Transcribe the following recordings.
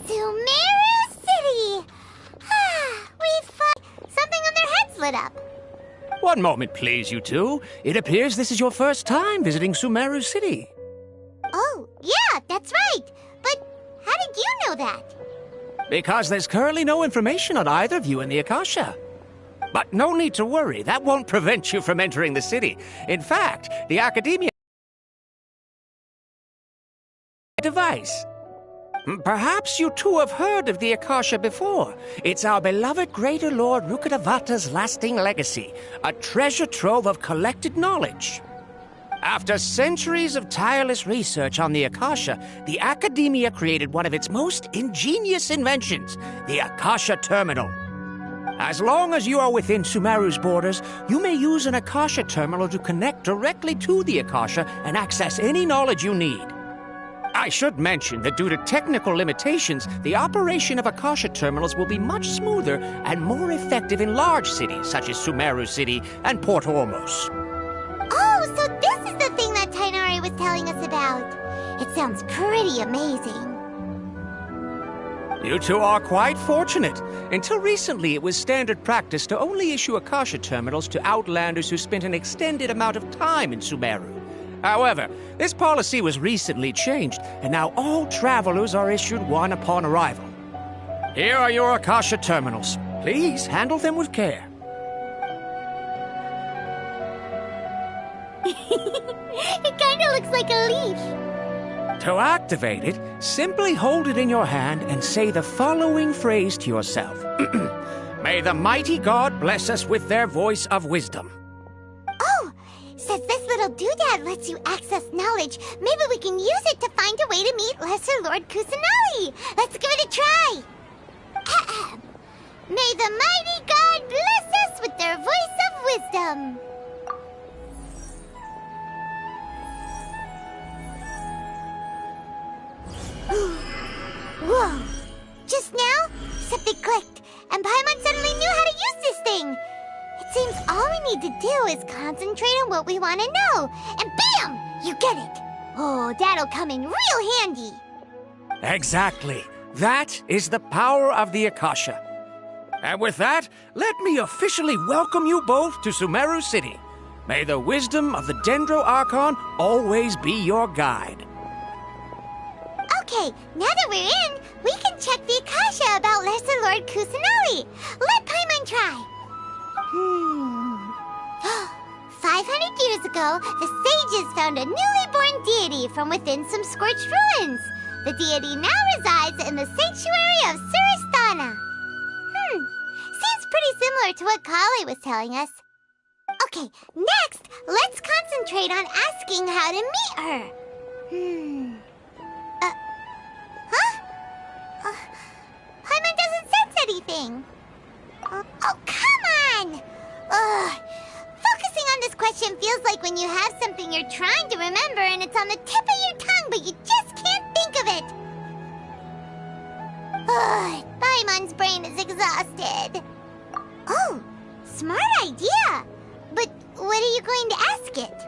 Sumeru City! Something on their heads lit up. One moment, please, you two. It appears this is your first time visiting Sumeru City. Oh, yeah, that's right. But how did you know that? Because there's currently no information on either of you in the Akasha. But no need to worry, that won't prevent you from entering the city. In fact, the Academia device. Perhaps you two have heard of the Akasha before. It's our beloved Greater Lord Rukkhadevata's lasting legacy, a treasure trove of collected knowledge. After centuries of tireless research on the Akasha, the Academia created one of its most ingenious inventions, the Akasha Terminal. As long as you are within Sumeru's borders, you may use an Akasha Terminal to connect directly to the Akasha and access any knowledge you need. I should mention that due to technical limitations, the operation of Akasha terminals will be much smoother and more effective in large cities such as Sumeru City and Port Ormos. Oh, so this is the thing that Tainari was telling us about. It sounds pretty amazing. You two are quite fortunate. Until recently, it was standard practice to only issue Akasha terminals to outlanders who spent an extended amount of time in Sumeru. However, this policy was recently changed, and now all travelers are issued one upon arrival. Here are your Akasha terminals. Please handle them with care. It kinda looks like a leaf. To activate it, simply hold it in your hand and say the following phrase to yourself. May the mighty God bless us with their voice of wisdom. Oh, says this little doodad lets you access knowledge. Maybe we can use it to find a way to meet Lesser Lord Kusanali. Let's give it a try. May the mighty God bless us with their voice of wisdom. Whoa! Just now, something clicked, and Paimon suddenly knew how to use this thing. It seems all we need to do is concentrate on what we want to know, and bam! You get it. Oh, that'll come in real handy. Exactly. That is the power of the Akasha. And with that, let me officially welcome you both to Sumeru City. May the wisdom of the Dendro Archon always be your guide. Okay, now that we're in, we can check the Akasha about Lesser Lord Kusanali. Let Paimon try. 500 years ago, the sages found a newly born deity from within some scorched ruins. The deity now resides in the sanctuary of Suristana. Seems pretty similar to what Kali was telling us. Okay, next, let's concentrate on asking how to meet her. Paimon doesn't sense anything. Oh, come on! Focusing on this question feels like when you have something you're trying to remember and it's on the tip of your tongue, but you just can't think of it. Paimon's brain is exhausted. Oh, smart idea. But what are you going to ask it?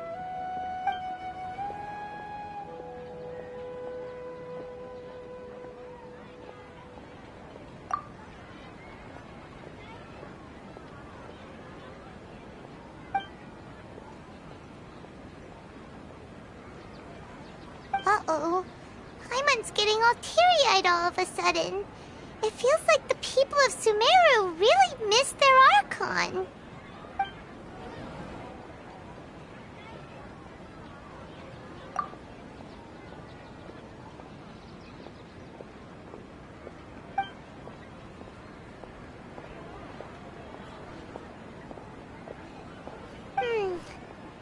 Uh-oh. Paimon's getting all teary-eyed all of a sudden. It feels like the people of Sumeru really missed their Archon.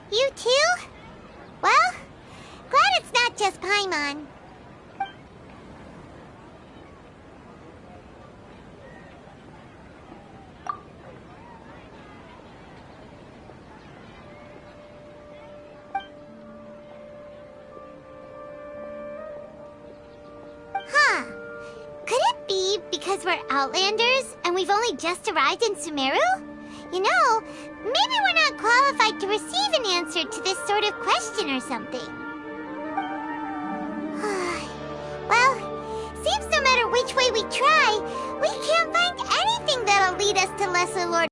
You too? Well, glad it's not just Paimon. Could it be because we're Outlanders and we've only just arrived in Sumeru? You know, maybe we're not qualified to receive an answer to this sort of question or something. Well, seems no matter which way we try, we can't find anything that'll lead us to Lesser Lord.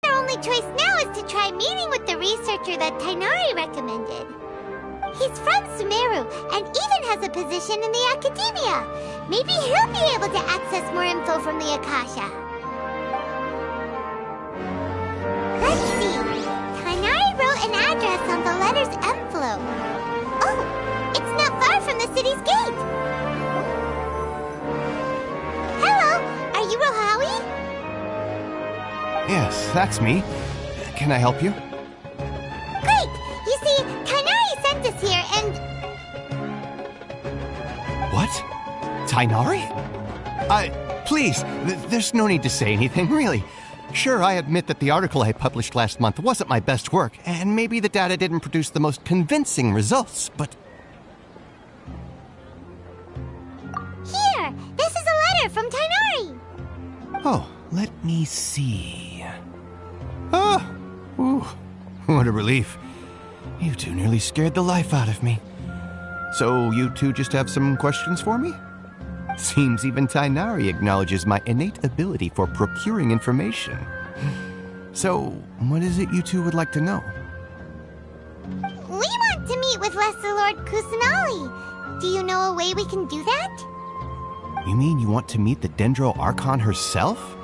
Our only choice now is to try meeting with the researcher that Tainari recommended. He's from Sumeru and even has a position in the academia. Maybe he'll be able to access more info from the Akasha. Let's see. Tainari wrote an address on the letter's envelope. Oh, it's not far from the city's gate. Hello, are you Rohawi? Yes, that's me. Can I help you? Great! You see, Tainari sent us here and... What? Tainari? Please, there's no need to say anything, really. Sure, I admit that the article I published last month wasn't my best work, and maybe the data didn't produce the most convincing results, but... Here! This is a letter from Tainari! Oh, let me see... Oh! Ooh, what a relief. You two nearly scared the life out of me. So, you two just have some questions for me? Seems even Tainari acknowledges my innate ability for procuring information. So, what is it you two would like to know? We want to meet with Lesser Lord Kusanali. Do you know a way we can do that? You mean you want to meet the Dendro Archon herself?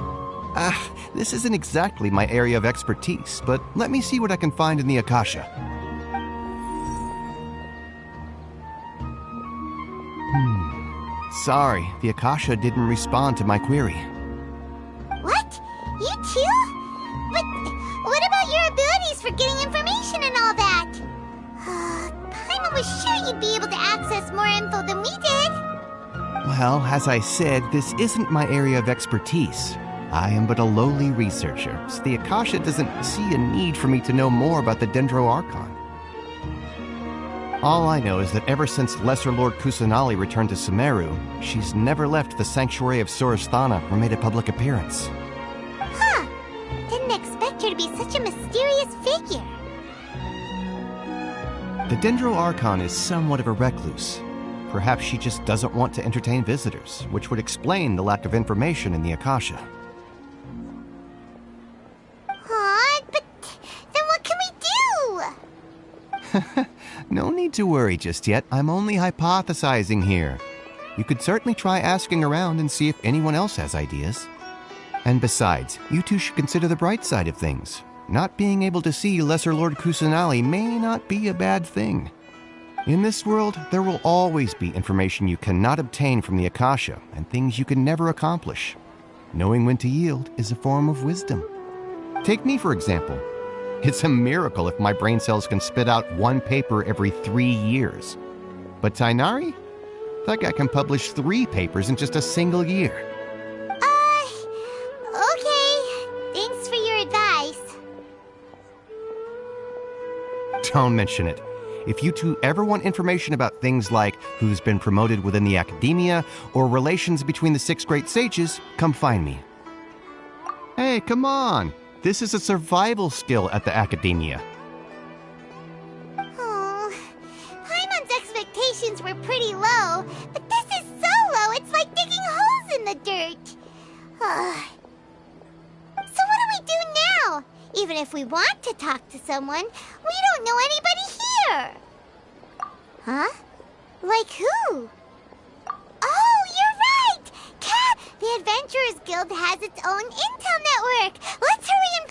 This isn't exactly my area of expertise, but let me see what I can find in the Akasha. Sorry, the Akasha didn't respond to my query. What? You too? But what about your abilities for getting information and all that? Paimon was sure you'd be able to access more info than we did. Well, as I said, this isn't my area of expertise. I am but a lowly researcher, so the Akasha doesn't see a need for me to know more about the Dendro Archon. All I know is that ever since Lesser Lord Kusanali returned to Sumeru, she's never left the Sanctuary of Surasthana or made a public appearance. Huh. Didn't expect her to be such a mysterious figure. The Dendro Archon is somewhat of a recluse. Perhaps she just doesn't want to entertain visitors, which would explain the lack of information in the Akasha. But then what can we do? No need to worry just yet. I'm only hypothesizing here. You could certainly try asking around and see if anyone else has ideas. And besides, you two should consider the bright side of things. Not being able to see Lesser Lord Kusanali may not be a bad thing. In this world, there will always be information you cannot obtain from the Akasha and things you can never accomplish. Knowing when to yield is a form of wisdom. Take me, for example. It's a miracle if my brain cells can spit out one paper every 3 years. But Tainari? That guy can publish 3 papers in just a single year. Okay. Thanks for your advice. Don't mention it. If you two ever want information about things like who's been promoted within the academia or relations between the 6 great sages, come find me. Hey, come on! This is a survival skill at the academia. Oh, Paimon's expectations were pretty low, but this is so low it's like digging holes in the dirt. So what do we do now? Even if we want to talk to someone, we don't know anybody here. Huh? Like who? Oh, you're right! Cat, the Adventurers Guild has its own intel network. Let's hurry and...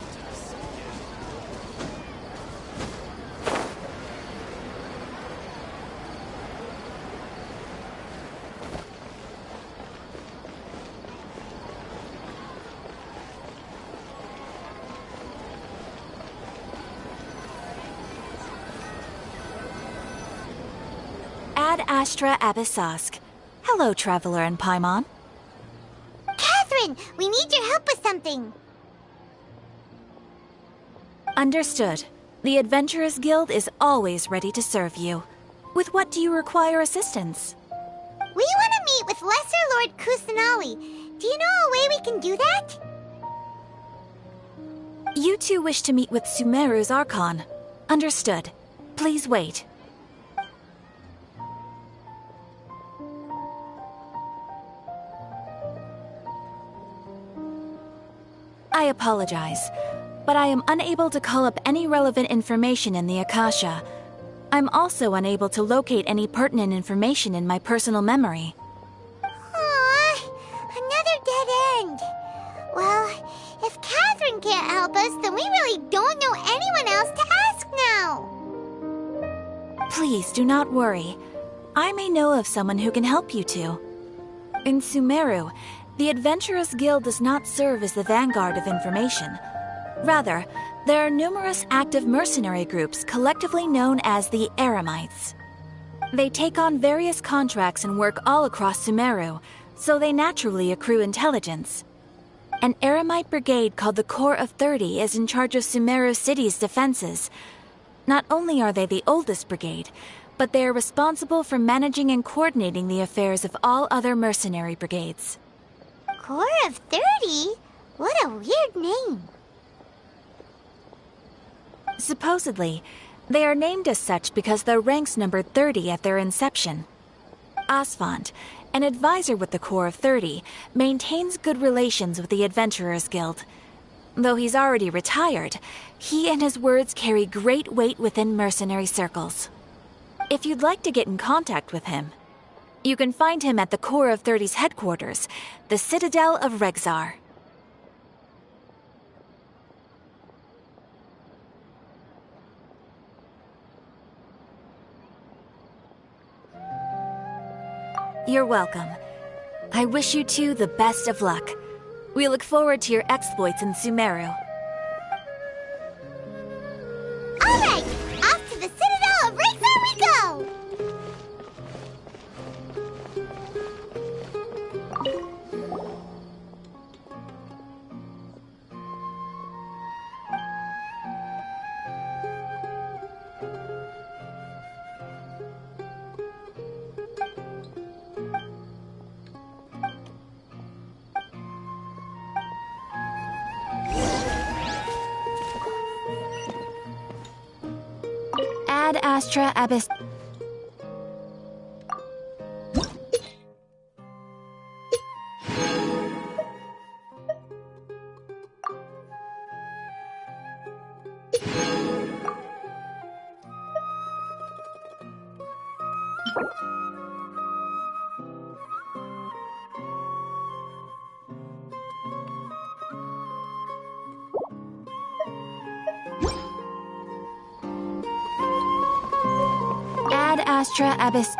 Ad Astra Abyssask. Hello, Traveler and Paimon. Catherine, we need your help with something. Understood. The Adventurers Guild is always ready to serve you. With what do you require assistance? We want to meet with Lesser Lord Kusanali. Do you know a way we can do that? You two wish to meet with Sumeru's Archon. Understood. Please wait. apologize, but I am unable to call up any relevant information in the Akasha. I'm also unable to locate any pertinent information in my personal memory. Aww, another dead end. Well, if Catherine can't help us, then we really don't know anyone else to ask now. Please do not worry. I may know of someone who can help you two. In Sumeru, the Adventurers Guild does not serve as the vanguard of information. Rather, there are numerous active mercenary groups collectively known as the Eremites. They take on various contracts and work all across Sumeru, so they naturally accrue intelligence. An Eremite brigade called the Corps of 30 is in charge of Sumeru City's defenses. Not only are they the oldest brigade, but they are responsible for managing and coordinating the affairs of all other mercenary brigades. Corps of 30? What a weird name. Supposedly, they are named as such because their ranks numbered 30 at their inception. Asfand, an advisor with the Corps of 30, maintains good relations with the Adventurers Guild. Though he's already retired, he and his words carry great weight within mercenary circles. If you'd like to get in contact with him, you can find him at the Corps of 30's headquarters, the Citadel of Regzar. You're welcome. I wish you two the best of luck. We look forward to your exploits in Sumeru. Alright, off to the Citadel of Regzar we go! Ad Astra Abyss. Ad Astra Abyss.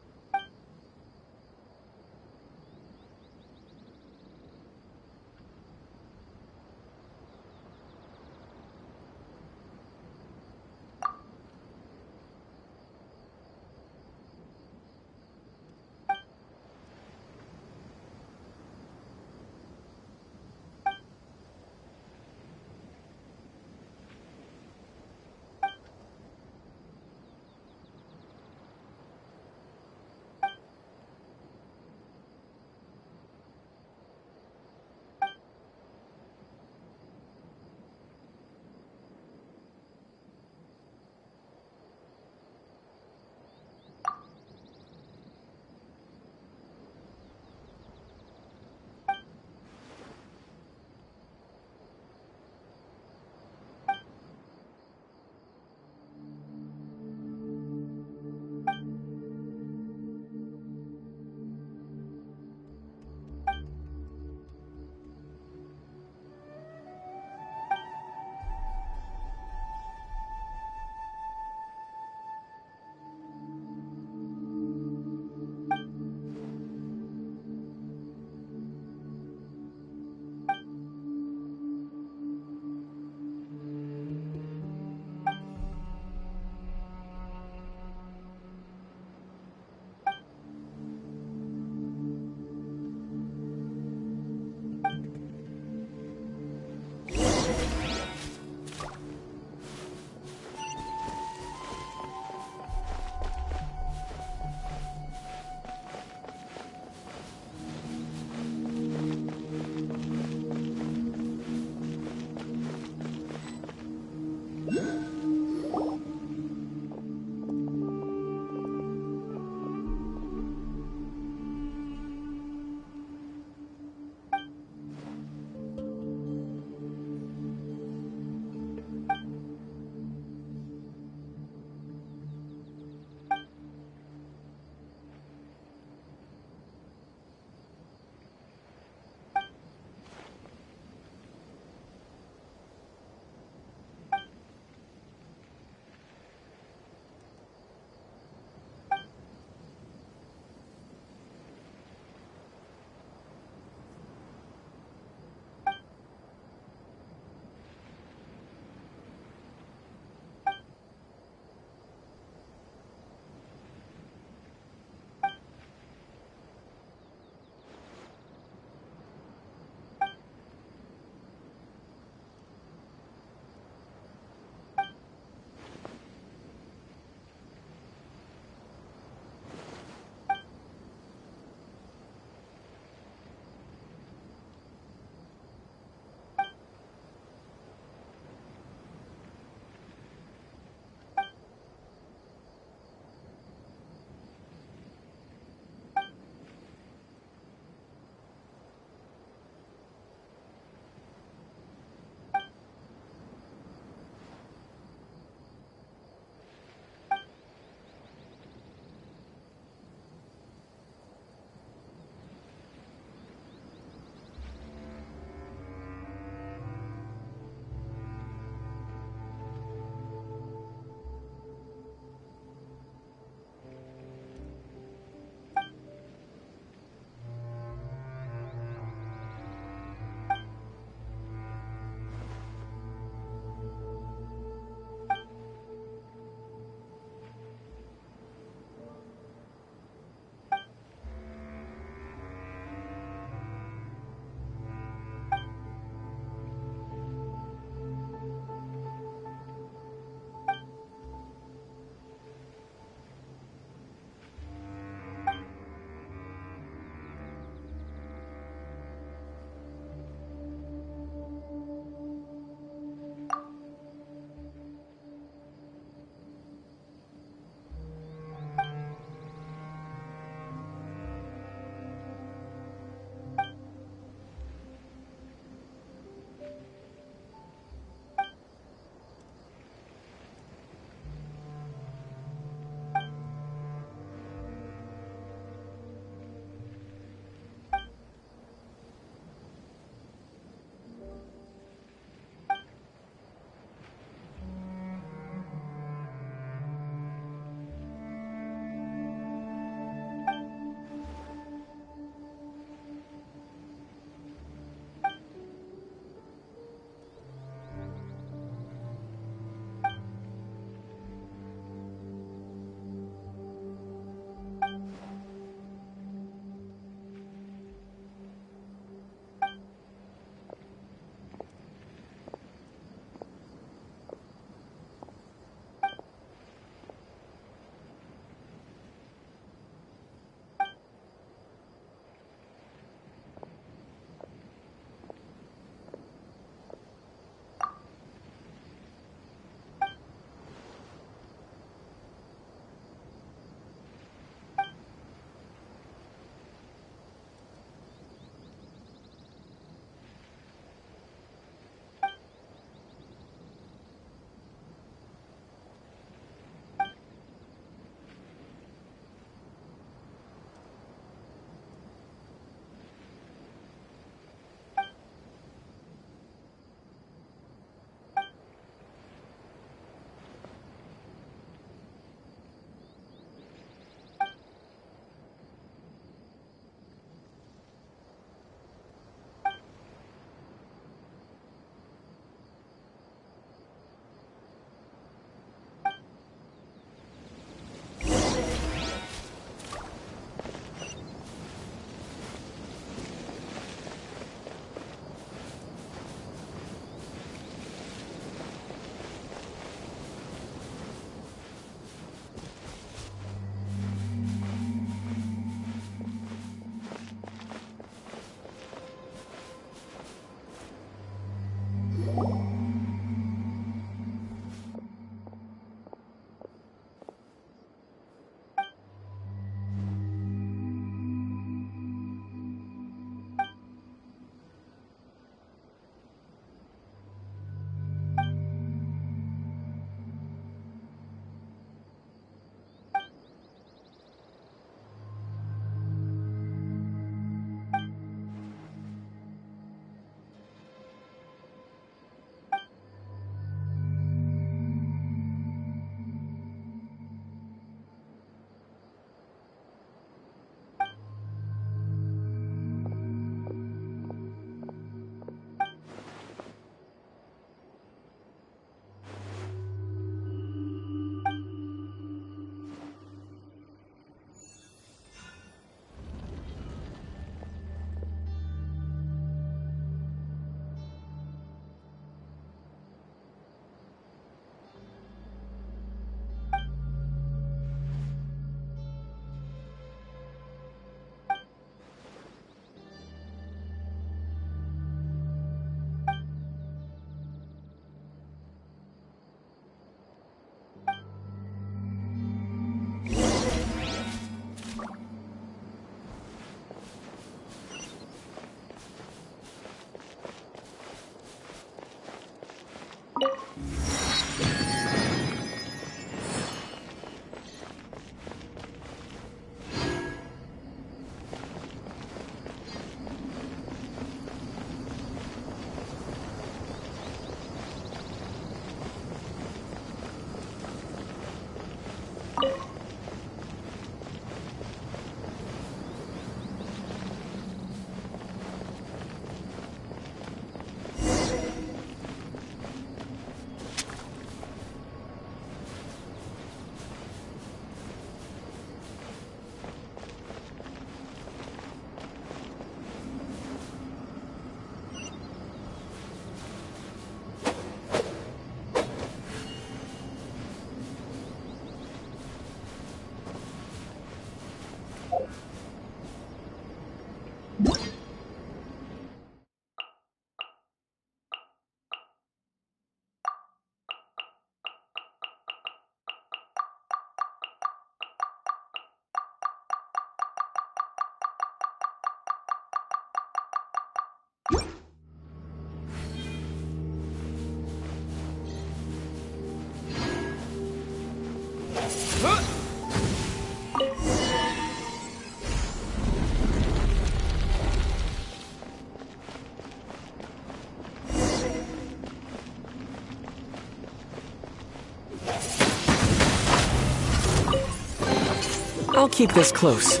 I'll keep this close.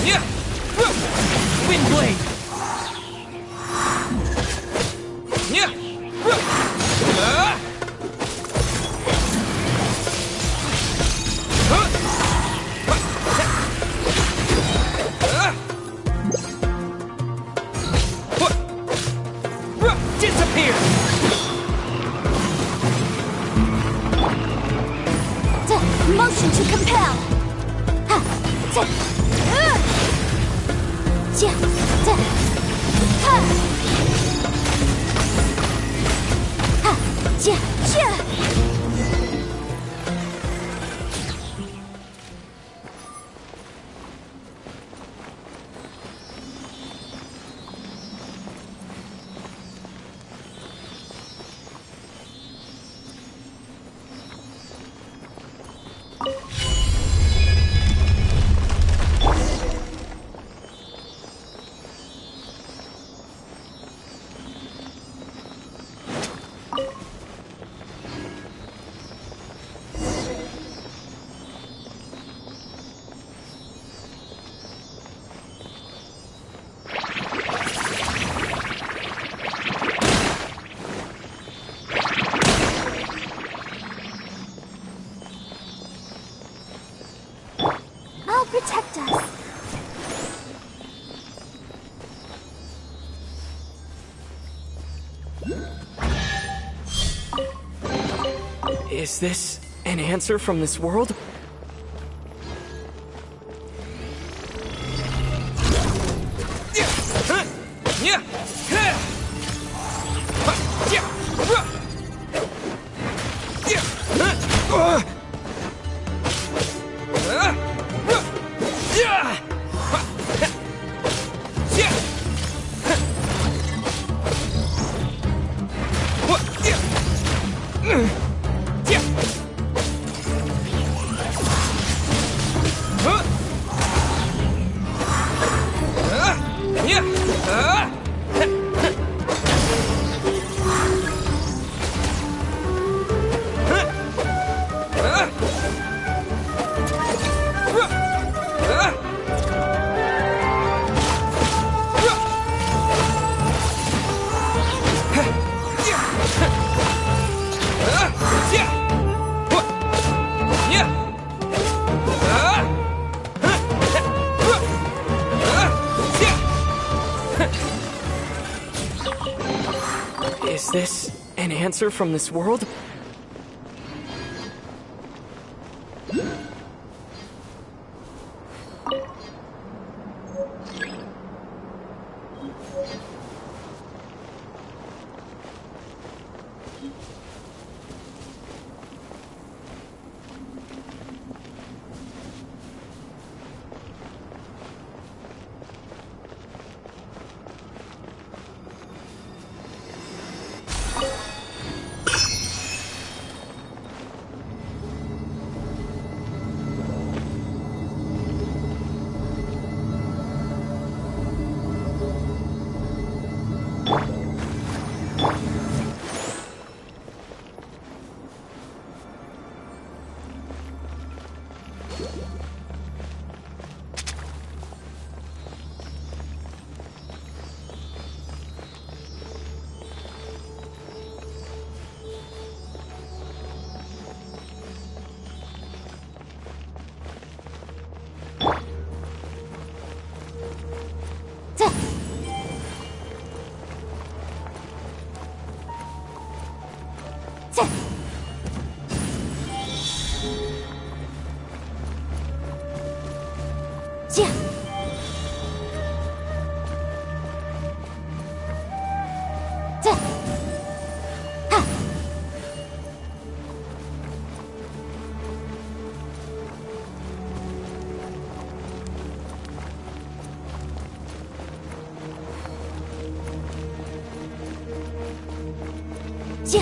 Yeah! Wind blade! Yeah! Disappear! Motion to compel. Ha! Ja! Da! Ha! Ha! Ja! Ja! Protect us. Is this an answer from this world? Is this an answer from this world? Ja. Ja. Ha. Ja.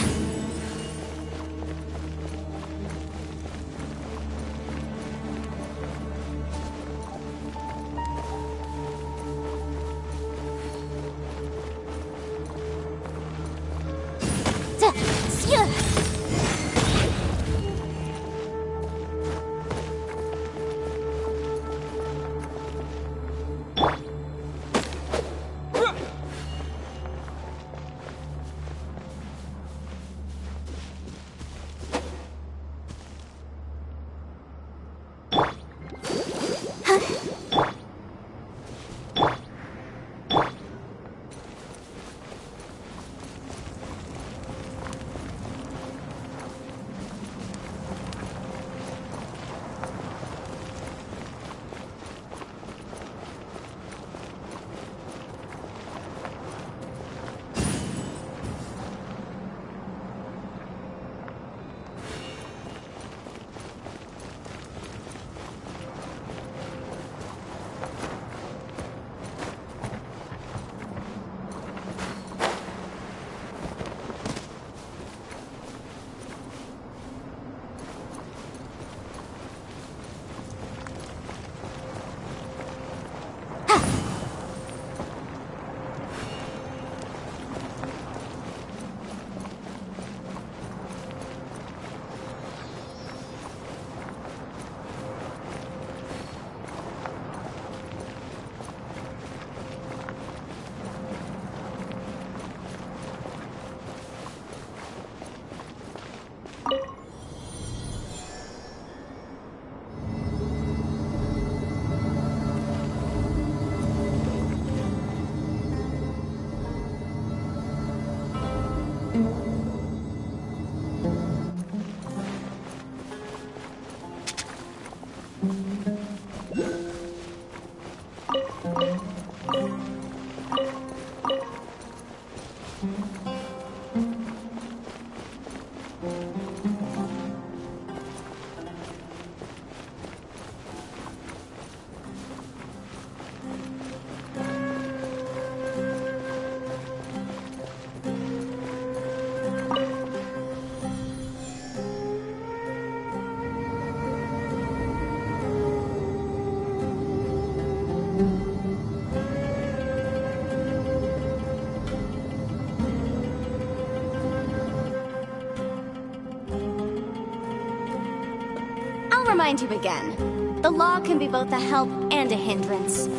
I'll remind you again. The law can be both a help and a hindrance.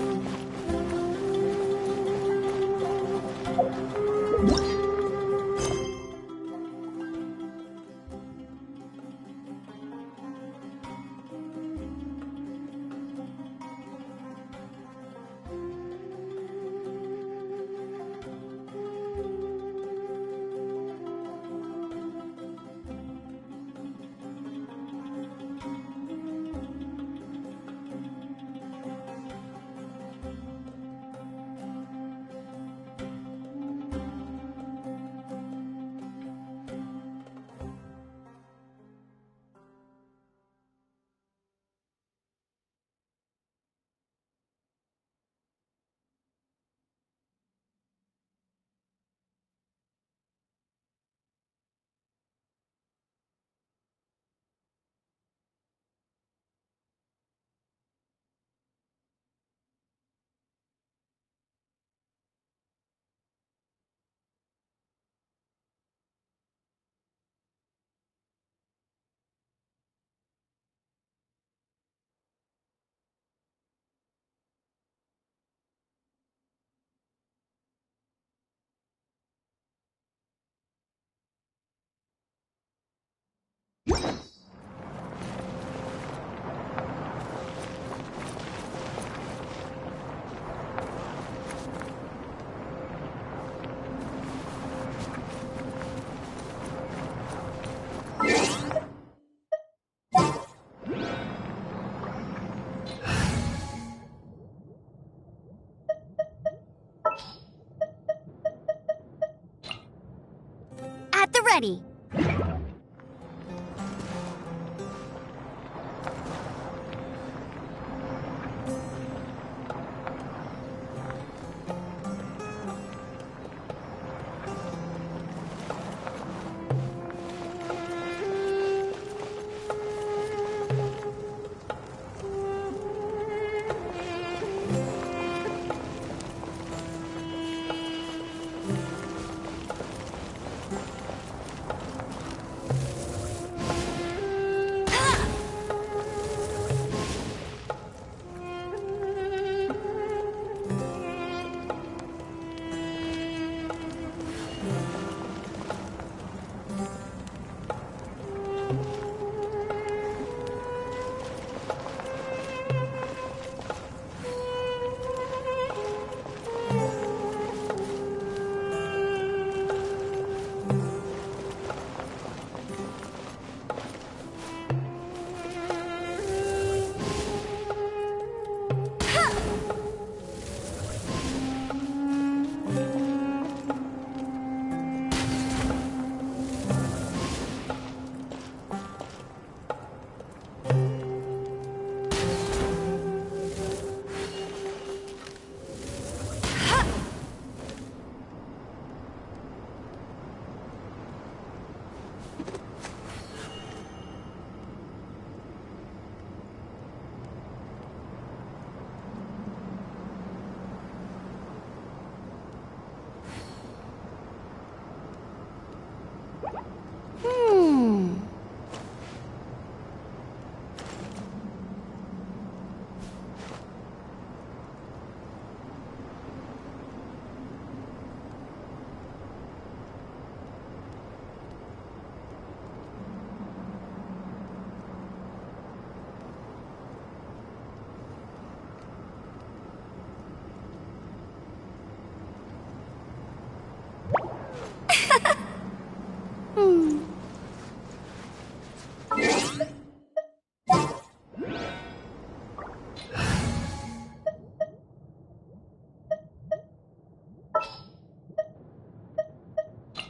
ready.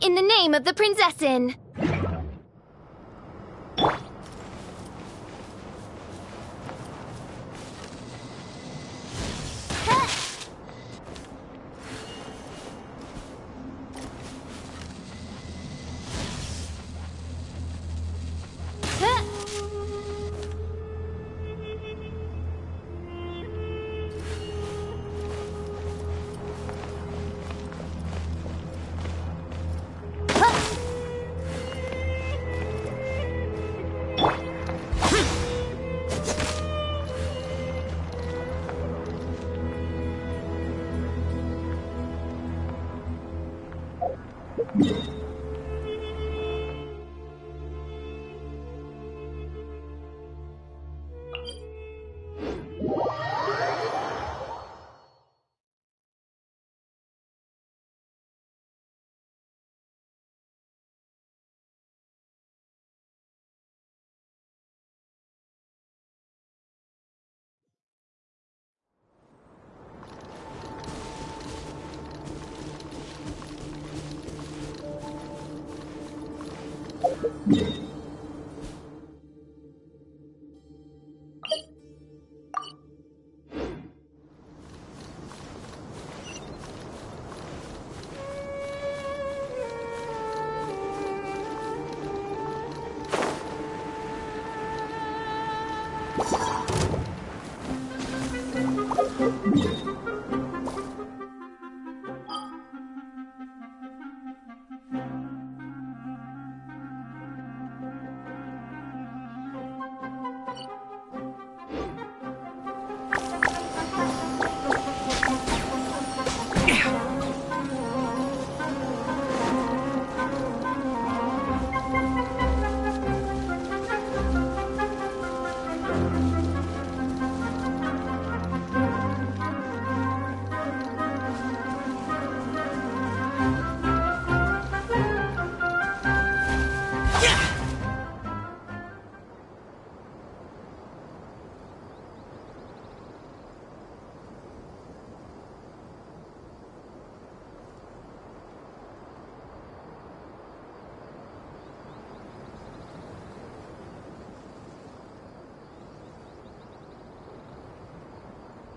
In the name of the Prinzessin!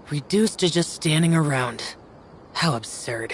Reduced to just standing around. How absurd.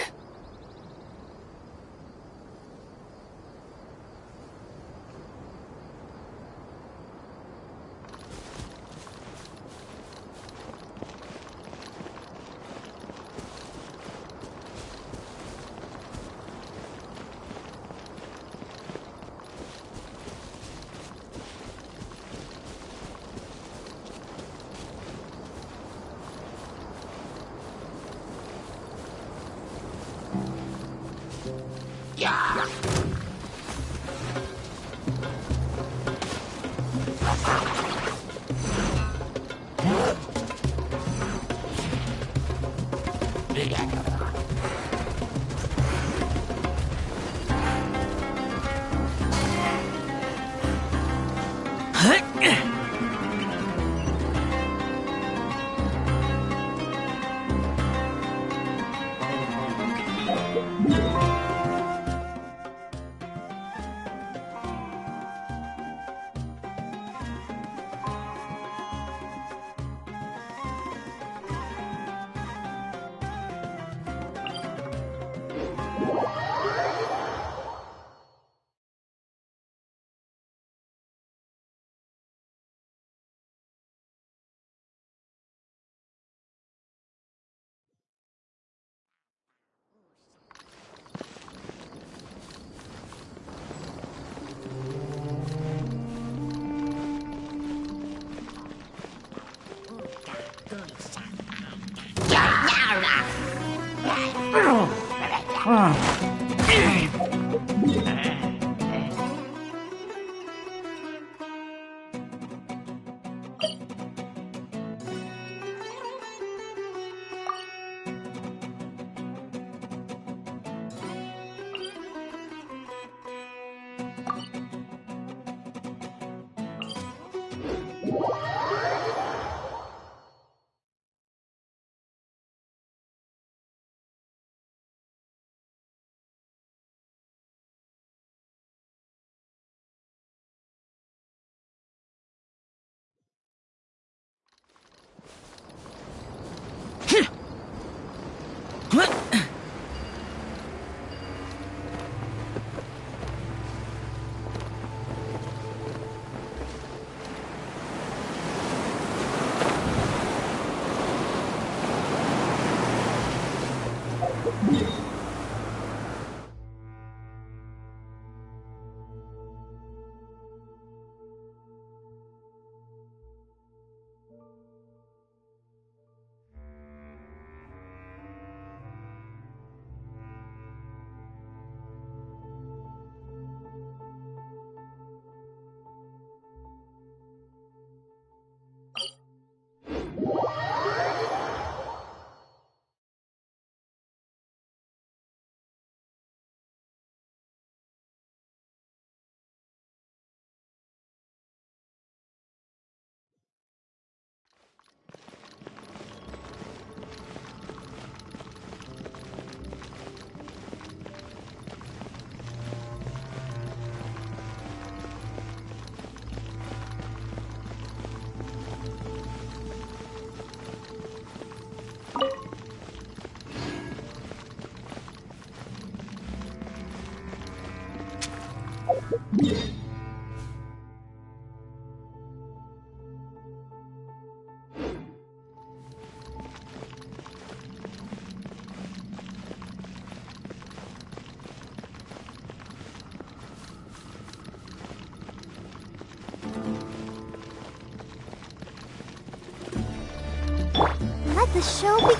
Let the show be.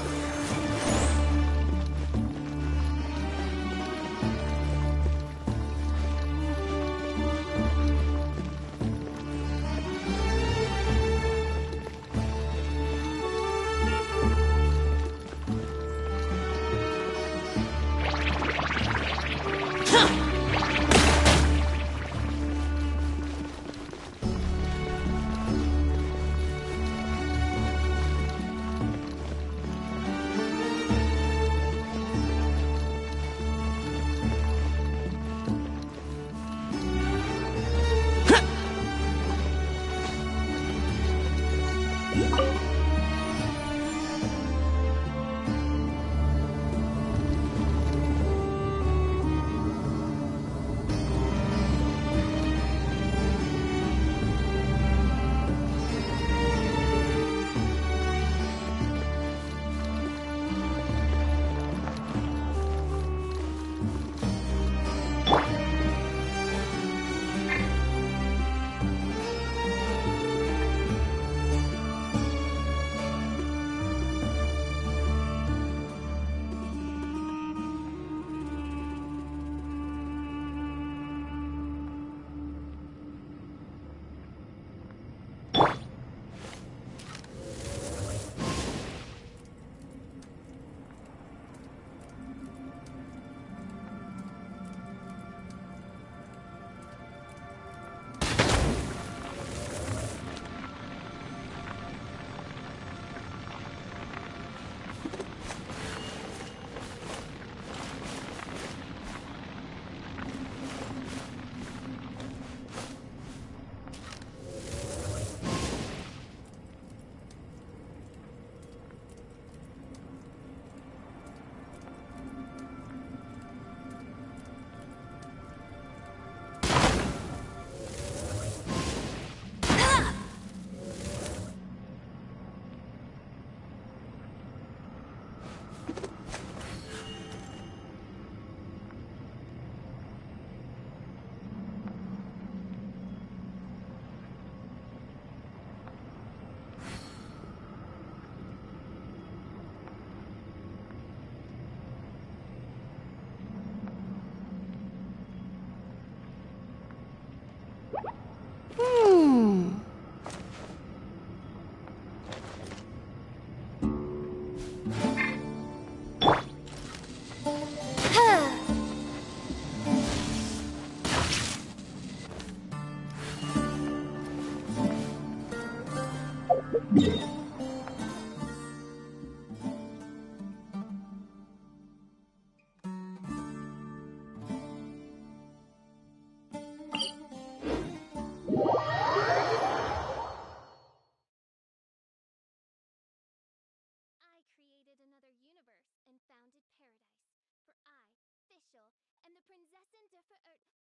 created another universe and founded paradise. For I, Fischl, am the Prinzessin der Verirrt.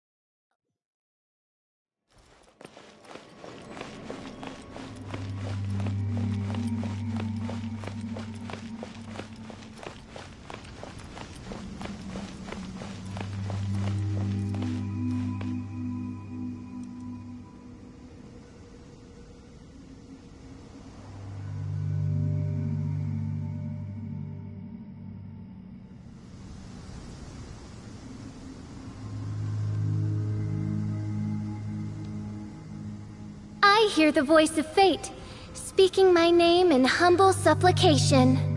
I hear the voice of fate, speaking my name in humble supplication.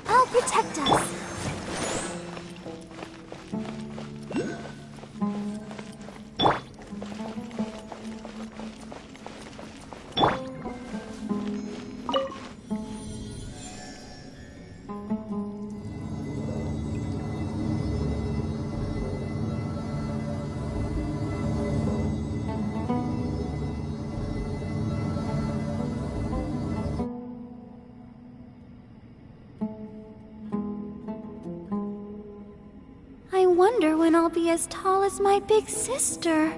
I'll protect us. I wonder when I'll be as tall as my big sister.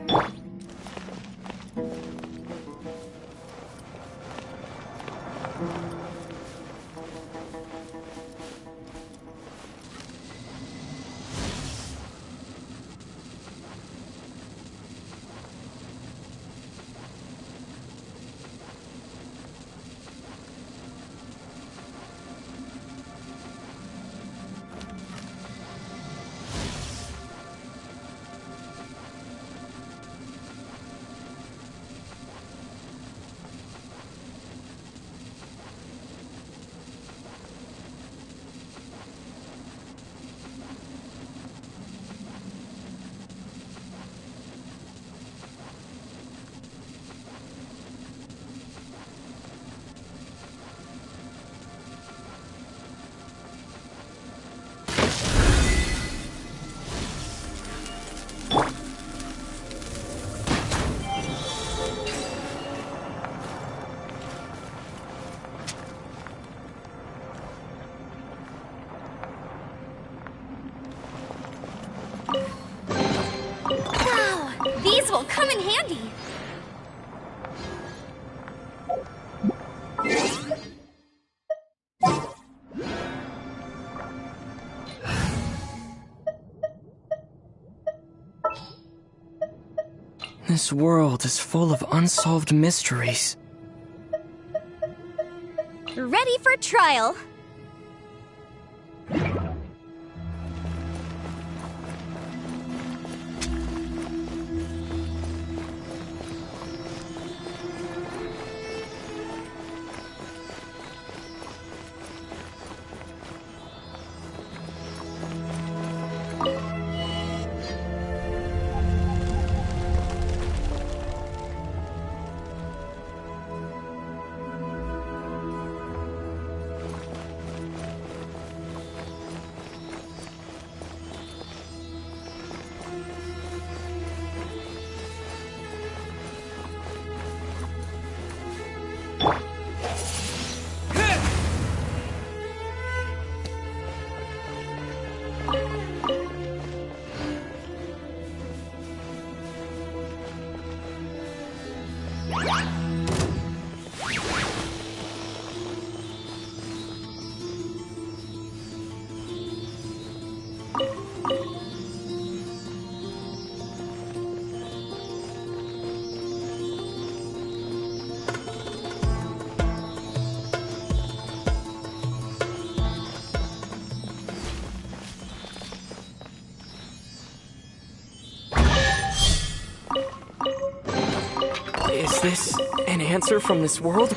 Wow! These will come in handy! This world is full of unsolved mysteries. Ready for trial! Is this an answer from this world?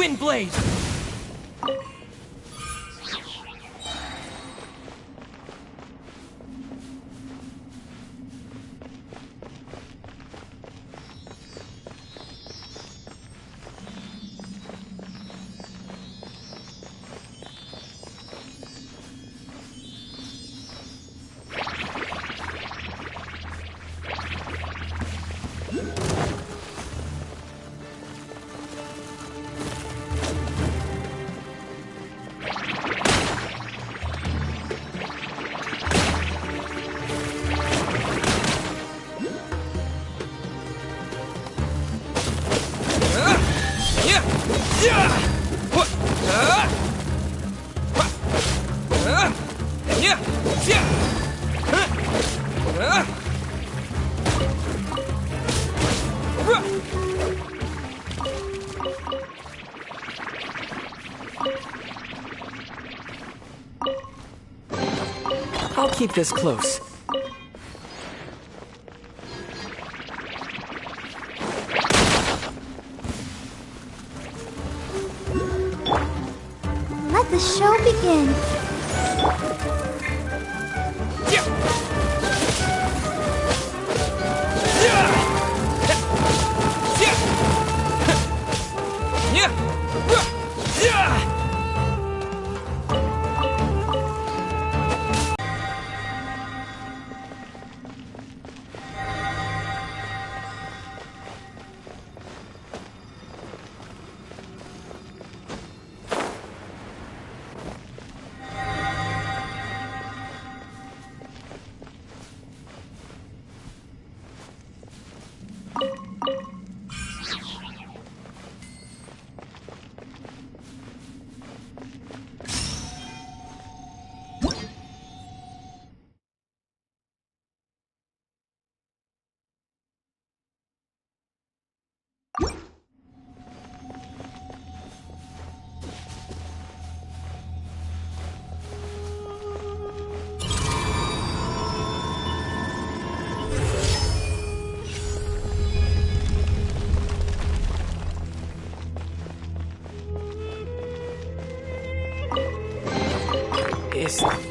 Wind Blade! I'll keep this close. Let the show begin.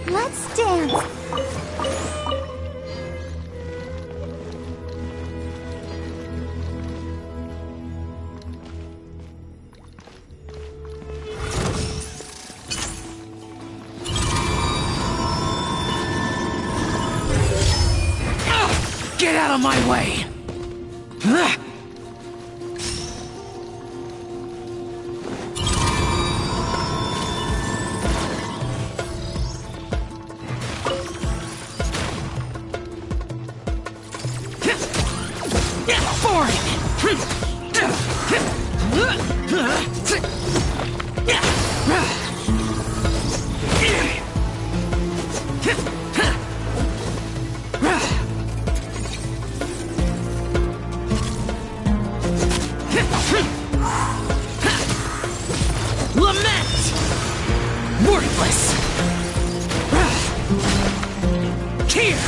Let's dance. Get out of my way! Lament! Worthless! Tear!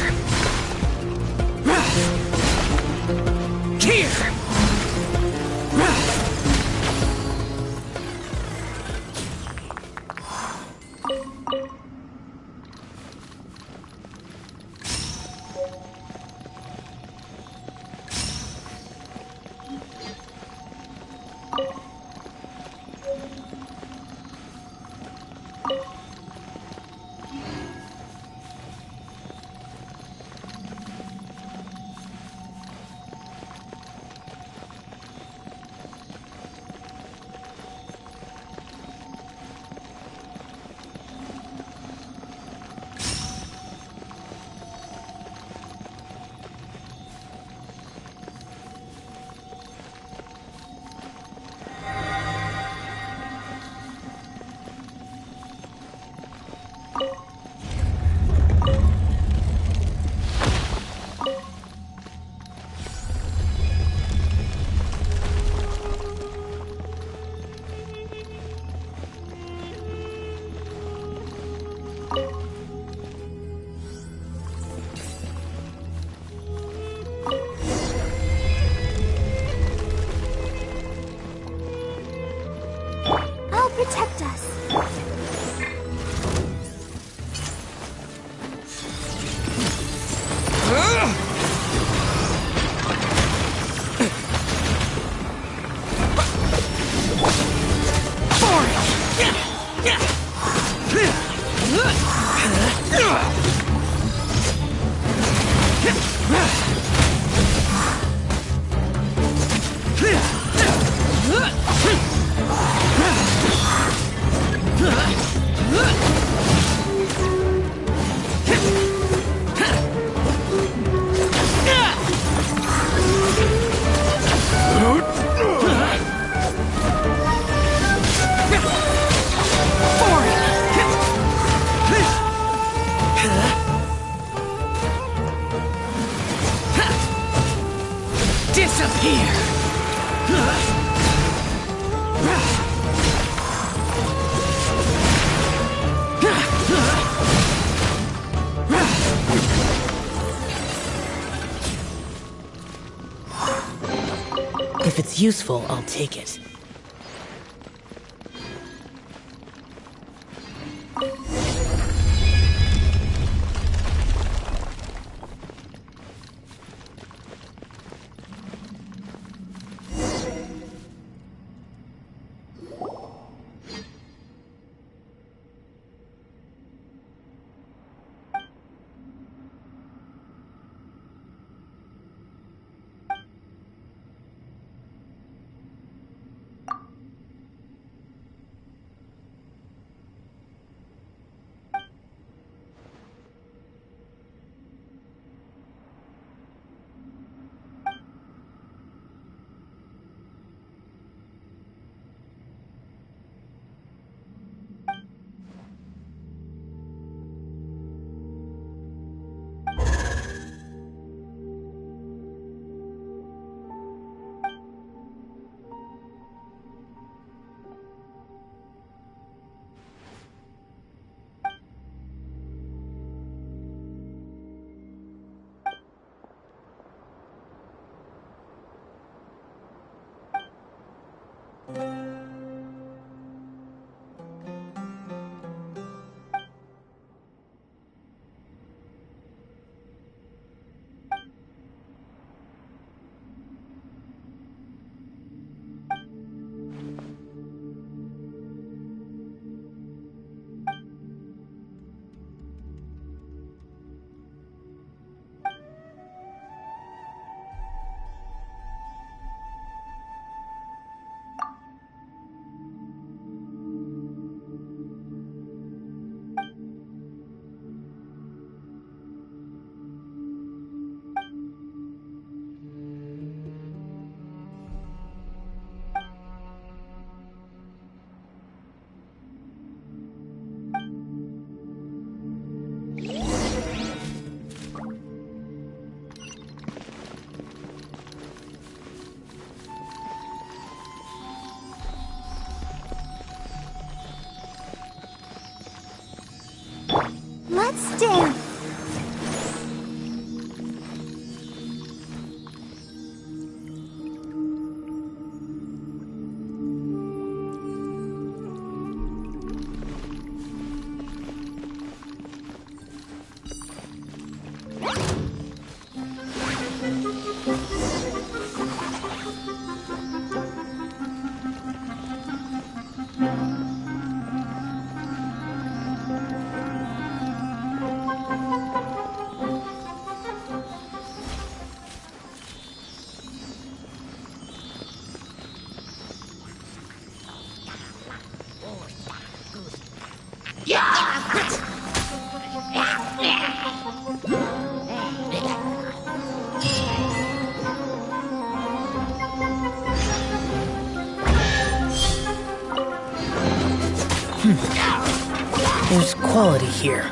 Tear! Disappear! If it's useful, I'll take it. Let's dance. There's quality here.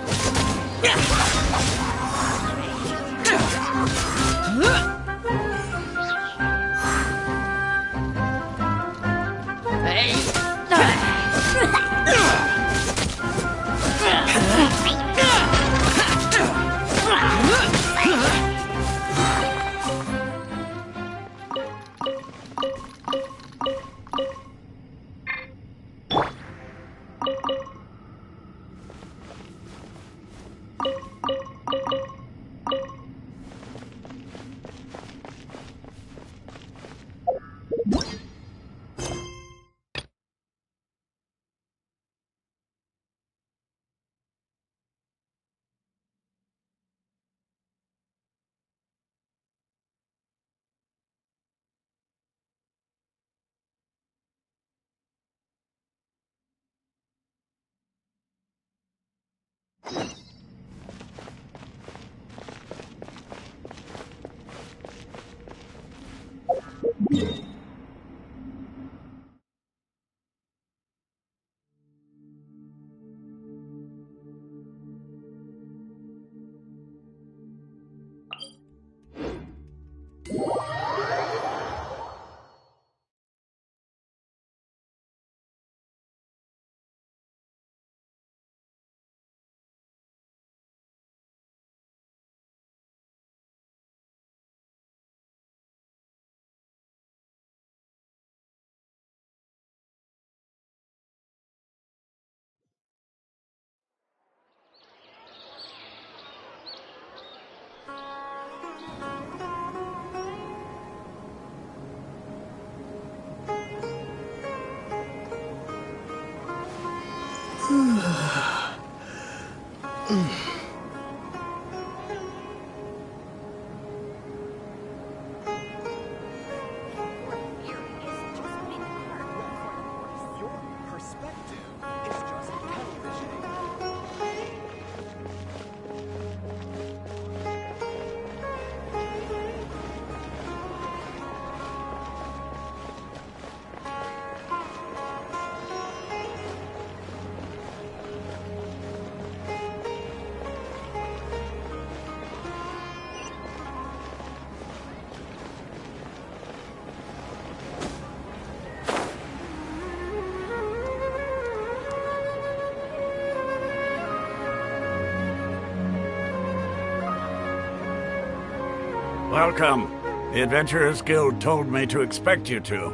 Welcome. The Adventurers Guild told me to expect you to.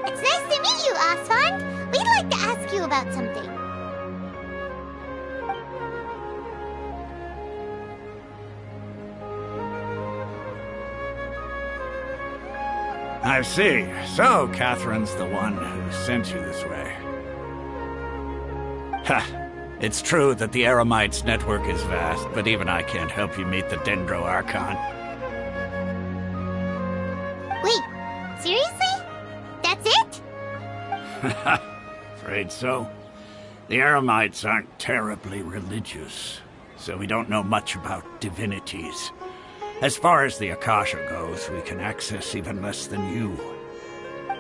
It's nice to meet you, Oswald. We'd like to ask you about something. I see. So, Catherine's the one who sent you this way. Ha! It's true that the Eremites' network is vast, but even I can't help you meet the Dendro Archon. Wait, seriously? That's it? Afraid so. The Eremites aren't terribly religious, so we don't know much about divinities. As far as the Akasha goes, we can access even less than you.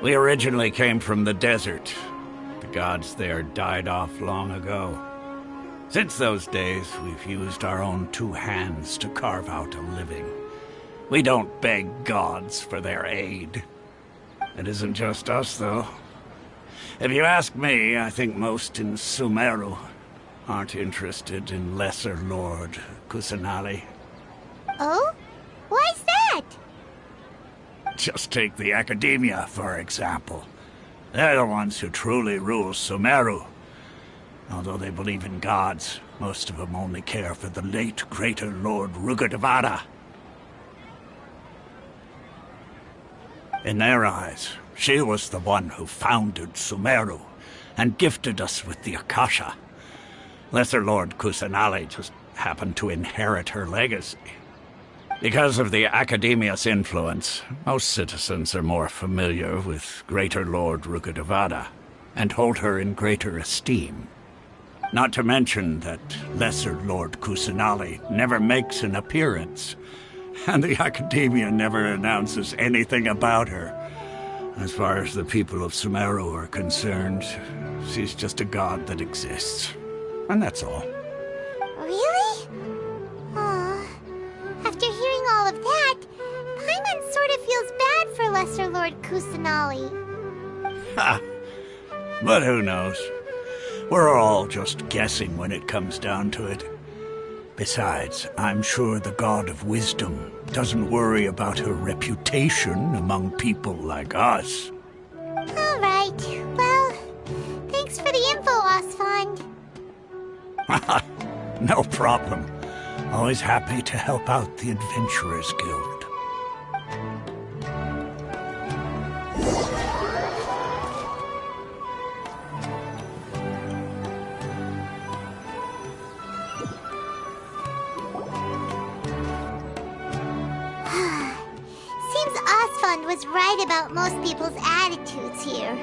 We originally came from the desert. The gods there died off long ago. Since those days, we've used our own two hands to carve out a living. We don't beg gods for their aid. It isn't just us, though. If you ask me, I think most in Sumeru aren't interested in Lesser Lord Kusanali. Oh? Why's that? Just take the Academia, for example. They're the ones who truly rule Sumeru. Although they believe in gods, most of them only care for the late Greater Lord Rukkhadevata. In their eyes, she was the one who founded Sumeru and gifted us with the Akasha. Lesser Lord Kusanali just happened to inherit her legacy. Because of the Academia's influence, most citizens are more familiar with Greater Lord Rukkhadevata and hold her in greater esteem. Not to mention that Lesser Lord Kusanali never makes an appearance, and the Academia never announces anything about her. As far as the people of Sumeru are concerned, she's just a god that exists. And that's all. Really? Aw. After hearing all of that, Paimon sort of feels bad for Lesser Lord Kusanali. Ha! But who knows? We're all just guessing when it comes down to it. Besides, I'm sure the God of Wisdom doesn't worry about her reputation among people like us. All right. Well, thanks for the info, Osfond. No problem. Always happy to help out the Adventurers Guild. Seems Osfond was right about most people's attitudes here.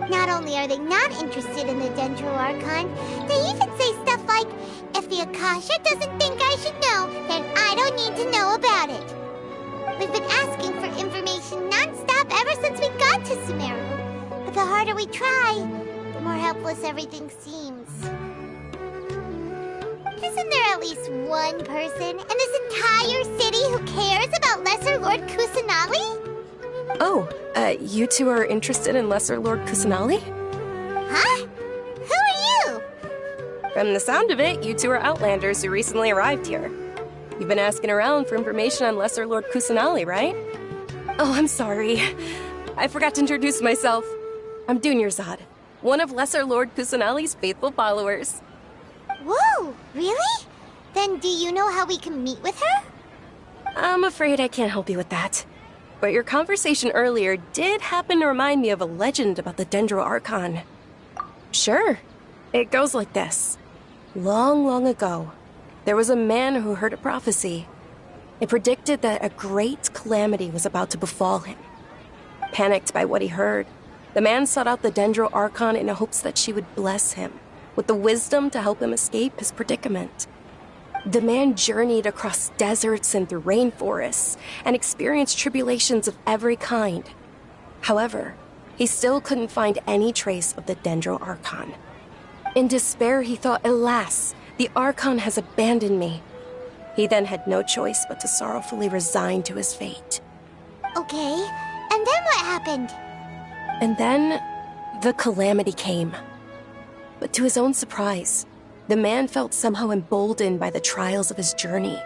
Not only are they not interested in the Dendro Archon, they even say stuff like, if the Akasha doesn't think I should know, then I don't need to know about it. We've been asking for information non-stop ever since we got to Sumeru. But the harder we try, the more helpless everything seems. Isn't there at least one person in this entire city who cares about Lesser Lord Kusanali? Oh, you two are interested in Lesser Lord Kusanali? Huh? Who are you? From the sound of it, you two are Outlanders who recently arrived here. You've been asking around for information on Lesser Lord Kusanali, right? Oh, I'm sorry. I forgot to introduce myself. I'm Dunyarzad, one of Lesser Lord Kusanali's faithful followers. Whoa, really? Then do you know how we can meet with her? I'm afraid I can't help you with that. but your conversation earlier did happen to remind me of a legend about the Dendro Archon. Sure. It goes like this. Long, long ago, there was a man who heard a prophecy. It predicted that a great calamity was about to befall him. Panicked by what he heard, the man sought out the Dendro Archon in hopes that she would bless him with the wisdom to help him escape his predicament. The man journeyed across deserts and through rainforests and experienced tribulations of every kind. However, he still couldn't find any trace of the Dendro Archon. In despair, he thought, alas, the Archon has abandoned me. He then had no choice but to sorrowfully resign to his fate. Okay, and then what happened? And then, the calamity came. But to his own surprise, the man felt somehow emboldened by the trials of his journey.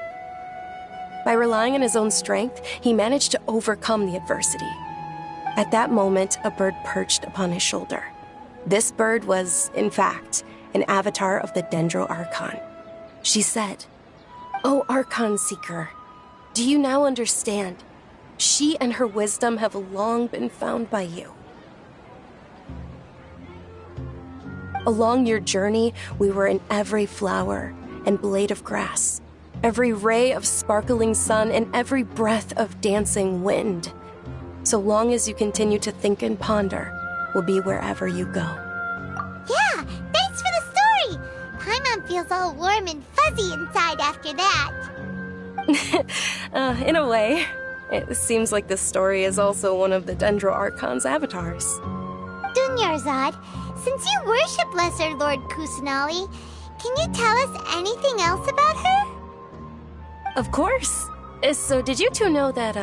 By relying on his own strength, he managed to overcome the adversity. At that moment, a bird perched upon his shoulder. This bird was, in fact, an avatar of the Dendro Archon. She said, "O Archon Seeker, do you now understand? She and her wisdom have long been found by you. Along your journey, we were in every flower and blade of grass, every ray of sparkling sun, and every breath of dancing wind. So long as you continue to think and ponder, we'll be wherever you go." Yeah, thanks for the story! Paimon feels all warm and fuzzy inside after that. In a way, it seems like this story is also one of the Dendro Archon's avatars. Dunyarzad, since you worship Lesser Lord Kusanali, can you tell us anything else about her? Of course. So did you two know that,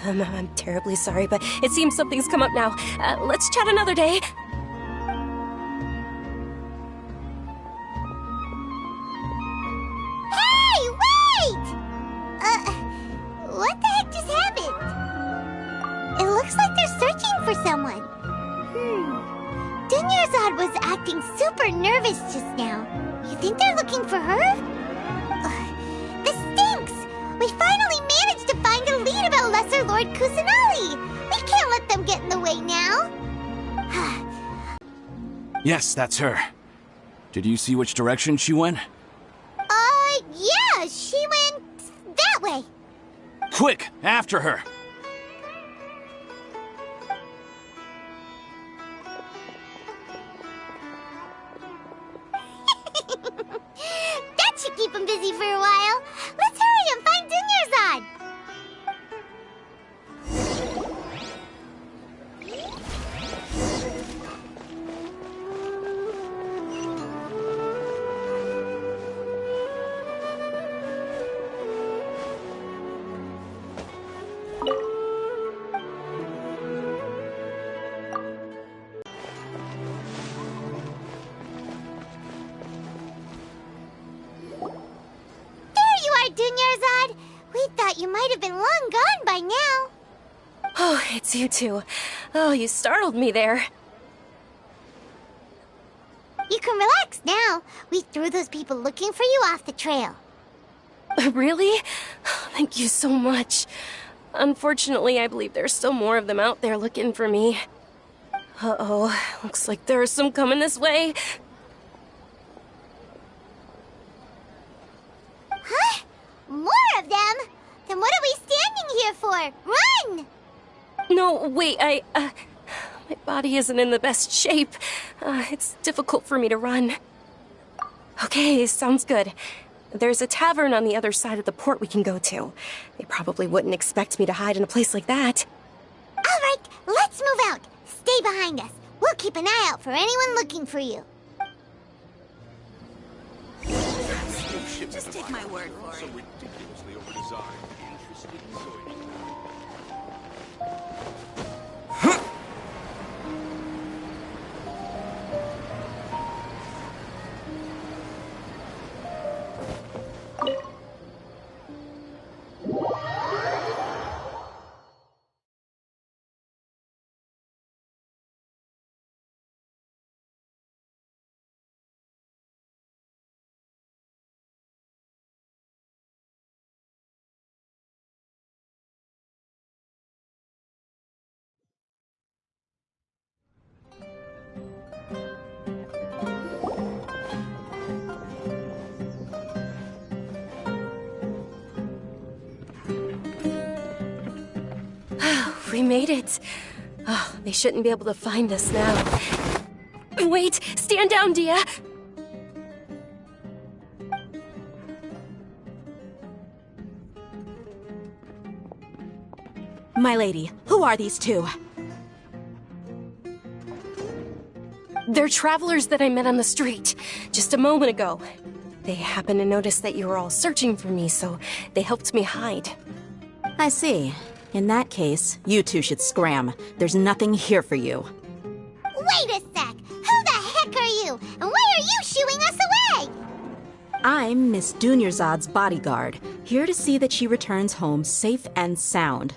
I'm terribly sorry, but it seems something's come up now. Let's chat another day. Hey, wait! What the heck just happened? It looks like they're searching for someone. Dunyarzad was acting super nervous just now. You think they're looking for her? This stinks! We finally managed to find a lead about Lesser Lord Kusanali! We can't let them get in the way now! Yes, that's her. Did you see which direction she went? Yeah, she went that way. Quick, after her! That should keep him busy for a while. Let's hurry and find Dunyarzad. Dunyarzad, we thought you might have been long gone by now. Oh, it's you two. Oh, you startled me there. You can relax now. We threw those people looking for you off the trail. Really? Thank you so much. Unfortunately, I believe there's still more of them out there looking for me. Uh-oh, looks like there are some coming this way. Huh? More of them? Then what are we standing here for? Run! No, wait, my body isn't in the best shape. It's difficult for me to run. Okay, sounds good. There's a tavern on the other side of the port we can go to. They probably wouldn't expect me to hide in a place like that. All right, let's move out. Stay behind us. We'll keep an eye out for anyone looking for you. Just take my word for it. Ridiculously overdesigned. We made it. Oh, they shouldn't be able to find us now. Wait! Stand down, Dia! My lady, who are these two? They're travelers that I met on the street just a moment ago. They happened to notice that you were all searching for me, so they helped me hide. I see. In that case, you two should scram. There's nothing here for you. Wait a sec! Who the heck are you? And why are you shooing us away? I'm Miss Dunyarzad's bodyguard, here to see that she returns home safe and sound.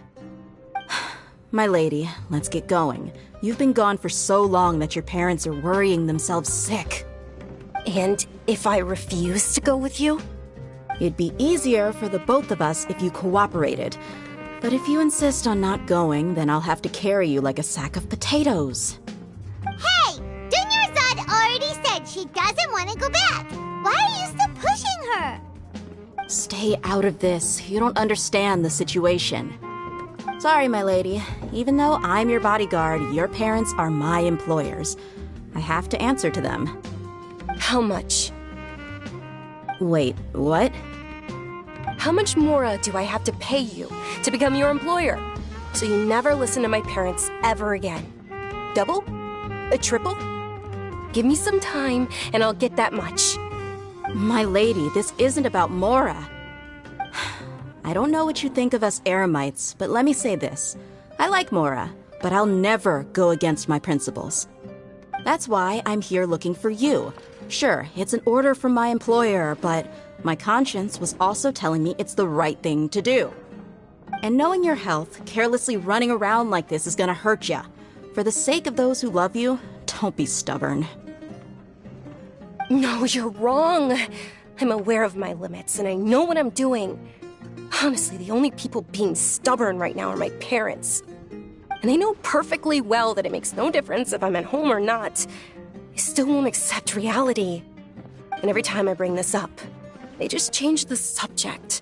My lady, let's get going. You've been gone for so long that your parents are worrying themselves sick. And if I refuse to go with you? It'd be easier for the both of us if you cooperated. But if you insist on not going, then I'll have to carry you like a sack of potatoes. Hey! Dunyarzad already said she doesn't want to go back. Why are you still pushing her? Stay out of this. You don't understand the situation. Sorry, my lady. Even though I'm your bodyguard, your parents are my employers. I have to answer to them. How much? Wait, what? How much more do I have to pay you to become your employer? So you never listen to my parents ever again. Double? A triple? Give me some time and I'll get that much. My lady, this isn't about Mora. I don't know what you think of us Eremites, but let me say this. I like Mora, but I'll never go against my principles. That's why I'm here looking for you. Sure, it's an order from my employer, but my conscience was also telling me it's the right thing to do. And knowing your health, carelessly running around like this is gonna hurt ya. For the sake of those who love you, don't be stubborn. No, you're wrong. I'm aware of my limits, and I know what I'm doing. Honestly, the only people being stubborn right now are my parents. And they know perfectly well that it makes no difference if I'm at home or not. They still won't accept reality. And every time I bring this up, they just change the subject.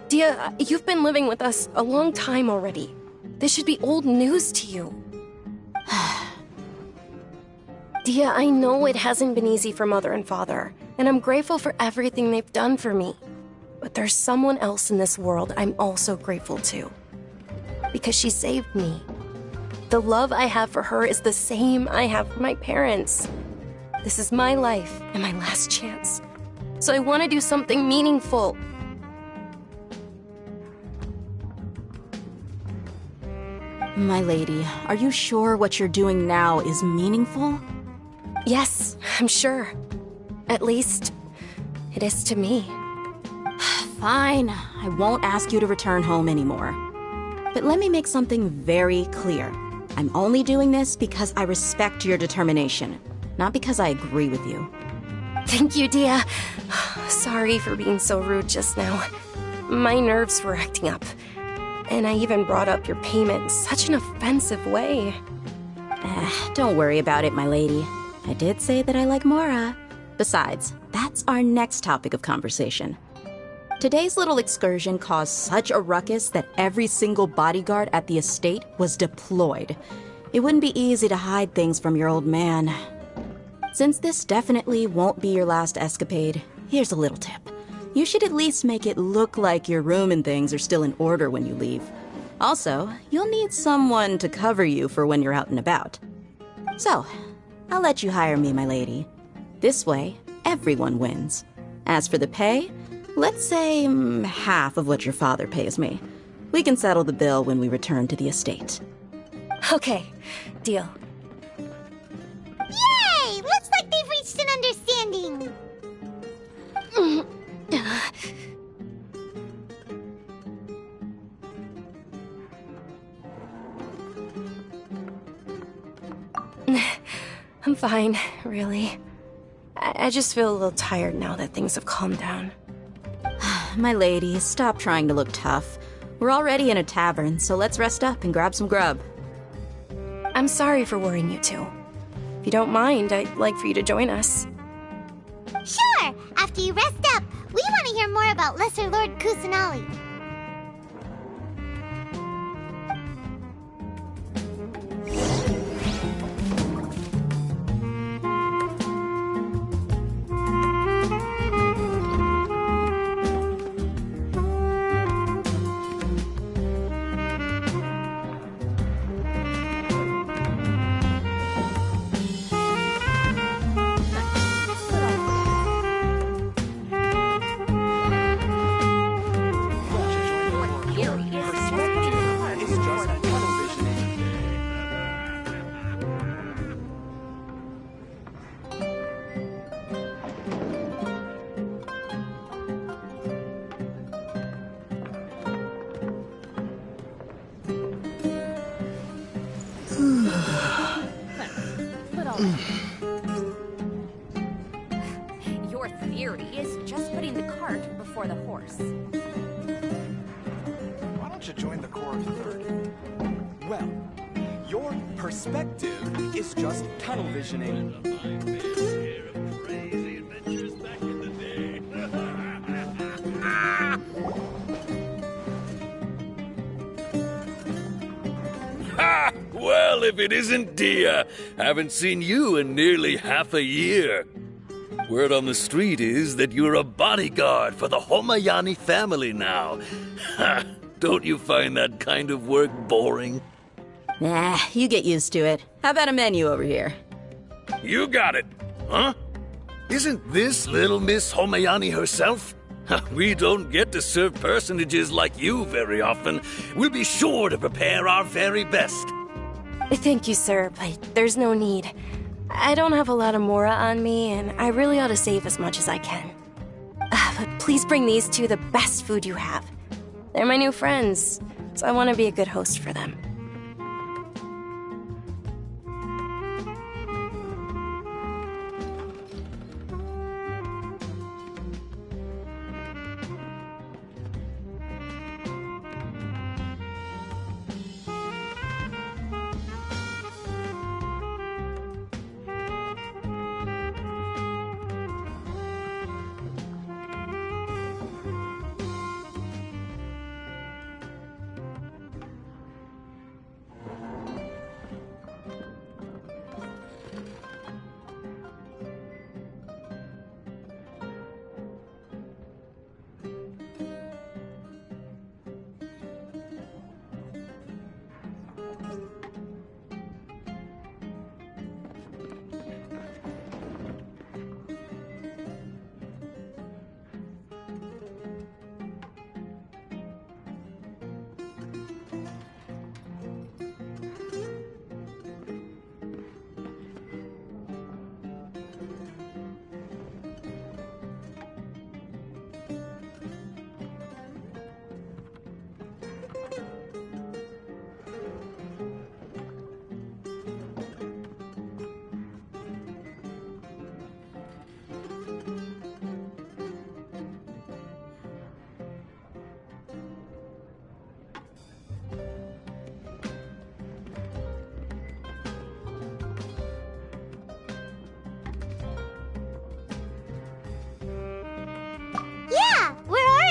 Dia, you've been living with us a long time already. This should be old news to you. Dia, I know it hasn't been easy for Mother and Father, and I'm grateful for everything they've done for me. But there's someone else in this world I'm also grateful to. Because she saved me. The love I have for her is the same I have for my parents. This is my life and my last chance. So I want to do something meaningful. My lady, are you sure what you're doing now is meaningful? Yes, I'm sure. At least, it is to me. Fine, I won't ask you to return home anymore. But let me make something very clear. I'm only doing this because I respect your determination, not because I agree with you. Thank you, Dia. Sorry for being so rude just now. My nerves were acting up. And I even brought up your payment in such an offensive way. Don't worry about it, my lady. I did say that I like Mora. Besides, that's our next topic of conversation. Today's little excursion caused such a ruckus that every single bodyguard at the estate was deployed. It wouldn't be easy to hide things from your old man. Since this definitely won't be your last escapade, here's a little tip. You should at least make it look like your room and things are still in order when you leave. Also, you'll need someone to cover you for when you're out and about. So, I'll let you hire me, my lady. This way, everyone wins. As for the pay, let's say half of what your father pays me. We can settle the bill when we return to the estate. Okay, deal. Yay! Looks like they've reached an understanding. I'm fine, really. I just feel a little tired now that things have calmed down. My lady, stop trying to look tough. We're already in a tavern, so let's rest up and grab some grub. I'm sorry for worrying you two. If you don't mind, I'd like for you to join us. Sure! After you rest up, we want to hear more about Lesser Lord Kusanali. Your theory is just putting the cart before the horse. Why don't you join the Corps of 30? Well, your perspective is just tunnel visioning. Ha! Well, if it isn't Dia, haven't seen you in nearly half a year. Word on the street is that you're a bodyguard for the Homayani family now. Ha! Don't you find that kind of work boring? Nah, you get used to it. How about a menu over here? You got it, huh? Isn't this little Miss Homayani herself? We don't get to serve personages like you very often. We'll be sure to prepare our very best. Thank you, sir, but there's no need. I don't have a lot of Mora on me, and I really ought to save as much as I can. But please bring these two the best food you have. They're my new friends, so I want to be a good host for them.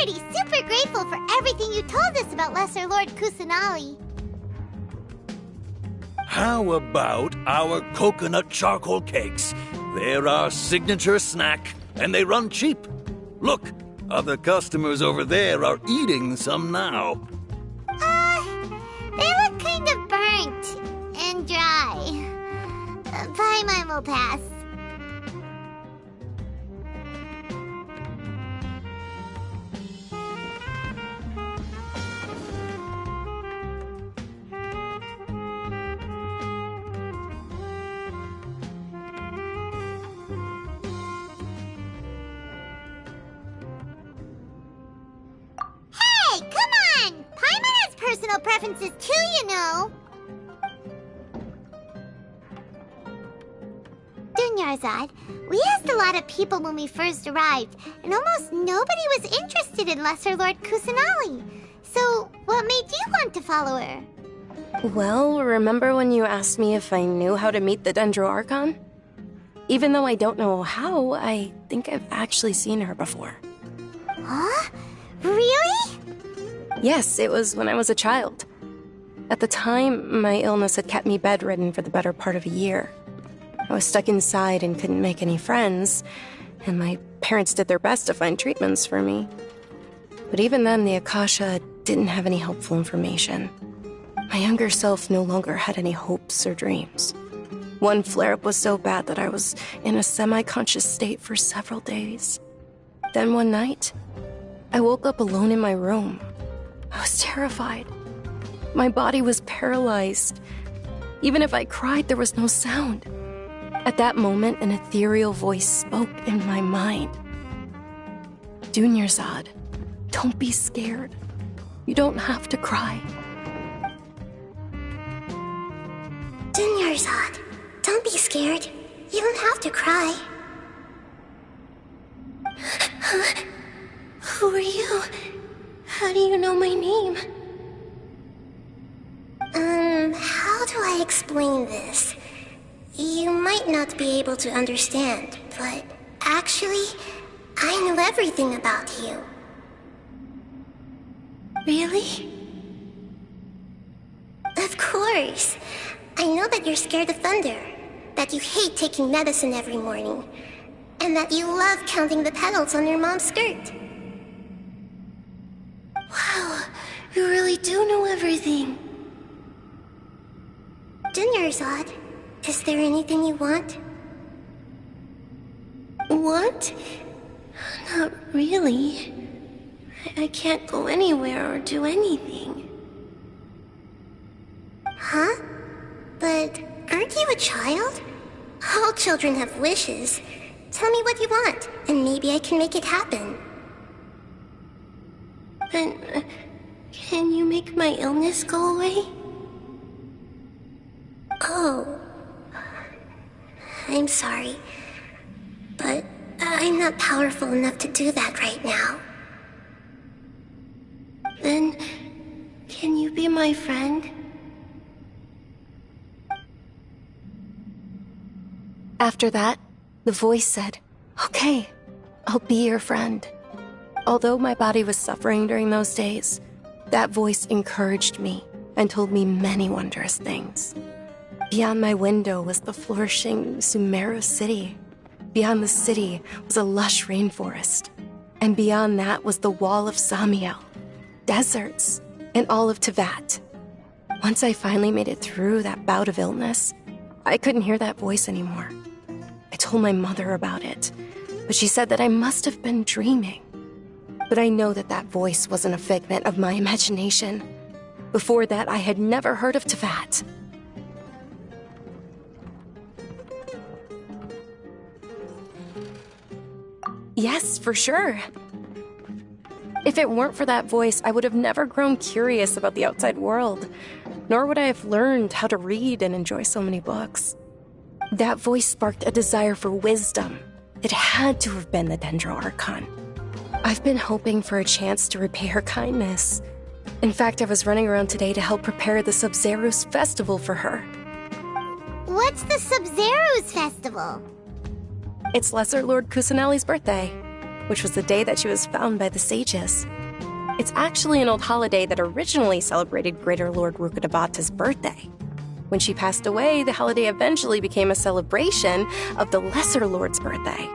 Super grateful for everything you told us about Lesser Lord Kusanali. How about our coconut charcoal cakes? They're our signature snack, and they run cheap. Look, other customers over there are eating some now. They look kind of burnt and dry. Paimon will pass. Personal preferences too, you know. Dunyarzad, we asked a lot of people when we first arrived, and almost nobody was interested in Lesser Lord Kusanali. So, what made you want to follow her? Well, remember when you asked me if I knew how to meet the Dendro Archon? Even though I don't know how, I think I've actually seen her before. Huh? Really? Yes, it was when I was a child. At the time, my illness had kept me bedridden for the better part of a year. I was stuck inside and couldn't make any friends, and my parents did their best to find treatments for me. But even then, the Akasha didn't have any helpful information. My younger self no longer had any hopes or dreams. One flare-up was so bad that I was in a semi-conscious state for several days. Then one night, I woke up alone in my room. I was terrified. My body was paralyzed. Even if I cried, there was no sound. At that moment, an ethereal voice spoke in my mind. Dunyarzad, don't be scared. You don't have to cry. Dunyarzad, don't be scared. You don't have to cry. Who are you? How do you know my name? How do I explain this? You might not be able to understand, but actually, I know everything about you. Really? Of course. I know that you're scared of thunder, that you hate taking medicine every morning, and that you love counting the petals on your mom's skirt. Wow, you really do know everything. Dinner's odd. Is there anything you want? What? Not really. I can't go anywhere or do anything. Huh? But aren't you a child? All children have wishes. Tell me what you want, and maybe I can make it happen. But can you make my illness go away? Oh. I'm sorry. But I'm not powerful enough to do that right now. Then, can you be my friend? After that, the voice said, "Okay, I'll be your friend." Although my body was suffering during those days, that voice encouraged me and told me many wondrous things. Beyond my window was the flourishing Sumeru city. Beyond the city was a lush rainforest. And beyond that was the wall of Samiel, deserts, and all of Tevat. Once I finally made it through that bout of illness, I couldn't hear that voice anymore. I told my mother about it, but she said that I must have been dreaming. But I know that that voice wasn't a figment of my imagination. Before that, I had never heard of Tevat. Yes, for sure. If it weren't for that voice, I would have never grown curious about the outside world, nor would I have learned how to read and enjoy so many books. That voice sparked a desire for wisdom. It had to have been the Dendro Archon. I've been hoping for a chance to repay her kindness. In fact, I was running around today to help prepare the Sub-Zerus festival for her. What's the Sub-Zerus festival? It's Lesser Lord Kusanali's birthday, which was the day that she was found by the sages. It's actually an old holiday that originally celebrated Greater Lord Rukkhadevata's birthday. When she passed away, the holiday eventually became a celebration of the Lesser Lord's birthday.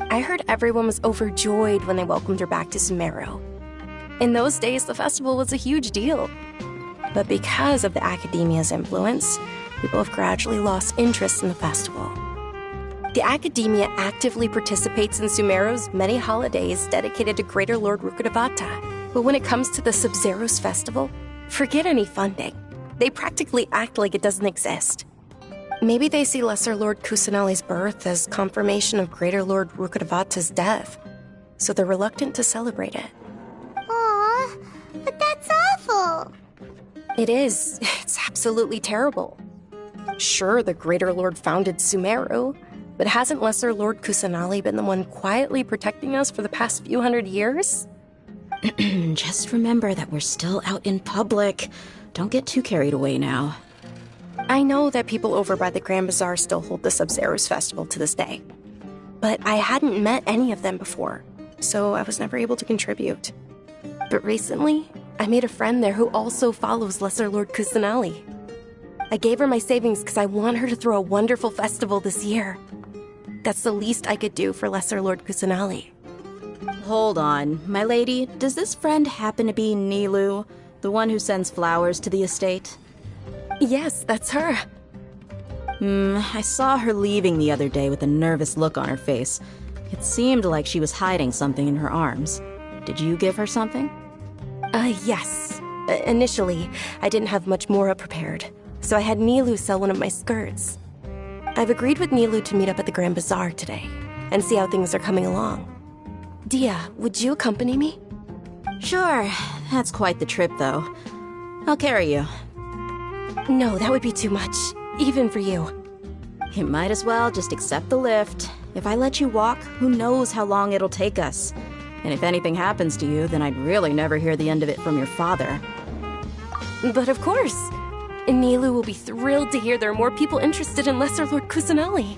I heard everyone was overjoyed when they welcomed her back to Sumeru. In those days, the festival was a huge deal. But because of the Academia's influence, people have gradually lost interest in the festival. The Academia actively participates in Sumeru's many holidays dedicated to Greater Lord Rukkhadevata. But when it comes to the Sub-Zerus festival, forget any funding. They practically act like it doesn't exist. Maybe they see Lesser Lord Kusanali's birth as confirmation of Greater Lord Rukkhadevata's death, so they're reluctant to celebrate it. Aww, but that's awful. It is. It's absolutely terrible. Sure, the Greater Lord founded Sumeru, but hasn't Lesser Lord Kusanali been the one quietly protecting us for the past few hundred years? Just remember that we're still out in public. Don't get too carried away now. I know that people over by the Grand Bazaar still hold the Sub-Zerus festival to this day. But I hadn't met any of them before, so I was never able to contribute. But recently, I made a friend there who also follows Lesser Lord Kusanali. I gave her my savings because I want her to throw a wonderful festival this year. That's the least I could do for Lesser Lord Kusanali. Hold on, my lady. Does this friend happen to be Nilu, the one who sends flowers to the estate? Yes, that's her. I saw her leaving the other day with a nervous look on her face. It seemed like she was hiding something in her arms. Did you give her something? Yes. Initially, I didn't have much more prepared, so I had Nilu sell one of my skirts. I've agreed with Nilu to meet up at the Grand Bazaar today, and see how things are coming along. Dia, would you accompany me? Sure. That's quite the trip, though. I'll carry you. No, that would be too much, even for you. You might as well just accept the lift. If I let you walk, who knows how long it'll take us. And if anything happens to you, then I'd really never hear the end of it from your father. But of course. Milu will be thrilled to hear there are more people interested in Lesser Lord Kusanali.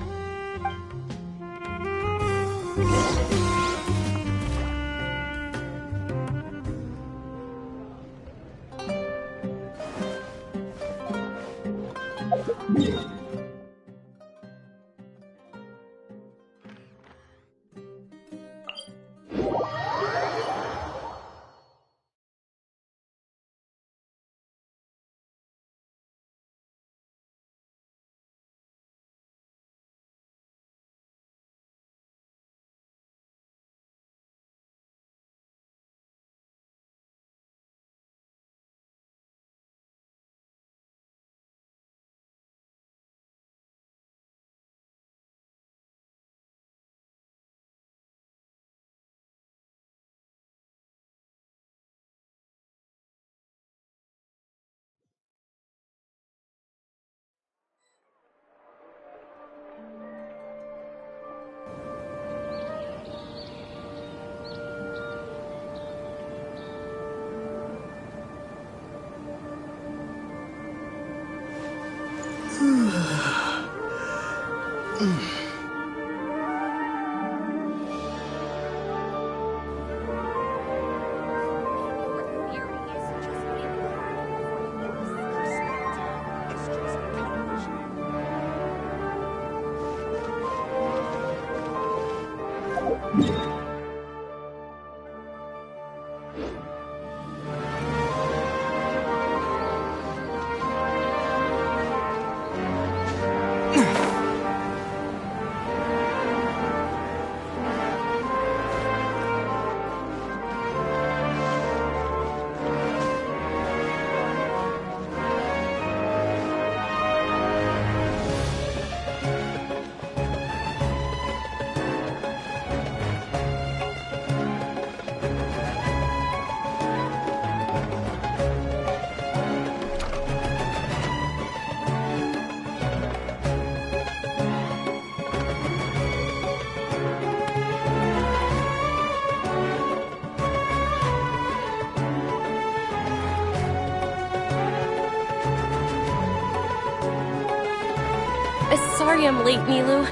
Sorry I'm late, Milu.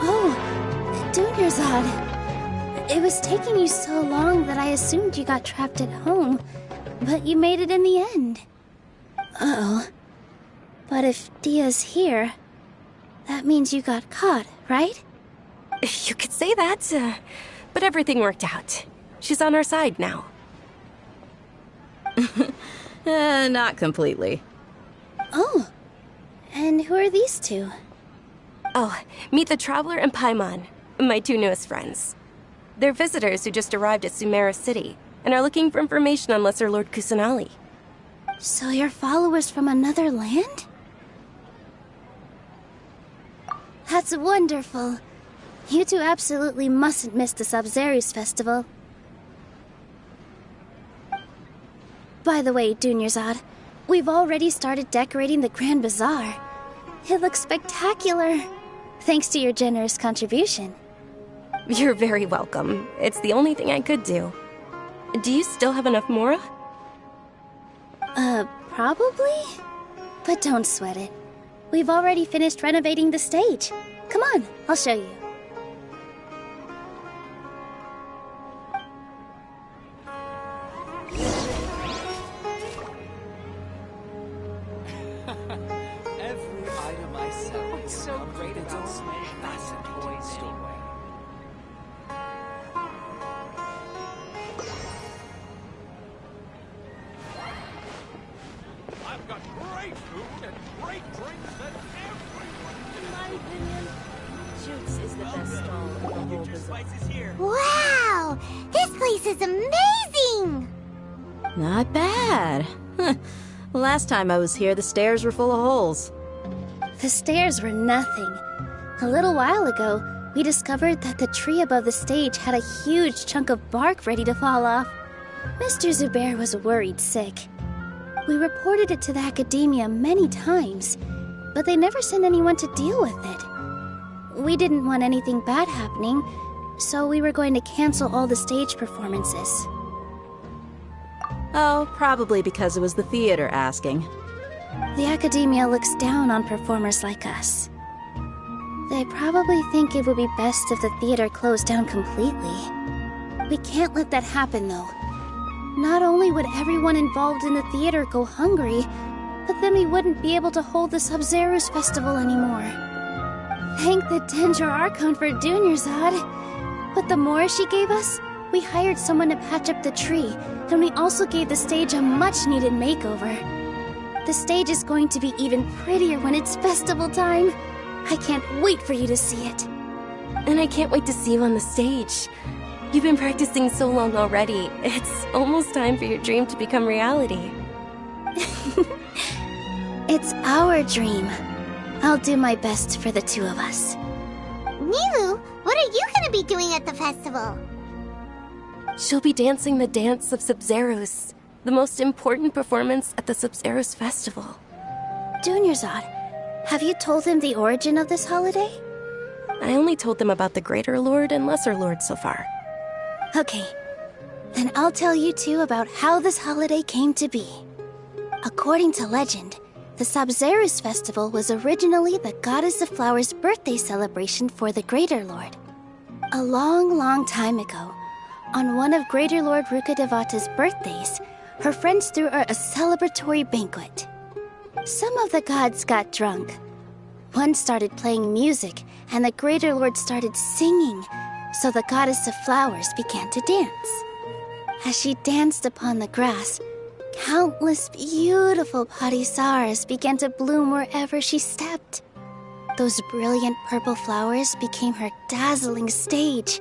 Oh, Dunyarzad. It was taking you so long that I assumed you got trapped at home, but you made it in the end. Uh-oh. But if Dia's here, that means you got caught, right? You could say that, but everything worked out. She's on our side now. Not completely. Oh. And who are these two? Oh, meet the Traveler and Paimon, my two newest friends. They're visitors who just arrived at Sumeru City and are looking for information on Lesser Lord Kusanali. So you're followers from another land? That's wonderful. You two absolutely mustn't miss the Sabzeruz festival. By the way, Dunyarzad, we've already started decorating the Grand Bazaar. It looks spectacular, thanks to your generous contribution. You're very welcome. It's the only thing I could do. Do you still have enough Mora? Probably? But don't sweat it. We've already finished renovating the stage. Come on, I'll show you. Every item I sell. What's so great about Smash Facet Toys anyway? I've got great food and great drinks that everyone can. In my opinion, Shoots is the best stall in the whole bazaar. Wow! This place is amazing! Not bad. Last time I was here, the stairs were full of holes. The stairs were nothing. A little while ago, we discovered that the tree above the stage had a huge chunk of bark ready to fall off. Mr. Zubair was worried sick. We reported it to the academia many times, but they never sent anyone to deal with it. We didn't want anything bad happening, so we were going to cancel all the stage performances. Oh, probably because it was the theater asking. The Academia looks down on performers like us. They probably think it would be best if the theater closed down completely. We can't let that happen, though. Not only would everyone involved in the theater go hungry, but then we wouldn't be able to hold the Sub-Zero's festival anymore. Thank the Dendro Archon for Dunyarzad. But the more she gave us, we hired someone to patch up the tree, and we also gave the stage a much-needed makeover. The stage is going to be even prettier when it's festival time. I can't wait for you to see it. And I can't wait to see you on the stage. You've been practicing so long already. It's almost time for your dream to become reality. It's our dream. I'll do my best for the two of us. Nilou, what are you gonna be doing at the festival? She'll be dancing the dance of Sub-Zeros, the most important performance at the Sub-Zeros festival. Dunyarzad, have you told him the origin of this holiday? I only told them about the Greater Lord and Lesser Lord so far. Okay, then I'll tell you two about how this holiday came to be. According to legend, the Sub-Zeros festival was originally the Goddess of Flowers' birthday celebration for the Greater Lord. A long, long time ago, on one of Greater Lord Rukkhadevata's birthdays, her friends threw her a celebratory banquet. Some of the gods got drunk. One started playing music, and the Greater Lord started singing, so the Goddess of Flowers began to dance. As she danced upon the grass, countless beautiful parisaras began to bloom wherever she stepped. Those brilliant purple flowers became her dazzling stage.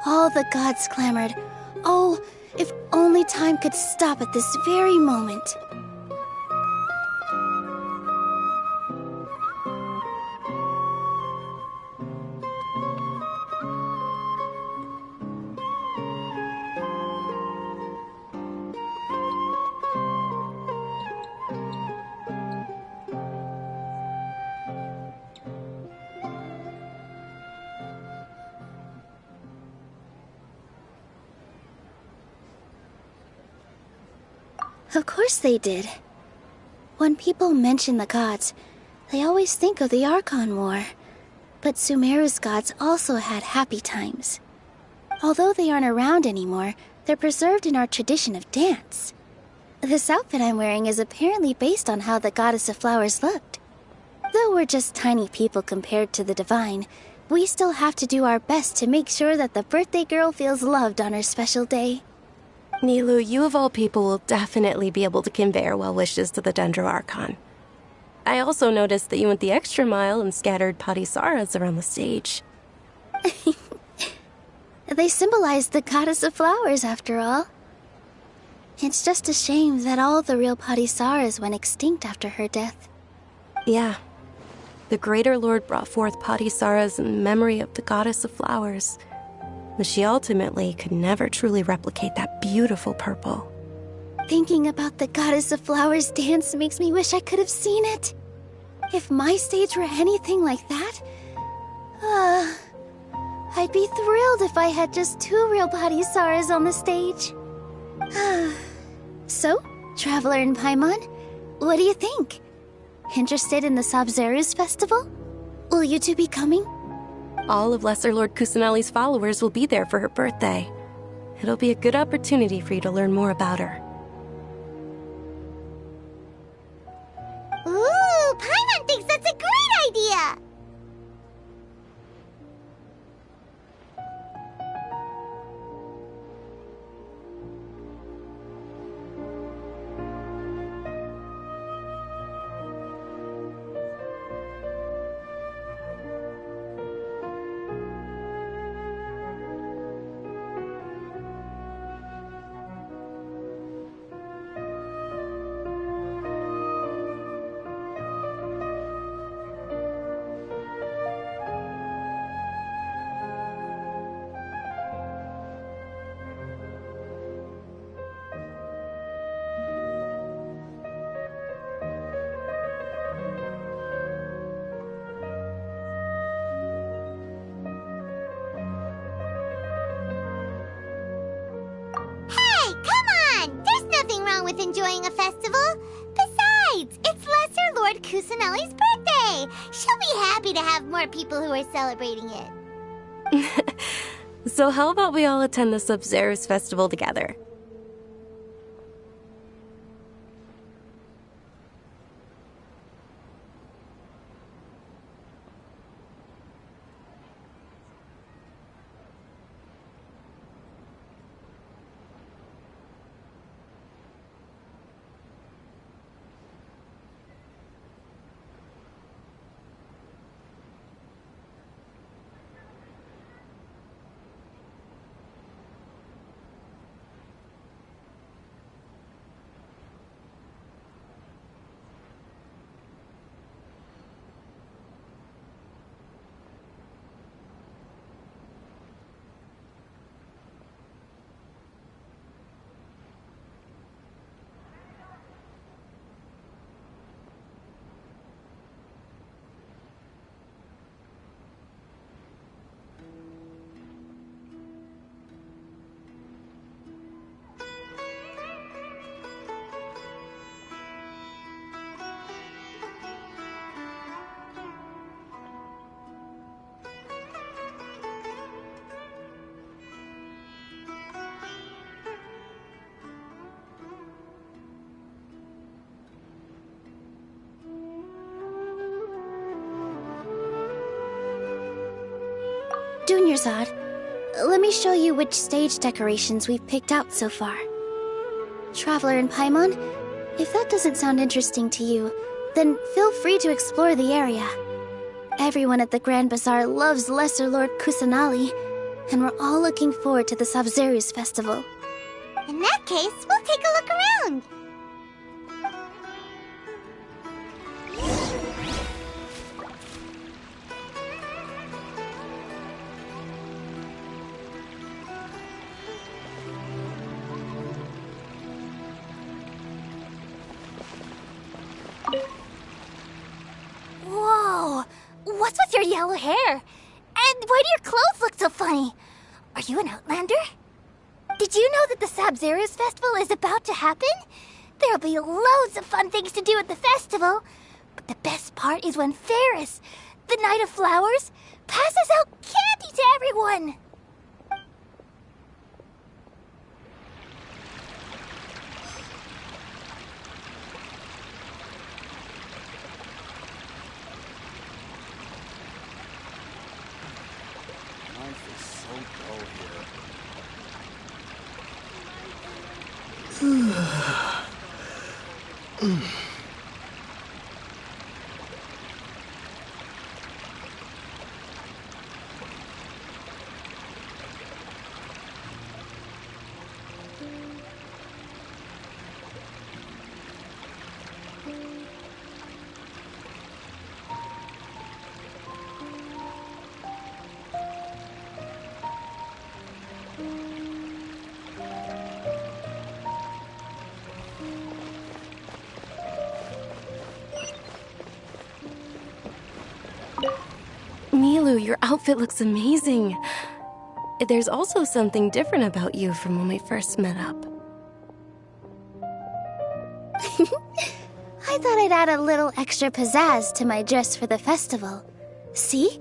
All the gods clamored, "Oh, if only time could stop at this very moment." Of course they did. When people mention the gods, they always think of the Archon War. But Sumeru's gods also had happy times. Although they aren't around anymore, they're preserved in our tradition of dance. This outfit I'm wearing is apparently based on how the Goddess of Flowers looked. Though we're just tiny people compared to the Divine, we still have to do our best to make sure that the birthday girl feels loved on her special day. Nilou, you of all people will definitely be able to convey our well wishes to the Dendro Archon. I also noticed that you went the extra mile and scattered patisaras around the stage. They symbolize the Goddess of Flowers, after all. It's just a shame that all the real patisaras went extinct after her death. Yeah. The Greater Lord brought forth patisaras in memory of the Goddess of Flowers, but she ultimately could never truly replicate that beautiful purple. Thinking about the Goddess of Flowers dance makes me wish I could have seen it. If my stage were anything like that, I'd be thrilled if I had just 2 real patisaras on the stage. So, Traveler and Paimon, what do you think? Interested in the Sub-Zero's festival? Will you two be coming? All of Lesser Lord Kusanali's followers will be there for her birthday. It'll be a good opportunity for you to learn more about her. Ooh, Paimon thinks that's a great idea! with enjoying a festival. Besides, it's Lesser Lord Kusanali's birthday. She'll be happy to have more people who are celebrating it. So how about we all attend the Sub-Zerus festival together? Dunyarzad, let me show you which stage decorations we've picked out so far. Traveler in Paimon, if that doesn't sound interesting to you, then feel free to explore the area. Everyone at the Grand Bazaar loves Lesser Lord Kusanali, and we're all looking forward to the Sub-Zerus festival. In that case, we'll take a look around. Whoa! What's with your yellow hair? And why do your clothes look so funny? Are you an Outlander? Did you know that the Sub-Zerus festival is about to happen? There'll be loads of fun things to do at the festival. But the best part is when Ferris, the Knight of Flowers, passes out candy to everyone. Life is so dull here. Milu, your outfit looks amazing. There's also something different about you from when we first met up. I thought I'd add a little extra pizzazz to my dress for the festival. See?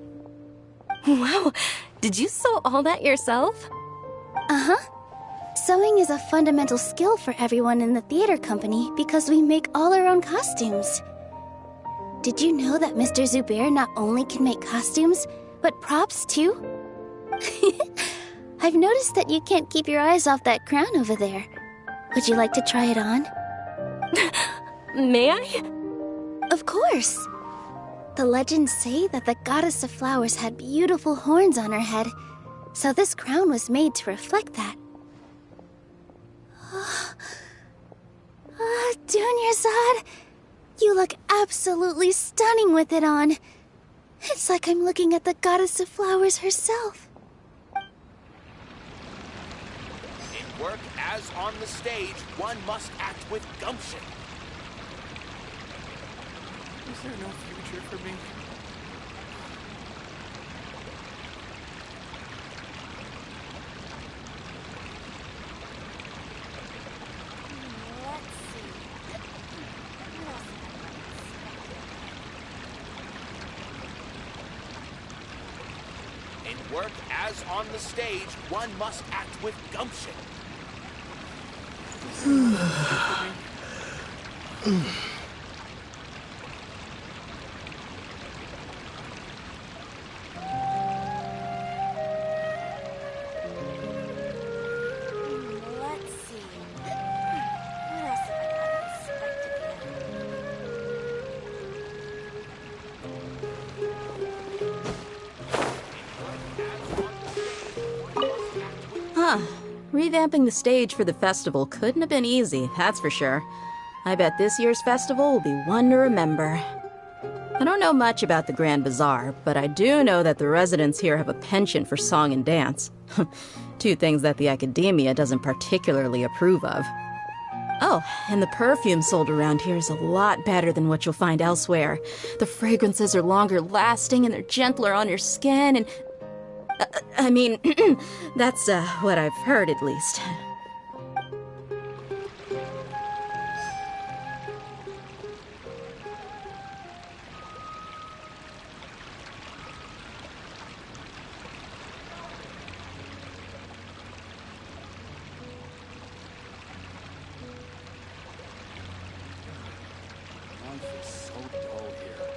Wow, did you sew all that yourself? Uh-huh. Sewing is a fundamental skill for everyone in the theater company because we make all our own costumes. Did you know that Mr. Zubair not only can make costumes, but props too? I've noticed that you can't keep your eyes off that crown over there. Would you like to try it on? May I? Of course. The legends say that the Goddess of Flowers had beautiful horns on her head, so this crown was made to reflect that. Dunyarzad, you look absolutely stunning with it on. It's like I'm looking at the Goddess of Flowers herself. In work as on the stage, one must act with gumption. Is there no future for me? Let's work as on the stage, one must act with gumption. Let's see. What else have I got unexpected Huh. Revamping the stage for the festival couldn't have been easy, that's for sure. I bet this year's festival will be one to remember. I don't know much about the Grand Bazaar, but I do know that the residents here have a penchant for song and dance. Two things that the academia doesn't particularly approve of. Oh, and the perfume sold around here is a lot better than what you'll find elsewhere. The fragrances are longer lasting and they're gentler on your skin and... I mean, that's what I've heard at least. Life is so dull here.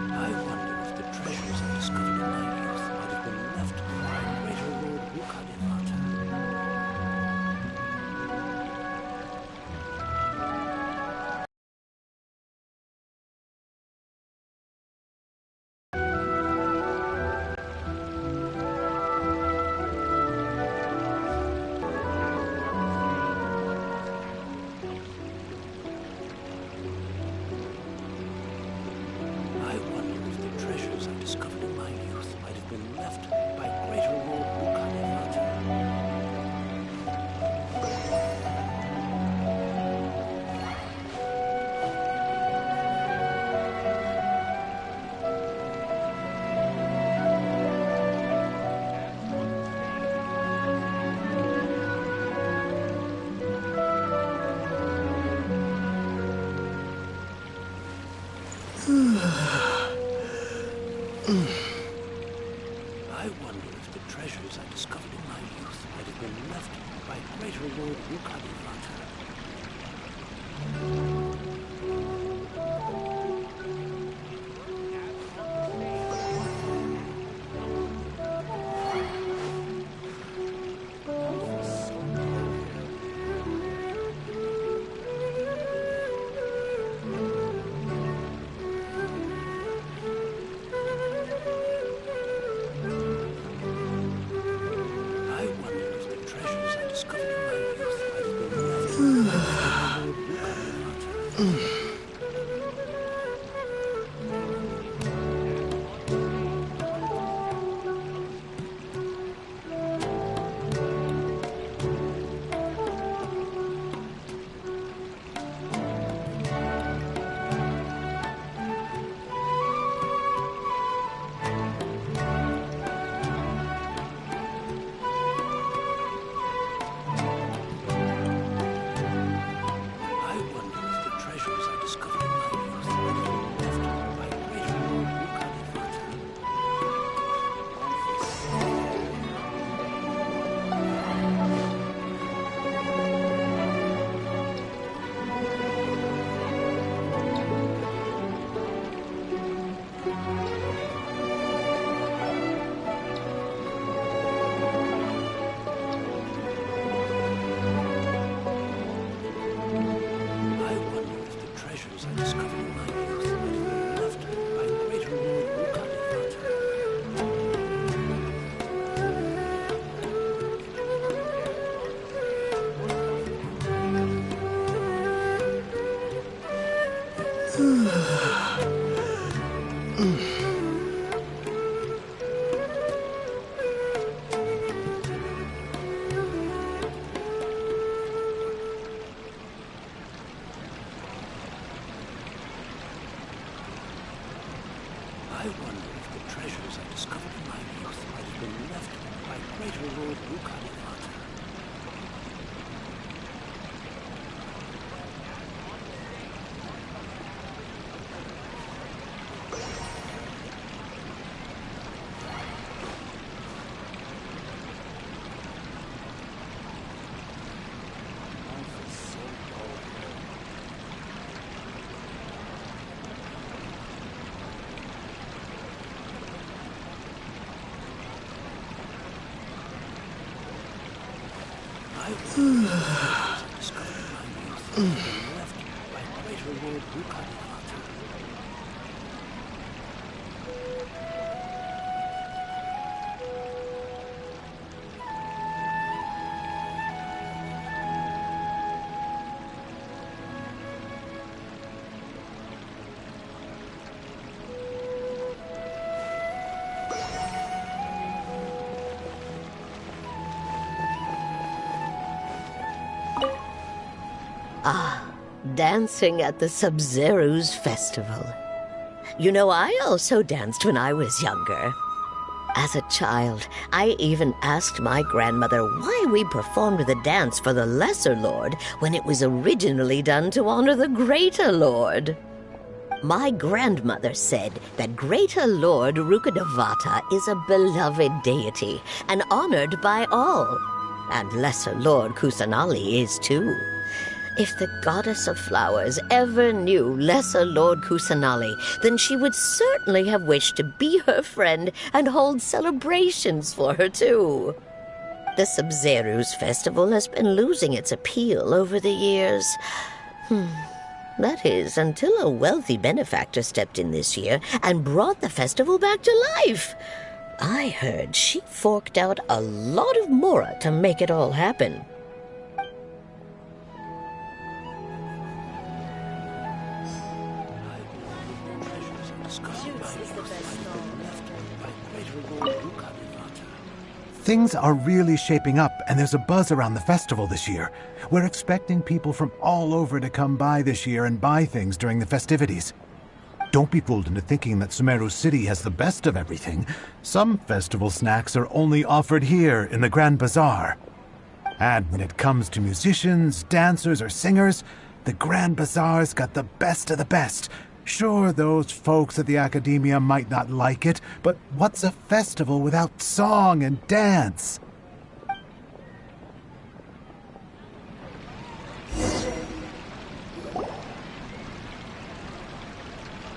I wonder if the treasures I discovered in my youth might have been left by greater Lord Rukadevata. I wonder if the treasures I discovered in my youth might have been left by greater Lord Rukadevata. I wonder if the treasures I discovered in my youth might have been left by greater Lord Rukadevata. I wonder if the treasures I discovered in my youth might have been left by greater Lord Rukadevata. I wonder if the treasures I I wonder if the treasures I discovered in my youth might have been left by greater Lord Rukadevata. Ah, dancing at the Sub-Zero's festival. You know, I also danced when I was younger. As a child, I even asked my grandmother why we performed the dance for the Lesser Lord when it was originally done to honor the Greater Lord. My grandmother said that Greater Lord Rukadevata is a beloved deity and honored by all. And Lesser Lord Kusanali is too. If the goddess of flowers ever knew Lesser Lord Kusanali, then she would certainly have wished to be her friend and hold celebrations for her too. The Sub-Zero's festival has been losing its appeal over the years. That is, until a wealthy benefactor stepped in this year and brought the festival back to life. I heard she forked out a lot of mora to make it all happen. Things are really shaping up, and there's a buzz around the festival this year. We're expecting people from all over to come by this year and buy things during the festivities. Don't be fooled into thinking that Sumeru City has the best of everything. Some festival snacks are only offered here in the Grand Bazaar. And when it comes to musicians, dancers, or singers, the Grand Bazaar's got the best of the best. Sure, those folks at the Academia might not like it, but what's a festival without song and dance?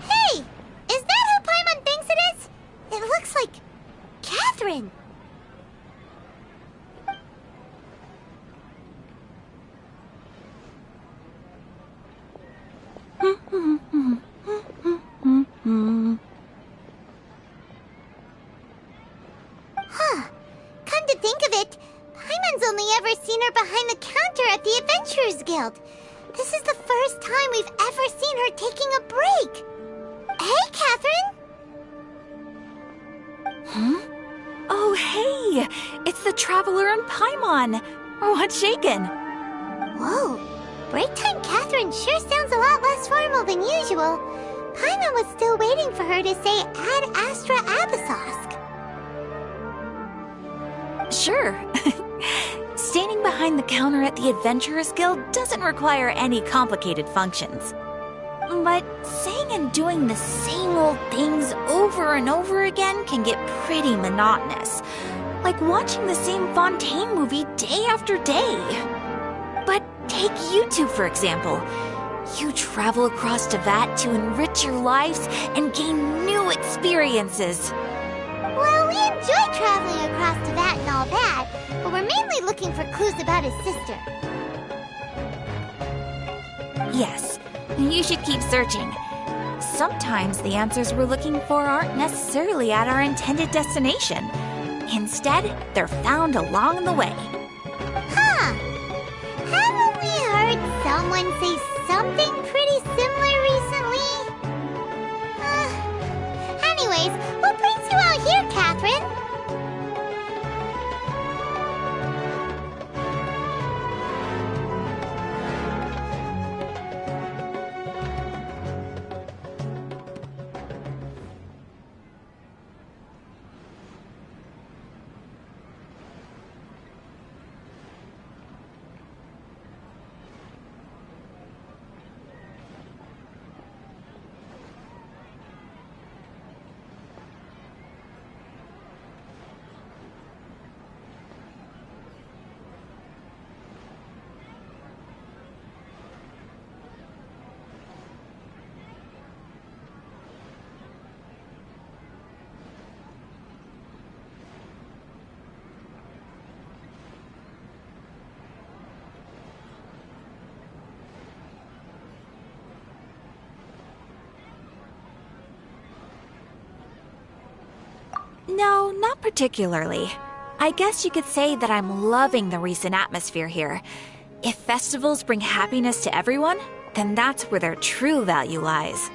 Hey! Is that who Paimon thinks it is? It looks like Catherine. Huh. Come to think of it, Paimon's only ever seen her behind the counter at the Adventurers Guild. This is the first time we've ever seen her taking a break. Hey, Catherine! Huh? Oh, hey! It's the Traveler and Paimon! What's shaken? Whoa. Break time Catherine sure sounds a lot less formal than usual. Paimon was still waiting for her to say Ad Astra Abyssosque. Sure. Standing behind the counter at the Adventurers Guild doesn't require any complicated functions. But saying and doing the same old things over and over again can get pretty monotonous. Like watching the same Fontaine movie day after day. But take you two, for example. You travel across Tevat to enrich your lives and gain new experiences. Well, we enjoy traveling across Tevat and all that, but we're mainly looking for clues about his sister. Yes, you should keep searching. Sometimes the answers we're looking for aren't necessarily at our intended destination. Instead, they're found along the way. Huh. Haven't we heard someone say something pretty similar recently? No, not particularly. I guess you could say that I'm loving the recent atmosphere here. If festivals bring happiness to everyone, then that's where their true value lies.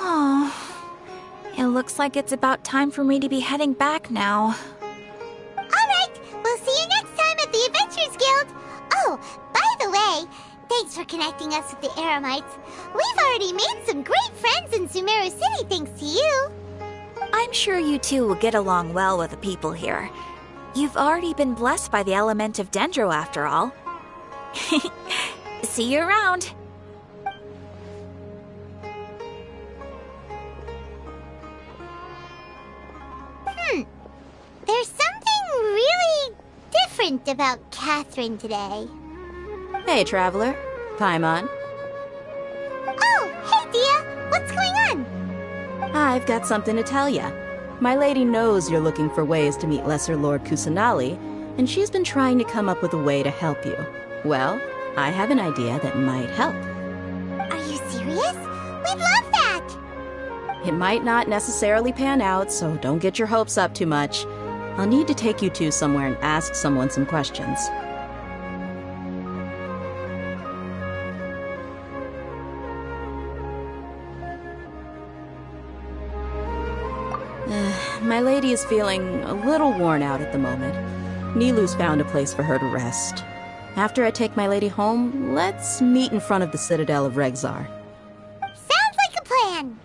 Oh, it looks like it's about time for me to be heading back now. Alright, we'll see you next time at the Adventurers Guild. Oh, by the way, thanks for connecting us with the Eremites. We've already made some great friends in Sumeru City thanks to you. I'm sure you two will get along well with the people here. You've already been blessed by the element of Dendro after all. See you around. There's something really different about Catherine today. Hey, Traveler. Paimon. Oh, hey, Dia. What's going on? I've got something to tell ya. My lady knows you're looking for ways to meet Lesser Lord Kusanali, and she's been trying to come up with a way to help you. Well, I have an idea that might help. Are you serious? We'd love that! It might not necessarily pan out, so don't get your hopes up too much. I'll need to take you two somewhere and ask someone some questions. My lady is feeling a little worn out at the moment. Nilu's found a place for her to rest. After I take my lady home, let's meet in front of the Citadel of Regzar. Sounds like a plan!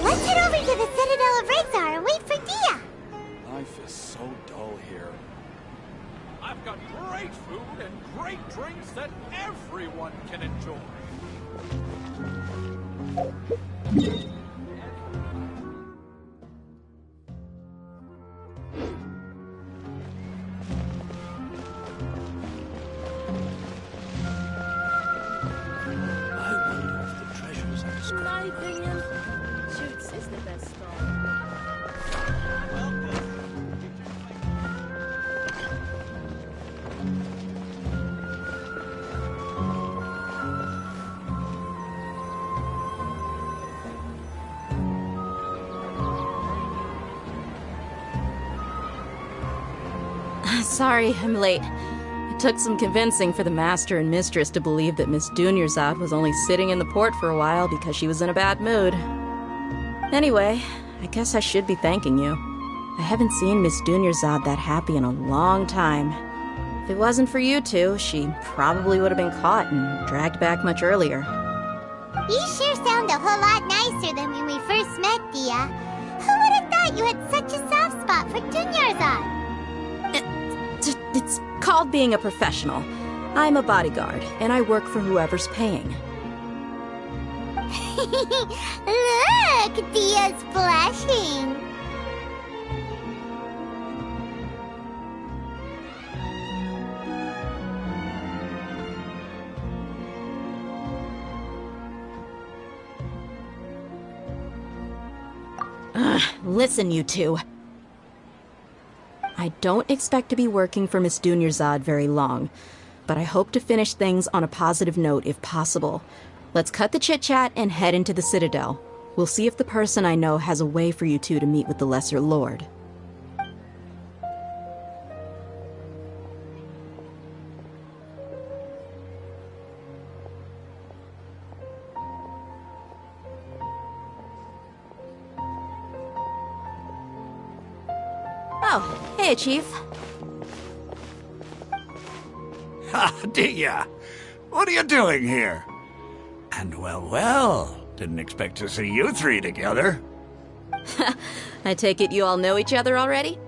Let's head over to the Citadel of Regzar and wait for Dia! Life is so dull here. I've got great food and great drinks that everyone can enjoy. In my opinion, Shoots is the best stall. Sorry, I'm late. It took some convincing for the master and mistress to believe that Miss Dunyarzad was only sitting in the port for a while because she was in a bad mood. Anyway, I guess I should be thanking you. I haven't seen Miss Dunyarzad that happy in a long time. If it wasn't for you two, she probably would have been caught and dragged back much earlier. You sure sound a whole lot nicer than when we first met, Dia. Who would have thought you had such a soft spot for Dunyarzad? It's called being a professional. I'm a bodyguard, and I work for whoever's paying. Look, Dia's blushing. Listen, you two. I don't expect to be working for Miss Dunyarzad very long, but I hope to finish things on a positive note if possible. Let's cut the chit-chat and head into the Citadel. We'll see if the person I know has a way for you two to meet with the Lesser Lord. Oh, hey, Chief. Ha, Dia! What are you doing here? And well, didn't expect to see you three together. I take it you all know each other already?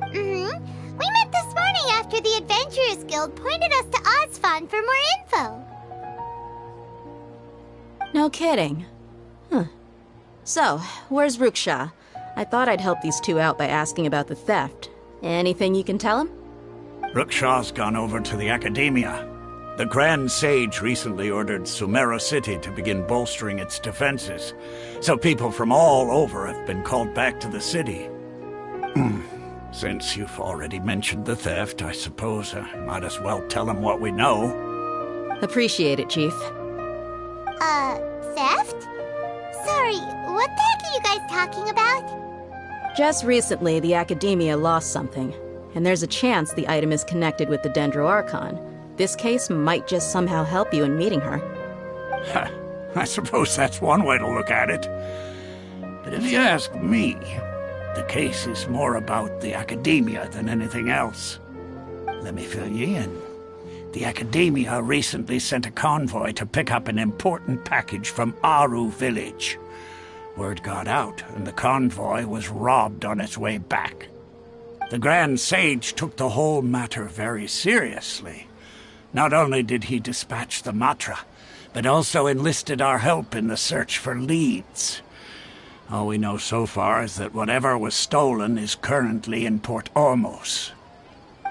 Mm-hmm. We met this morning after the Adventurers Guild pointed us to Ozfon for more info. No kidding. Huh. So, where's Ruksha? I thought I'd help these two out by asking about the theft. Anything you can tell him? Ruksha's gone over to the Academia. The Grand Sage recently ordered Sumeru City to begin bolstering its defenses, so people from all over have been called back to the city. Since you've already mentioned the theft, I suppose I might as well tell him what we know. Appreciate it, Chief. Theft? Sorry, what the heck are you guys talking about? Just recently, the Academia lost something, and there's a chance the item is connected with the Dendro Archon. This case might just somehow help you in meeting her. I suppose that's one way to look at it. But if you ask me, the case is more about the Academia than anything else. Let me fill you in. The Academia recently sent a convoy to pick up an important package from Aru village. Word got out, and the convoy was robbed on its way back. The Grand Sage took the whole matter very seriously. Not only did he dispatch the Matra, but also enlisted our help in the search for leads. All we know so far is that whatever was stolen is currently in Port Ormos.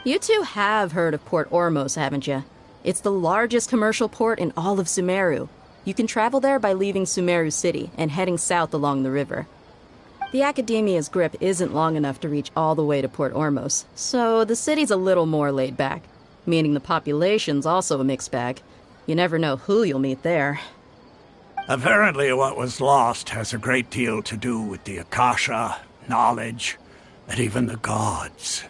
You two have heard of Port Ormos, haven't you? It's the largest commercial port in all of Sumeru. You can travel there by leaving Sumeru City and heading south along the river. The Academia's grip isn't long enough to reach all the way to Port Ormos, so the city's a little more laid back, meaning the population's also a mixed bag. You never know who you'll meet there. Apparently what was lost has a great deal to do with the Akasha, knowledge, and even the gods.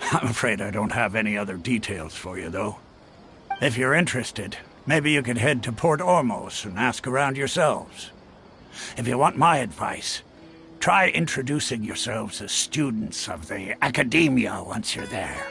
I'm afraid I don't have any other details for you, though. If you're interested, maybe you could head to Port Ormos and ask around yourselves. If you want my advice, try introducing yourselves as students of the Academia once you're there.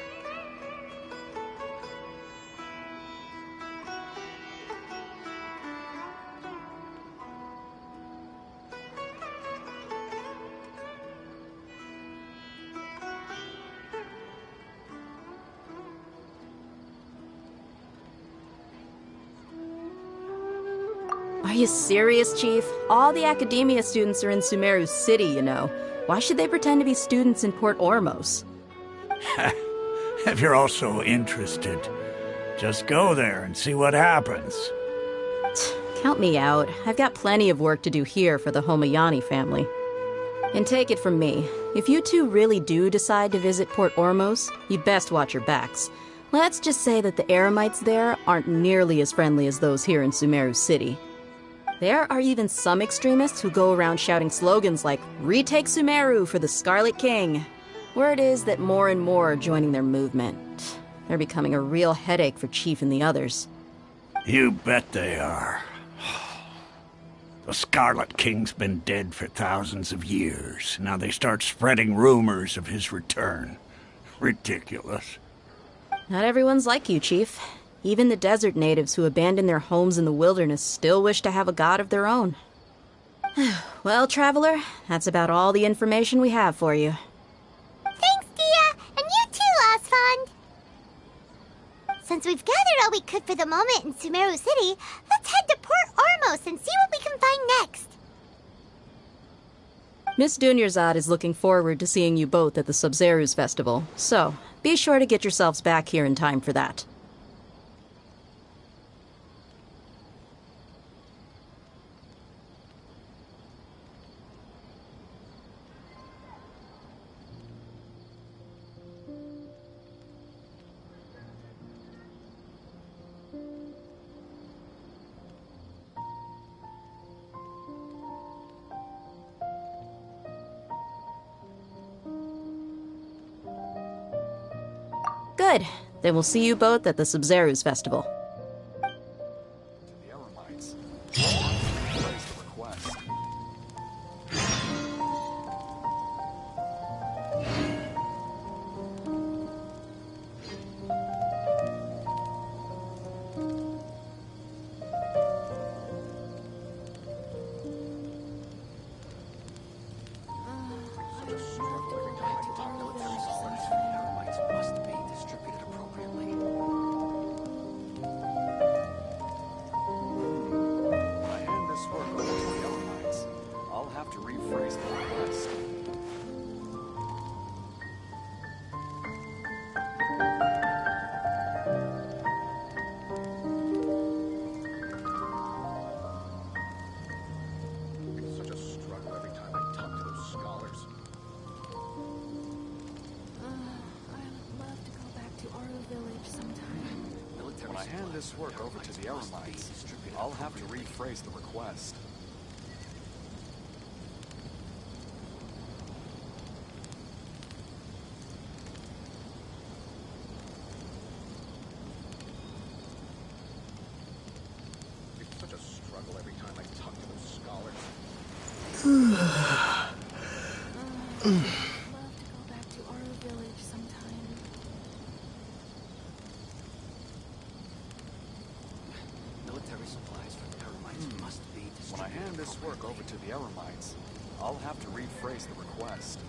Are you serious, Chief? All the Academia students are in Sumeru City, you know. Why should they pretend to be students in Port Ormos? If you're all so interested, just go there and see what happens. Count me out. I've got plenty of work to do here for the Homayani family. And take it from me, if you two really do decide to visit Port Ormos, you'd best watch your backs. Let's just say that the Eremites there aren't nearly as friendly as those here in Sumeru City. There are even some extremists who go around shouting slogans like, "Retake Sumeru for the Scarlet King." Word is that more and more are joining their movement. They're becoming a real headache for Chief and the others. You bet they are. The Scarlet King's been dead for thousands of years. Now they start spreading rumors of his return. Ridiculous. Not everyone's like you, Chief. Even the desert natives who abandoned their homes in the wilderness still wish to have a god of their own. Well, Traveler, that's about all the information we have for you. Thanks, Dia! And you too, Osfond! Since we've gathered all we could for the moment in Sumeru City, let's head to Port Ormos and see what we can find next. Miss Dunyarzad is looking forward to seeing you both at the Sub-Zeru's festival, so be sure to get yourselves back here in time for that. Good. Then we'll see you both at the Sub-Zeru's festival. The Eremites. Raise the request. This work over to the Eremites. I'll have to rephrase the request. It's such a struggle every time I talk to those scholars. Military supplies for the Eremites must be distributed. When I hand this work over to the Eremites, I'll have to rephrase the request.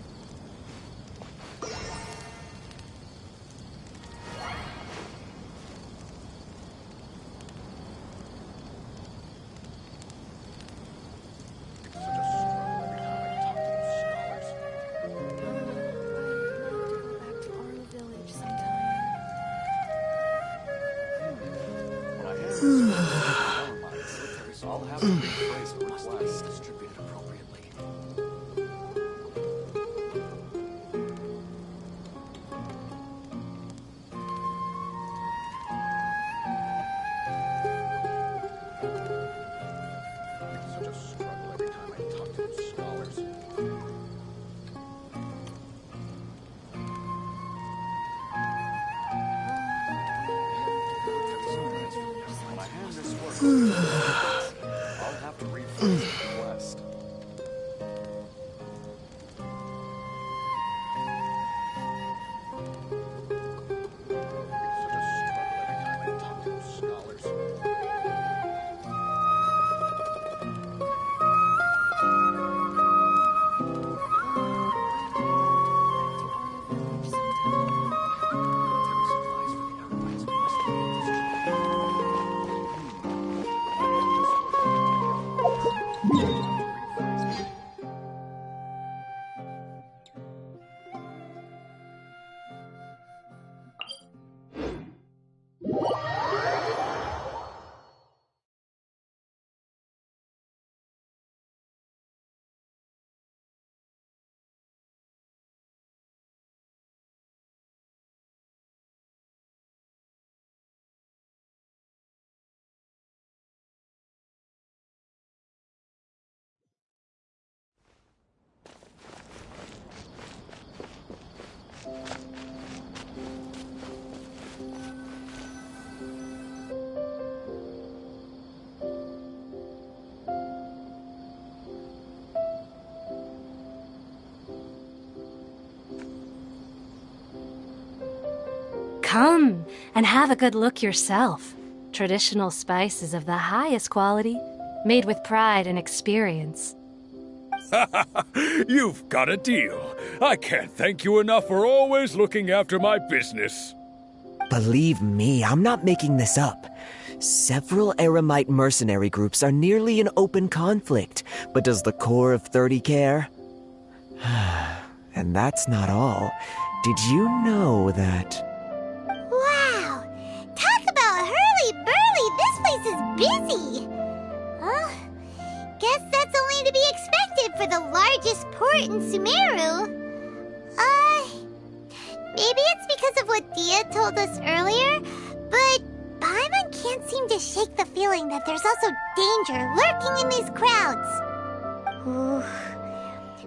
I'll have to rephrase the request. Distributed appropriately. It's such a struggle every time I talk to those scholars. When I hand this work over, I'll have to rephrase the request. It's such a struggle every time I talk to those scholars. Come and have a good look yourself. Traditional spices of the highest quality, made with pride and experience. You've got a deal. I can't thank you enough for always looking after my business. Believe me, I'm not making this up. Several Eremite mercenary groups are nearly in open conflict, but does the core of 30 care? And that's not all. Did you know that... Wow! Talk about hurly-burly! This place is busy! Guess that's only to be expected for the largest port in Sumeru. Maybe it's because of what Dia told us earlier, but Paimon can't seem to shake the feeling that there's also danger lurking in these crowds. Ooh.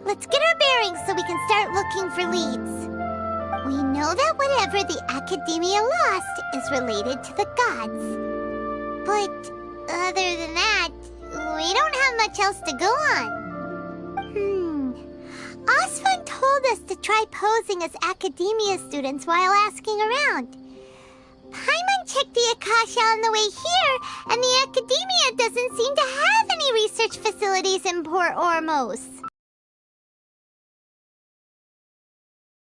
Let's get our bearings so we can start looking for leads. We know that whatever the Academia lost is related to the gods. But other than that, we don't have much else to go on. Osfun told us to try posing as Academia students while asking around. Paimon checked the Akasha on the way here, and the Academia doesn't seem to have any research facilities in Port Ormos.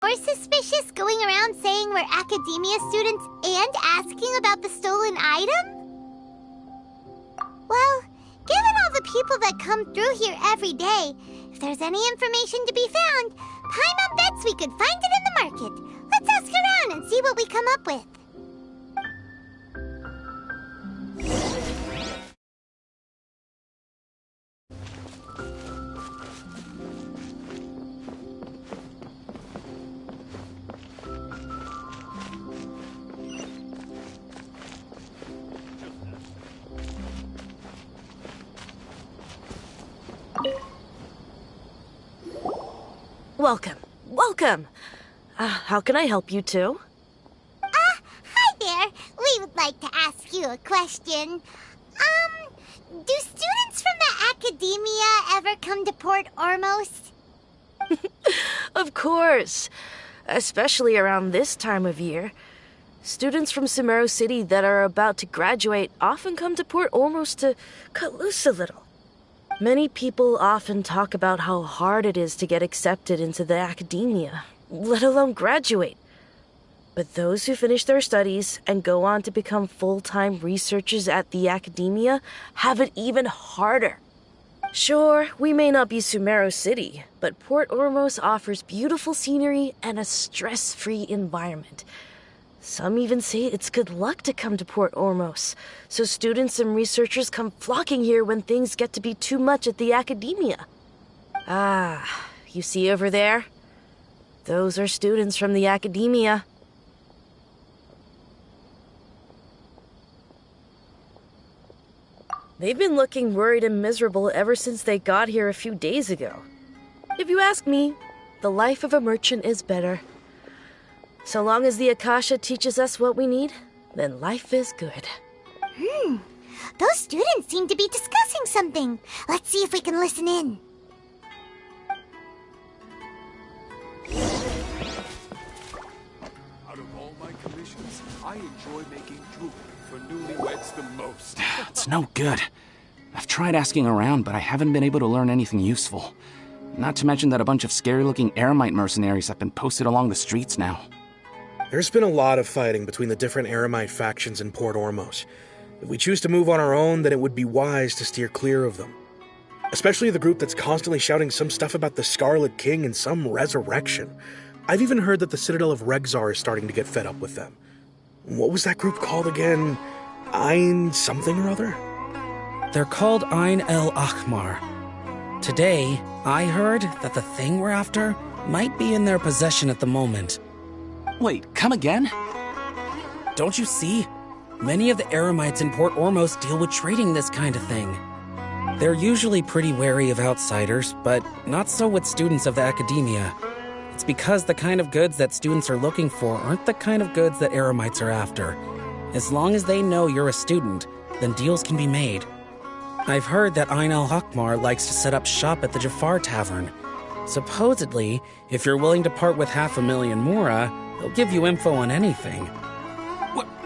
More suspicious going around saying we're Academia students and asking about the stolen item? Well, given all the people that come through here every day, if there's any information to be found, Paimon bets we could find it in the market. Let's ask around and see what we come up with. Welcome. Welcome. How can I help you two? Hi there. We would like to ask you a question. Do students from the academia ever come to Port Ormos? Of course. Especially around this time of year. Students from Sumeru City that are about to graduate often come to Port Ormos to cut loose a little. Many people often talk about how hard it is to get accepted into the academia, let alone graduate. But those who finish their studies and go on to become full-time researchers at the academia have it even harder. Sure, we may not be Sumeru City, but Port Ormos offers beautiful scenery and a stress-free environment. Some even say it's good luck to come to Port Ormos, so students and researchers come flocking here when things get to be too much at the academia. Ah, you see over there? Those are students from the academia. They've been looking worried and miserable ever since they got here a few days ago. If you ask me, the life of a merchant is better. So long as the Akasha teaches us what we need, then life is good. Those students seem to be discussing something. Let's see if we can listen in. Out of all my commissions, I enjoy making jewelry for newlyweds the most. It's no good. I've tried asking around, but I haven't been able to learn anything useful. Not to mention that a bunch of scary-looking Eremite mercenaries have been posted along the streets now. There's been a lot of fighting between the different Eremite factions in Port Ormos. If we choose to move on our own, then it would be wise to steer clear of them. Especially the group that's constantly shouting some stuff about the Scarlet King and some resurrection. I've even heard that the Citadel of Regzar is starting to get fed up with them. What was that group called again? Ein something or other? They're called Ein El Akhmar. Today, I heard that the thing we're after might be in their possession at the moment. Wait, come again? Don't you see? Many of the Eremites in Port Ormos deal with trading this kind of thing. They're usually pretty wary of outsiders, but not so with students of the academia. It's because the kind of goods that students are looking for aren't the kind of goods that Eremites are after. As long as they know you're a student, then deals can be made. I've heard that Ein al-Hakmar likes to set up shop at the Jafar Tavern. Supposedly, if you're willing to part with 500,000 Mora, they'll give you info on anything.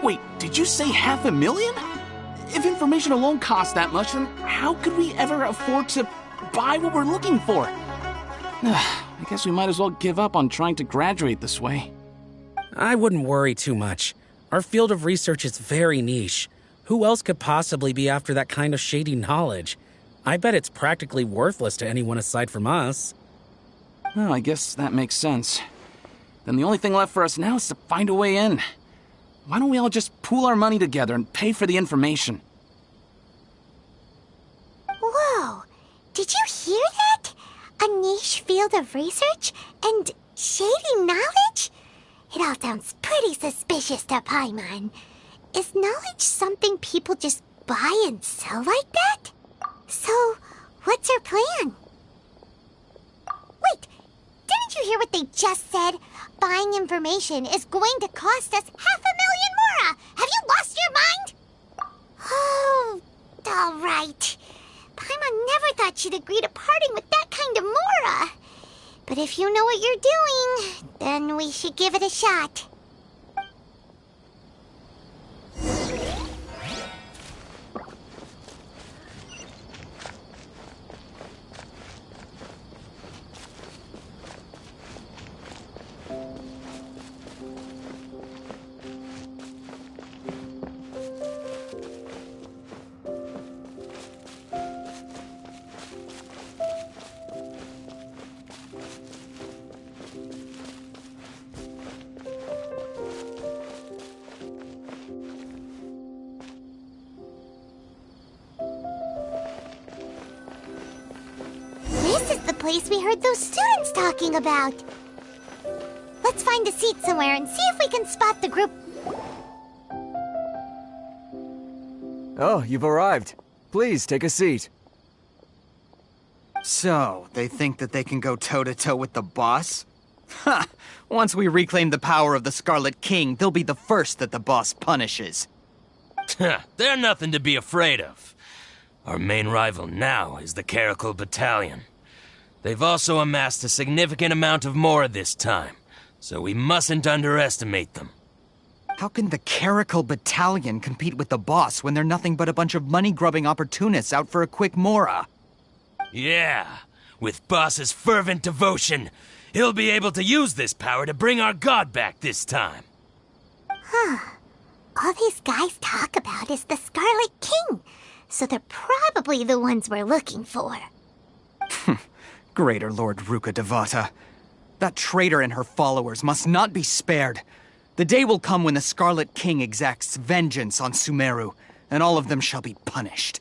Wait, did you say 500,000? If information alone costs that much, then how could we ever afford to buy what we're looking for? I guess we might as well give up on trying to graduate this way. I wouldn't worry too much. Our field of research is very niche. Who else could possibly be after that kind of shady knowledge? I bet it's practically worthless to anyone aside from us. Well, I guess that makes sense. Then the only thing left for us now is to find a way in. Why don't we all just pool our money together and pay for the information? Whoa! Did you hear that? A niche field of research and shady knowledge? It all sounds pretty suspicious to Paimon. Is knowledge something people just buy and sell like that? So, what's our plan? Wait, didn't you hear what they just said? Buying information is going to cost us 500,000 Mora! Have you lost your mind? Oh, all right. Paimon never thought she'd agree to parting with that kind of Mora. But if you know what you're doing, then we should give it a shot. This is the place we heard those students talking about. Let's find a seat somewhere and see if we can spot the group. Oh, you've arrived. Please, take a seat. So, they think that they can go toe-to-toe with the boss? Ha! Once we reclaim the power of the Scarlet King, they'll be the first that the boss punishes. They're nothing to be afraid of. Our main rival now is the Caracal Battalion. They've also amassed a significant amount of more this time, so we mustn't underestimate them. How can the Caracal Battalion compete with the boss when they're nothing but a bunch of money-grubbing opportunists out for a quick mora? Yeah, with Boss's fervent devotion, he'll be able to use this power to bring our god back this time. Huh. All these guys talk about is the Scarlet King, so they're probably the ones we're looking for. Greater Lord Ruka Devata. That traitor and her followers must not be spared. The day will come when the Scarlet King exacts vengeance on Sumeru, and all of them shall be punished.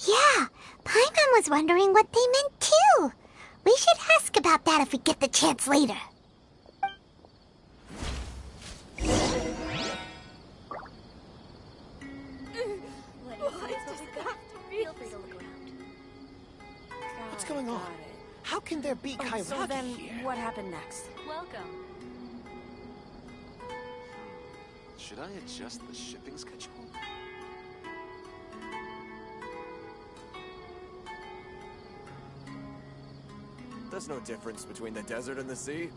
Yeah, Paimon was wondering what they meant too. We should ask about that if we get the chance later. What's going on? How can there be Kairaki So then, here? what happened next? Welcome. Should I adjust the shipping schedule? There's no difference between the desert and the sea.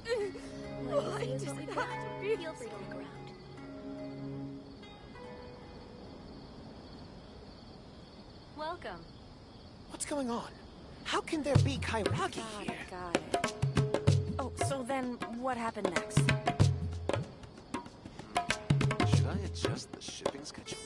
Feel free to look around. Welcome. What's going on? How can there be Kairaki here? Got it. Oh, so then, what happened next? Should I adjust the shipping schedule?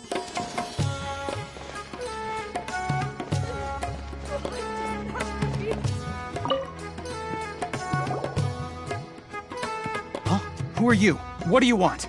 Huh? Who are you? What do you want?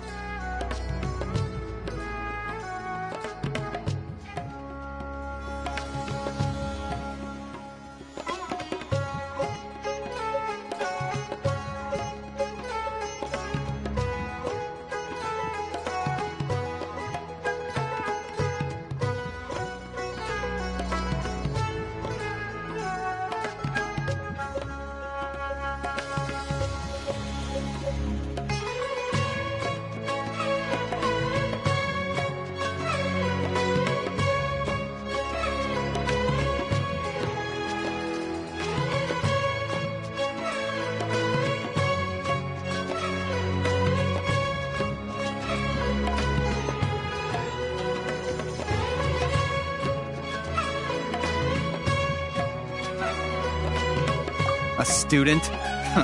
A student? Huh.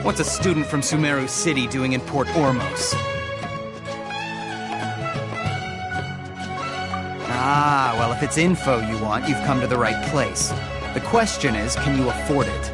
What's a student from Sumeru City doing in Port Ormos? Ah, well, if it's info you want, you've come to the right place. The question is, can you afford it?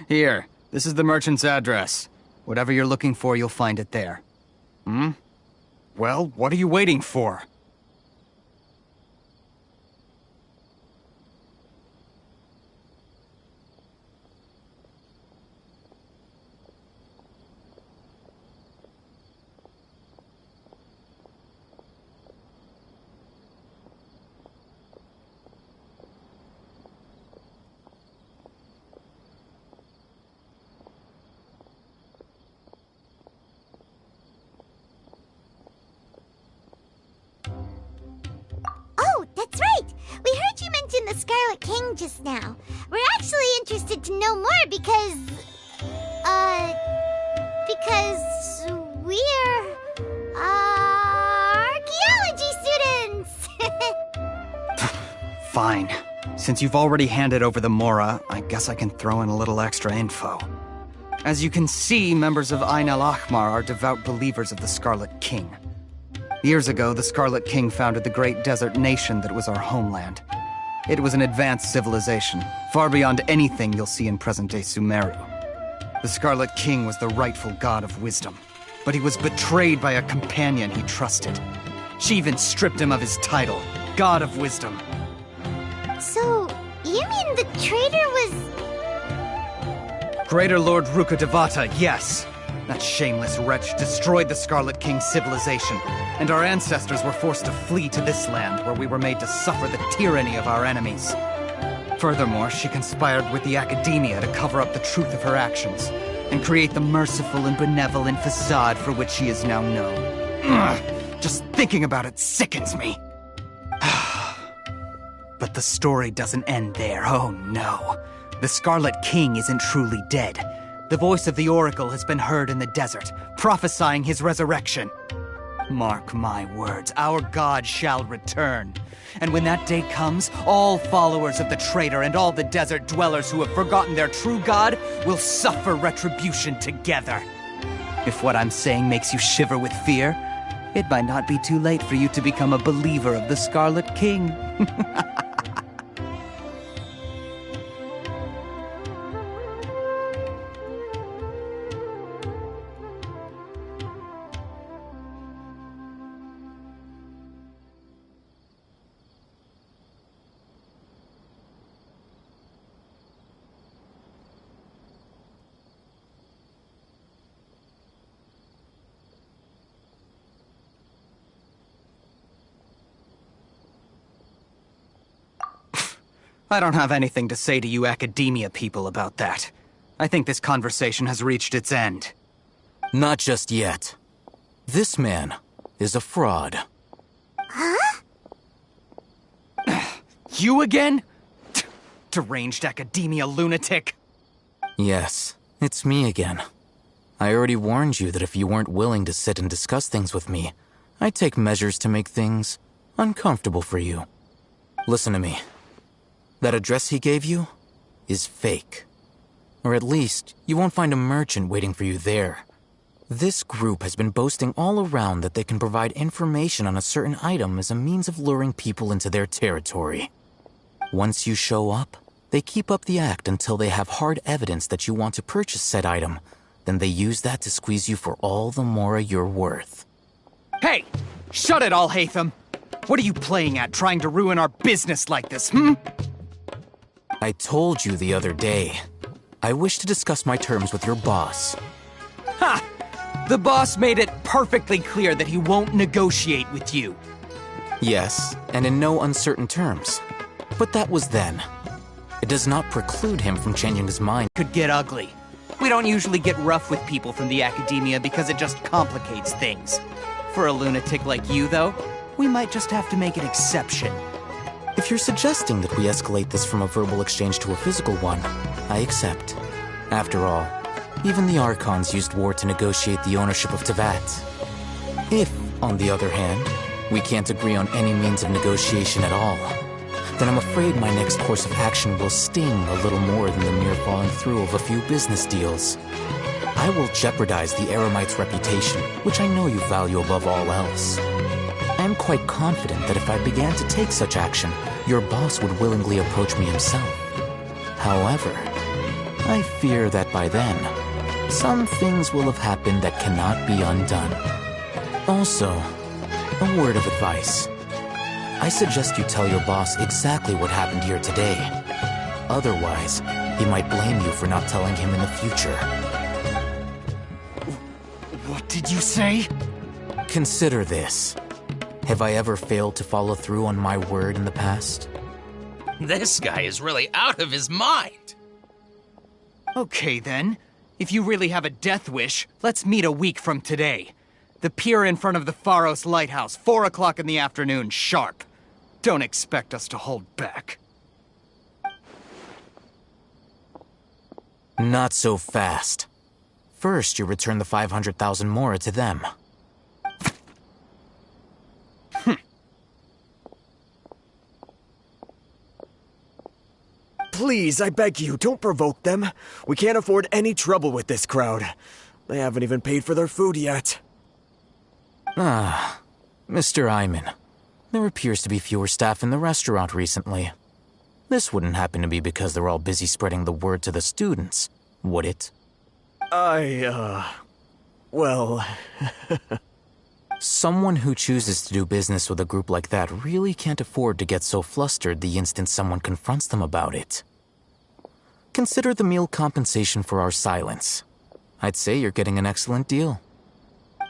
Here, this is the merchant's address. Whatever you're looking for, you'll find it there. Hmm? Well, what are you waiting for? Oh, that's right! We heard you mention the Scarlet King just now. We're actually interested to know more because we're, archaeology students! Fine. Since you've already handed over the Mora, I guess I can throw in a little extra info. As you can see, members of Ain al-Ahmar are devout believers of the Scarlet King. Years ago, the Scarlet King founded the great desert nation that was our homeland. It was an advanced civilization, far beyond anything you'll see in present-day Sumeru. The Scarlet King was the rightful god of wisdom, but he was betrayed by a companion he trusted. She even stripped him of his title, God of Wisdom. So, you mean the traitor was... Greater Lord Rukkhadevata, yes! That shameless wretch destroyed the Scarlet King's civilization, and our ancestors were forced to flee to this land where we were made to suffer the tyranny of our enemies. Furthermore, she conspired with the Academia to cover up the truth of her actions, and create the merciful and benevolent facade for which she is now known. Ugh, just thinking about it sickens me. But the story doesn't end there, oh no. The Scarlet King isn't truly dead. The voice of the Oracle has been heard in the desert, prophesying his resurrection. Mark my words, our god shall return. And when that day comes, all followers of the traitor and all the desert dwellers who have forgotten their true god will suffer retribution together. If what I'm saying makes you shiver with fear, it might not be too late for you to become a believer of the Scarlet King. I don't have anything to say to you Academia people about that. I think this conversation has reached its end. Not just yet. This man is a fraud. Huh? You again? Deranged Academia lunatic. Yes, it's me again. I already warned you that if you weren't willing to sit and discuss things with me, I'd take measures to make things uncomfortable for you. Listen to me. That address he gave you is fake. Or at least, you won't find a merchant waiting for you there. This group has been boasting all around that they can provide information on a certain item as a means of luring people into their territory. Once you show up, they keep up the act until they have hard evidence that you want to purchase said item. Then they use that to squeeze you for all the more you're worth. Hey! Shut it all, Hatham! What are you playing at, trying to ruin our business like this, hmm? I told you the other day. I wish to discuss my terms with your boss. Ha! The boss made it perfectly clear that he won't negotiate with you. Yes, and in no uncertain terms. But that was then. It does not preclude him from changing his mind. Could get ugly. We don't usually get rough with people from the Academia because it just complicates things. For a lunatic like you, though, we might just have to make an exception. If you're suggesting that we escalate this from a verbal exchange to a physical one, I accept. After all, even the Archons used war to negotiate the ownership of Teyvat. If, on the other hand, we can't agree on any means of negotiation at all, then I'm afraid my next course of action will sting a little more than the mere falling through of a few business deals. I will jeopardize the Eremite's reputation, which I know you value above all else. I am quite confident that if I began to take such action, your boss would willingly approach me himself. However, I fear that by then, some things will have happened that cannot be undone. Also, a word of advice. I suggest you tell your boss exactly what happened here today. Otherwise, he might blame you for not telling him in the future. What did you say? Consider this. Have I ever failed to follow through on my word in the past? This guy is really out of his mind. Okay then. If you really have a death wish, let's meet a week from today. The pier in front of the Pharos Lighthouse, 4 o'clock in the afternoon, sharp. Don't expect us to hold back. Not so fast. First, you return the 500,000 mora to them. Please, I beg you, don't provoke them. We can't afford any trouble with this crowd. They haven't even paid for their food yet. Ah, Mr. Iman. There appears to be fewer staff in the restaurant recently. This wouldn't happen to be because they're all busy spreading the word to the students, would it? Well... Someone who chooses to do business with a group like that really can't afford to get so flustered the instant someone confronts them about it. Consider the meal compensation for our silence. I'd say you're getting an excellent deal.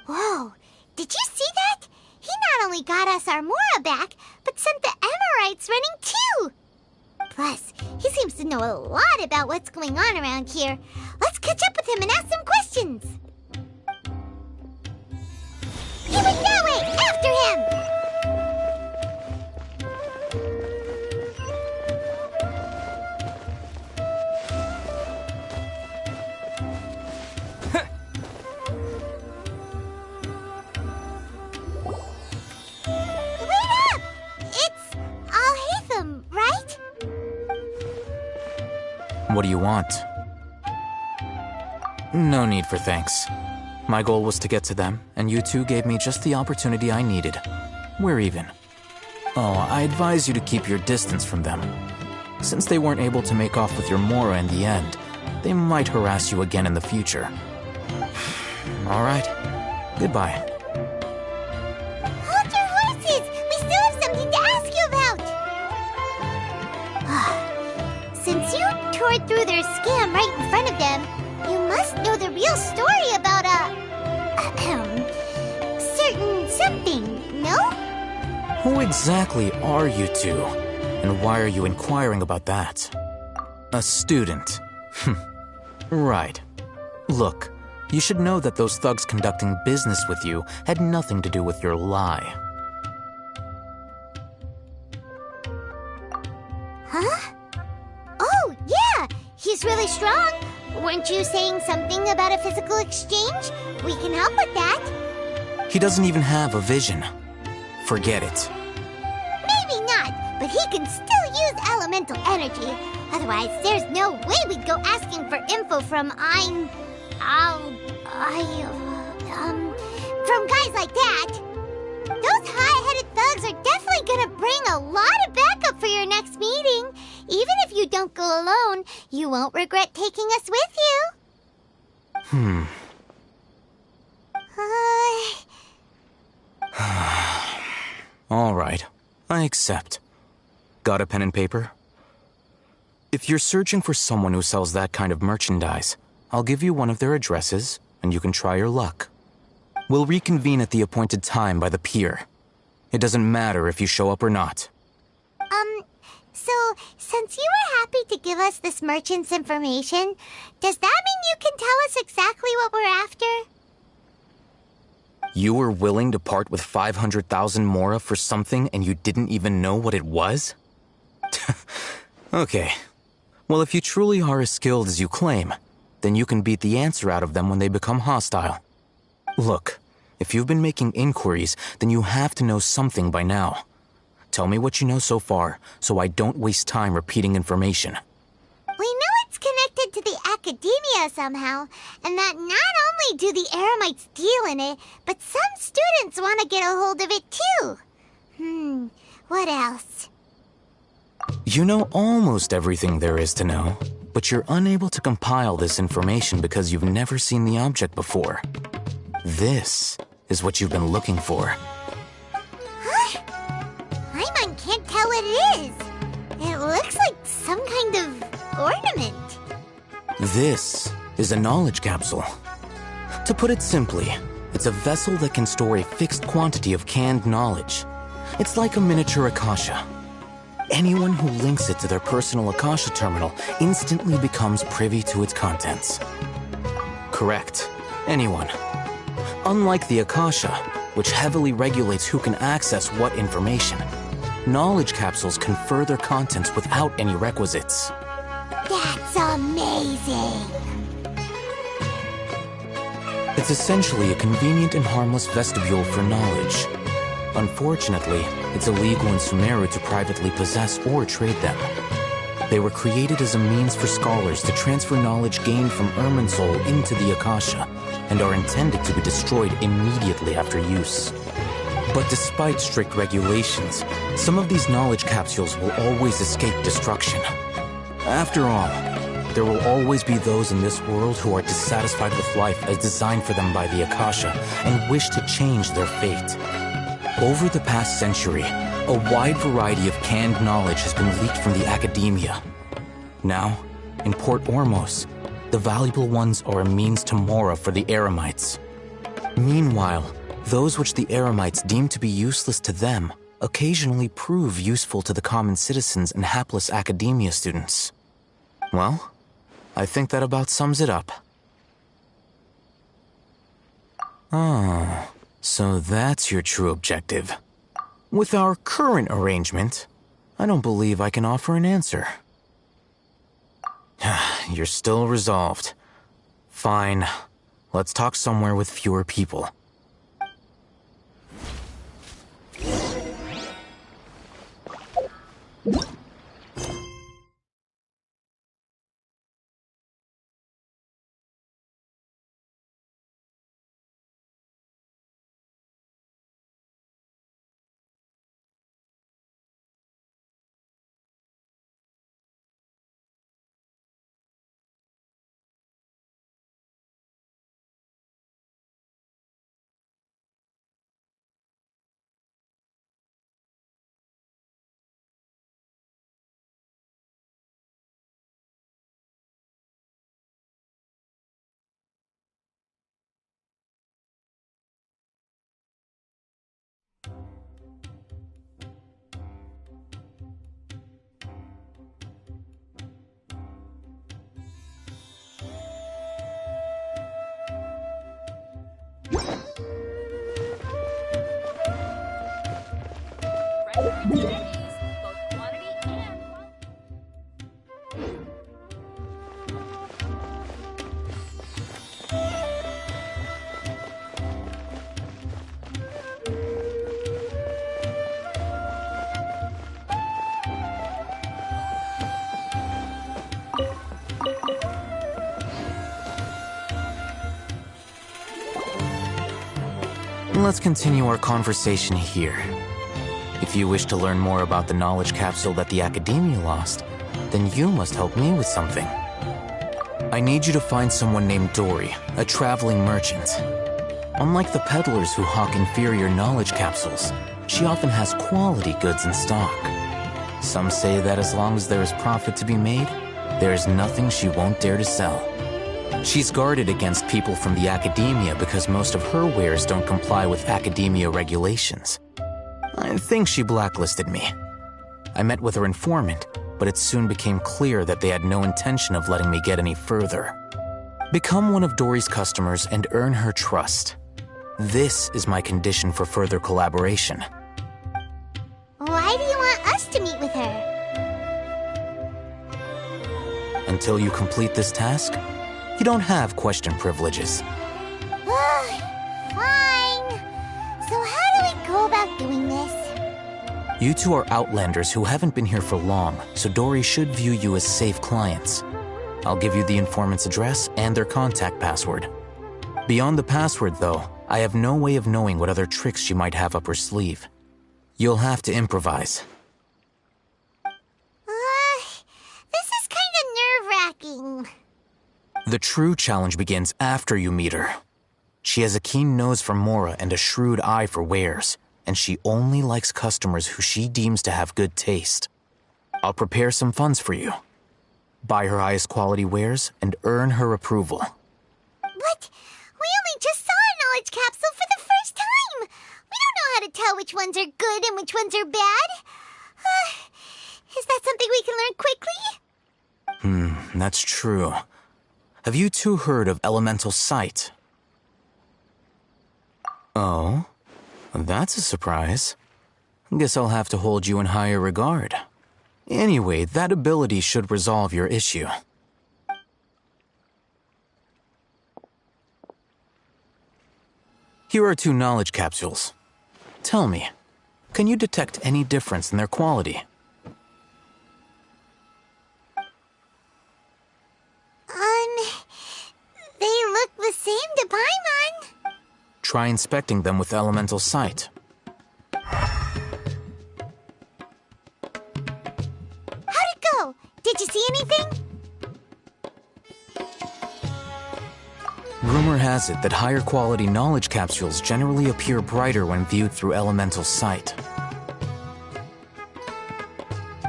Whoa, did you see that? He not only got us our Mora back, but sent the Amorites running too! Plus, he seems to know a lot about what's going on around here. Let's catch up with him and ask some questions! He went that way! After him! Wait up! It's Al-Haytham, right? What do you want? No need for thanks. My goal was to get to them, and you two gave me just the opportunity I needed. We're even. Oh, I advise you to keep your distance from them. Since they weren't able to make off with your Mora in the end, they might harass you again in the future. All right. Goodbye. Hold your horses! We still have something to ask you about! Since you tore through their scam right in front of them, you must know the real story about certain something, no? Who exactly are you two? And why are you inquiring about that? A student. Right. Look, you should know that those thugs conducting business with you had nothing to do with your lie. Huh? Oh, yeah! He's really strong! Weren't you saying something about a physical exchange? We can help with that. He doesn't even have a vision. Forget it. Maybe not, but he can still use elemental energy. Otherwise, there's no way we'd go asking for info from from guys like that. Those high-headed thugs are definitely gonna bring a lot of backup for your next meeting. Even if you don't go alone, you won't regret taking us with you. All right, I accept. Got a pen and paper? If you're searching for someone who sells that kind of merchandise, I'll give you one of their addresses, and you can try your luck. We'll reconvene at the appointed time by the pier. It doesn't matter if you show up or not. So, since you were happy to give us this merchant's information, does that mean you can tell us exactly what we're after? You were willing to part with 500,000 mora for something and you didn't even know what it was? Okay. Well, if you truly are as skilled as you claim, then you can beat the answer out of them when they become hostile. Look, if you've been making inquiries, then you have to know something by now. Tell me what you know so far, so I don't waste time repeating information. We know it's connected to the academia somehow, and that not only do the Eremites deal in it, but some students want to get a hold of it too. What else? You know almost everything there is to know. But you're unable to compile this information because you've never seen the object before. This is what you've been looking for. Huh? Paimon can't tell what it is. It looks like some kind of ornament. This is a knowledge capsule. To put it simply, it's a vessel that can store a fixed quantity of canned knowledge. It's like a miniature Akasha. Anyone who links it to their personal Akasha terminal instantly becomes privy to its contents. Correct. Anyone. Unlike the Akasha, which heavily regulates who can access what information, knowledge capsules confer their contents without any requisites. That's amazing! It's essentially a convenient and harmless vestibule for knowledge. Unfortunately, it's illegal in Sumeru to privately possess or trade them. They were created as a means for scholars to transfer knowledge gained from Irminsul into the Akasha, and are intended to be destroyed immediately after use. But despite strict regulations, some of these knowledge capsules will always escape destruction. After all, there will always be those in this world who are dissatisfied with life as designed for them by the Akasha and wish to change their fate. Over the past century, a wide variety of canned knowledge has been leaked from the academia. Now, in Port Ormos, the valuable ones are a means to mora for the Eremites. Meanwhile, those which the Eremites deem to be useless to them occasionally prove useful to the common citizens and hapless academia students. Well, I think that about sums it up. Ah, so that's your true objective. With our current arrangement, I don't believe I can offer an answer. You're still resolved. Fine. Let's talk somewhere with fewer people. Let's continue our conversation here. If you wish to learn more about the knowledge capsule that the Academia lost, then you must help me with something. I need you to find someone named Dory, a traveling merchant. Unlike the peddlers who hawk inferior knowledge capsules, she often has quality goods in stock. Some say that as long as there is profit to be made, there is nothing she won't dare to sell. She's guarded against people from the Academia because most of her wares don't comply with Academia regulations. I think she blacklisted me. I met with her informant, but it soon became clear that they had no intention of letting me get any further. Become one of Dory's customers and earn her trust. This is my condition for further collaboration. Why do you want us to meet with her? Until you complete this task, you don't have question privileges. Fine. So how do we go about doing this? You two are Outlanders who haven't been here for long, so Dory should view you as safe clients. I'll give you the informant's address and their contact password. Beyond the password, though, I have no way of knowing what other tricks she might have up her sleeve. You'll have to improvise. This is kind of nerve-wracking. interesting. The true challenge begins after you meet her. She has a keen nose for Mora and a shrewd eye for wares, and she only likes customers who she deems to have good taste. I'll prepare some funds for you. Buy her highest quality wares and earn her approval. But we only just saw a knowledge capsule for the first time. We don't know how to tell which ones are good and which ones are bad. Is that something we can learn quickly? That's true. Have you two heard of elemental sight? Oh, that's a surprise. Guess I'll have to hold you in higher regard. Anyway, that ability should resolve your issue. Here are 2 knowledge capsules. Tell me, can you detect any difference in their quality? They look the same to Paimon. Try inspecting them with elemental sight. How'd it go? Did you see anything? Rumor has it that higher quality knowledge capsules generally appear brighter when viewed through elemental sight.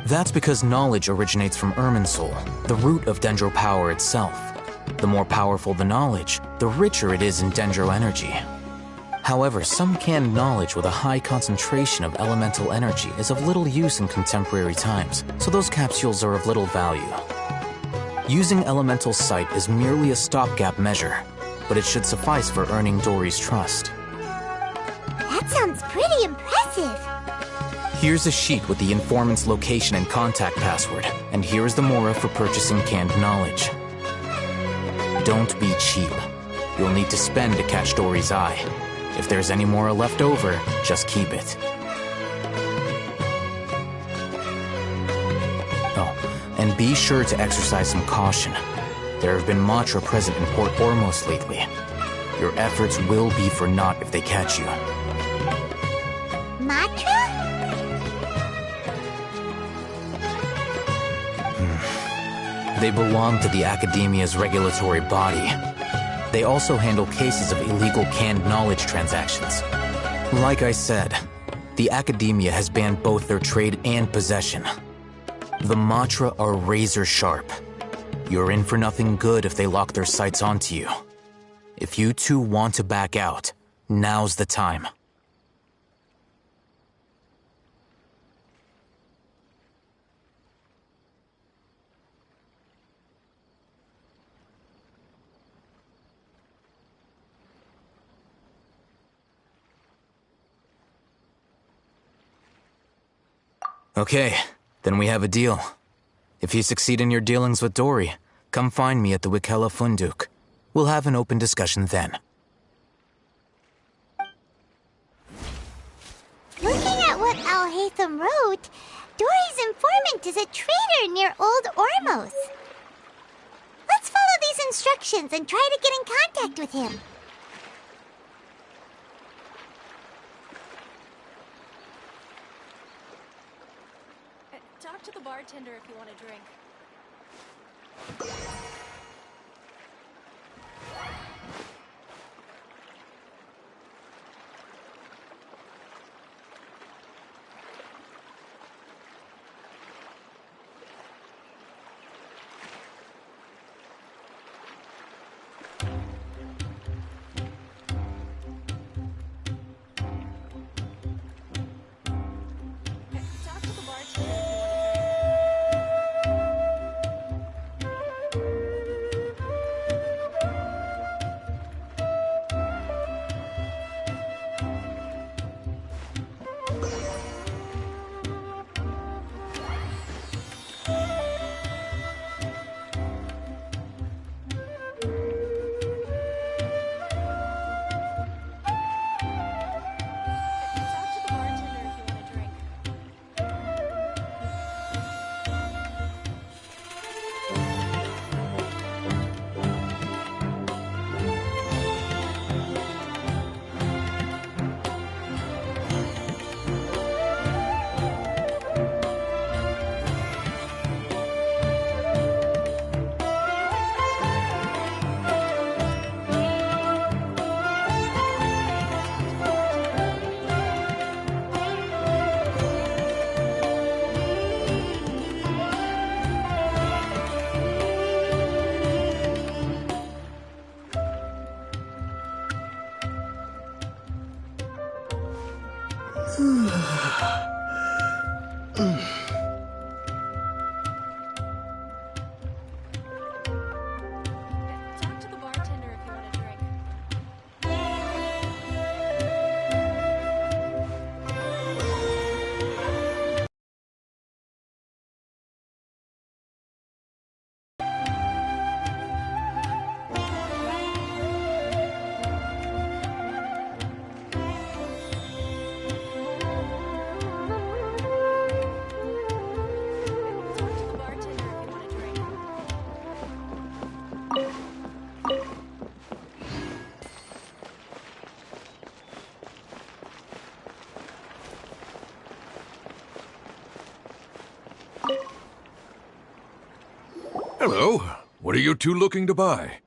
That's because knowledge originates from Irminsul, the root of Dendro power itself. The more powerful the knowledge, the richer it is in Dendro energy. However, some canned knowledge with a high concentration of elemental energy is of little use in contemporary times, so those capsules are of little value. Using elemental sight is merely a stopgap measure, but it should suffice for earning Dory's trust. That sounds pretty impressive. Here's a sheet with the informant's location and contact password, and here's the Mora for purchasing canned knowledge. Don't be cheap. You'll need to spend to catch Dory's eye. If there's any Mora left over, just keep it. Oh, and be sure to exercise some caution. There have been Matra present in Port Ormos lately. Your efforts will be for naught if they catch you. Matra? They belong to the Academia's regulatory body. They also handle cases of illegal canned knowledge transactions. Like I said, the Academia has banned both their trade and possession. The Matra are razor sharp. You're in for nothing good if they lock their sights onto you. If you two want to back out, now's the time. Okay, then we have a deal. If you succeed in your dealings with Dory, come find me at the Wikela Funduk. We'll have an open discussion then. Looking at what Al-Haytham wrote, Dory's informant is a trader near Old Ormos. Let's follow these instructions and try to get in contact with him. Talk to the bartender if you want a drink. Hello. What are you two looking to buy?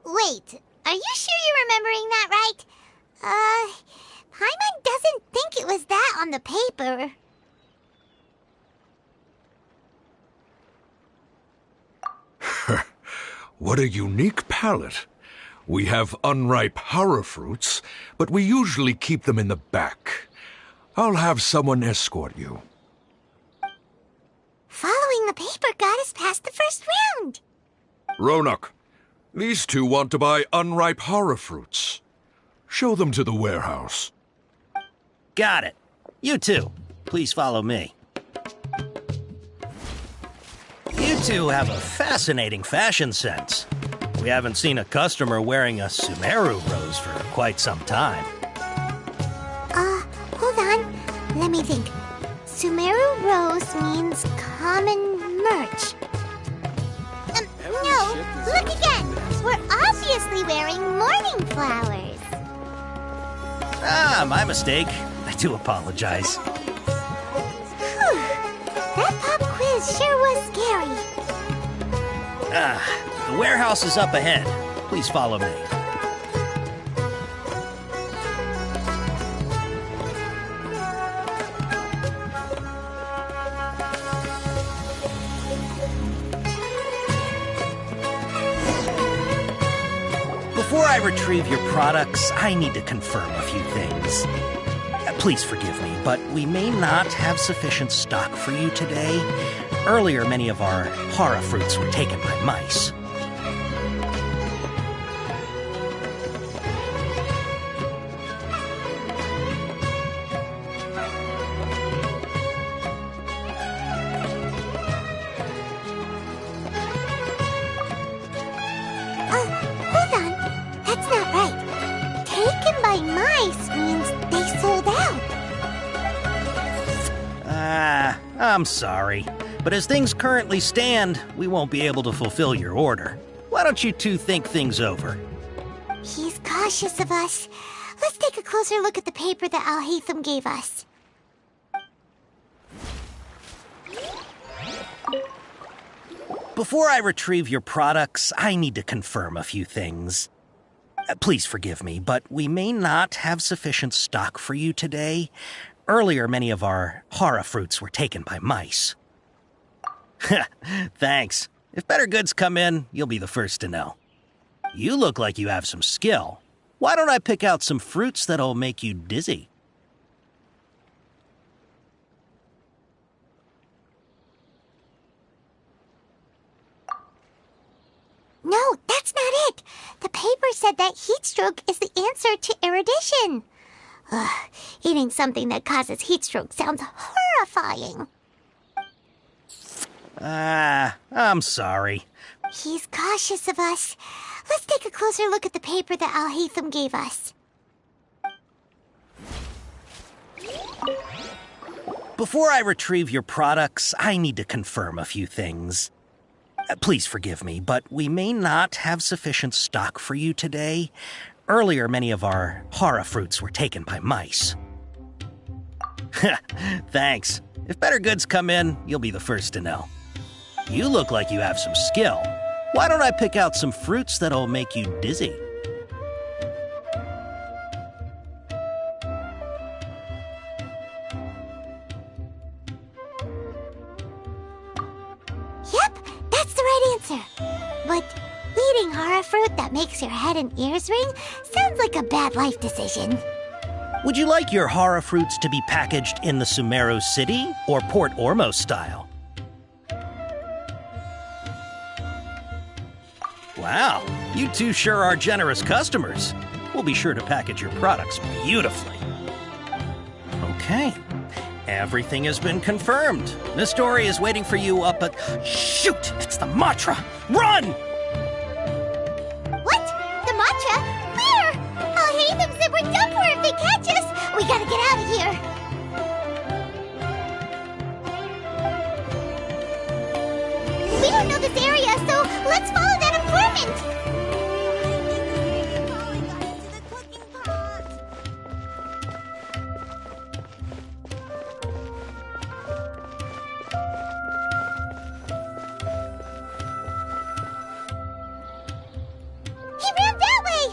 Wait, are you sure you're remembering that right? Paimon doesn't think it was that on the paper. What a unique palate. We have unripe horror fruits, but we usually keep them in the back. I'll have someone escort you. Following the paper got us past the first round. Ronak, these two want to buy unripe horror fruits. Show them to the warehouse. Got it. You two, please follow me. You two have a fascinating fashion sense. We haven't seen a customer wearing a Sumeru rose for quite some time. Hold on. Let me think. Sumeru rose means common merch. No, look again. We're obviously wearing mourning flowers. Ah, my mistake. I do apologize. Whew. That pop quiz sure was scary. The warehouse is up ahead. Please follow me. Before I retrieve your products, I need to confirm a few things. Please forgive me, but we may not have sufficient stock for you today. Earlier, many of our hara fruits were taken by mice. Hold on. That's not right. Taken by mice means they sold out. I'm sorry. But as things currently stand, we won't be able to fulfill your order. Why don't you two think things over? He's cautious of us. Let's take a closer look at the paper that Al-Haytham gave us. Before I retrieve your products, I need to confirm a few things. Please forgive me, but we may not have sufficient stock for you today. Earlier, many of our hara fruits were taken by mice. Thanks. If better goods come in, you'll be the first to know. You look like you have some skill. Why don't I pick out some fruits that'll make you dizzy? No, that's not it. The paper said that heat stroke is the answer to erudition. Ugh, eating something that causes heat stroke sounds horrifying. I'm sorry. He's cautious of us. Let's take a closer look at the paper that Al-Haytham gave us. Before I retrieve your products, I need to confirm a few things. Please forgive me, but we may not have sufficient stock for you today. Earlier, many of our hara fruits were taken by mice. Thanks. If better goods come in, you'll be the first to know. You look like you have some skill. Why don't I pick out some fruits that'll make you dizzy? Yep, that's the right answer. But eating horror fruit that makes your head and ears ring sounds like a bad life decision. Would you like your horror fruits to be packaged in the Sumeru City or Port Ormos style? Wow, you two sure are generous customers. We'll be sure to package your products beautifully. Okay, everything has been confirmed. Miss Dory is waiting for you up at... Shoot! It's the Matra! Run! What? The Matra? Where? I'll hate them zipper dumper if they catch us! We gotta get out of here! We don't know this area, so let's follow that informant! He ran that way!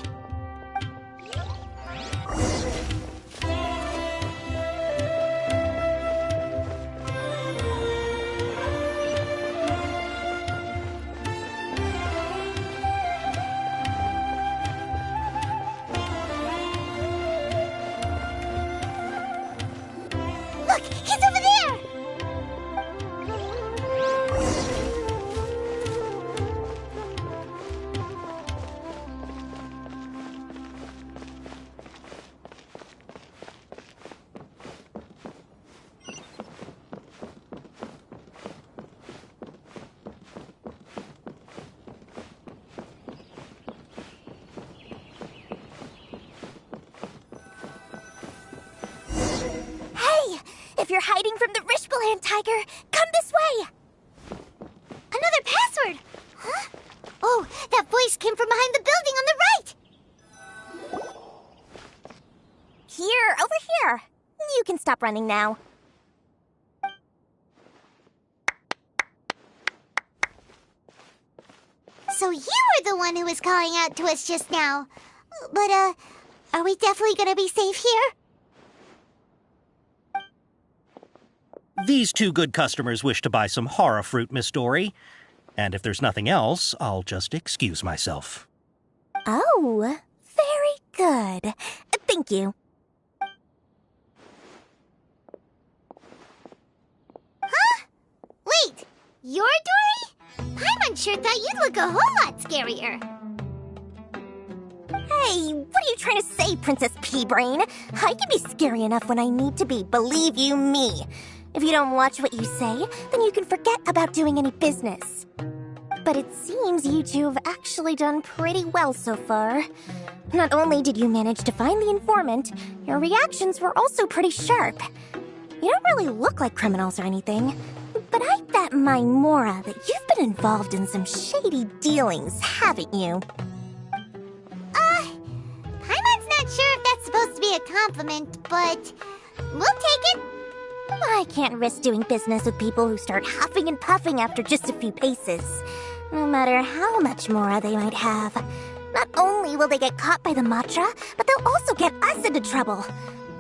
Look, he's over there! Hey! If you're hiding from the Rishbaland tiger, come this way! Another password! Huh? Oh, that voice came from behind the building on the right! Here, over here. You can stop running now. So you were the one who was calling out to us just now. But, are we definitely gonna be safe here? These two good customers wish to buy some horror fruit, Miss Dory. And if there's nothing else, I'll just excuse myself. Oh, very good. Thank you. Huh? Wait, you're Dory? Paimon sure thought you'd look a whole lot scarier. Hey, what are you trying to say, Princess Pea-Brain? I can be scary enough when I need to be, believe you me. If you don't watch what you say, then you can forget about doing any business. But it seems you two have actually done pretty well so far. Not only did you manage to find the informant, your reactions were also pretty sharp. You don't really look like criminals or anything, but I bet my Mora that you've been involved in some shady dealings, haven't you? Paimon's not sure if that's supposed to be a compliment, but we'll take it. I can't risk doing business with people who start huffing and puffing after just a few paces. No matter how much Mora they might have. Not only will they get caught by the Matra, but they'll also get us into trouble.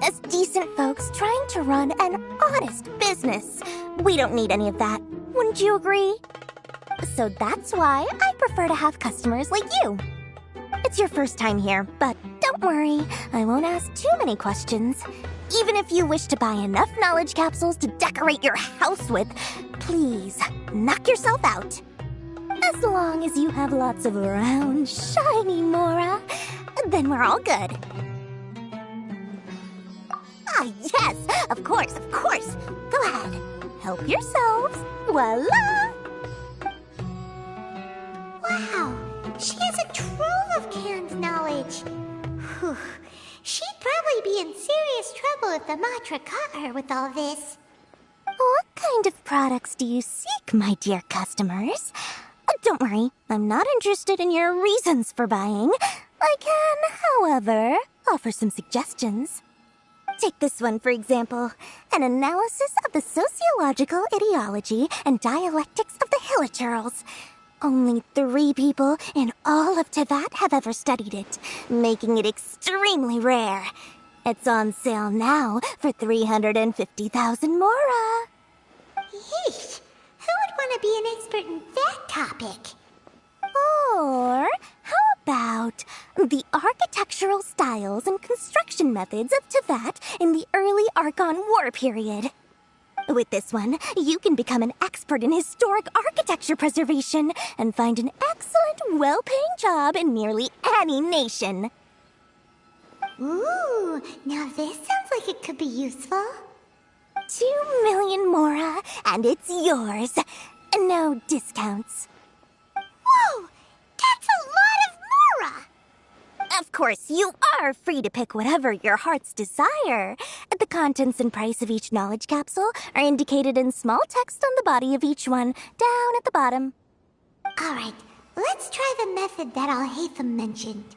As decent folks trying to run an honest business. We don't need any of that. Wouldn't you agree? So that's why I prefer to have customers like you. It's your first time here, but don't worry. I won't ask too many questions. Even if you wish to buy enough knowledge capsules to decorate your house with, please knock yourself out. As long as you have lots of round, shiny Mora, then we're all good. Ah, yes, of course, of course. Go ahead, help yourselves. Voila! Wow, she has a trove of canned knowledge. Whew. She'd probably be in serious trouble if the Matra caught her with all this. What kind of products do you seek, my dear customers? Don't worry, I'm not interested in your reasons for buying. I can, however, offer some suggestions. Take this one, for example. An analysis of the sociological ideology and dialectics of the Hilichurls. Only 3 people in all of Teyvat have ever studied it, making it extremely rare. It's on sale now for 350,000 mora. Yeesh. Who would want to be an expert in that topic? Or how about the architectural styles and construction methods of Teyvat in the early Archon War period? With this one, you can become an expert in historic architecture preservation and find an excellent, well-paying job in nearly any nation. Ooh, now this sounds like it could be useful. 2 million mora, and it's yours. No discounts. Whoa! That's a lot of mora! Of course, you are free to pick whatever your heart's desire. The contents and price of each knowledge capsule are indicated in small text on the body of each one, down at the bottom. Alright, let's try the method that Alhaitham mentioned.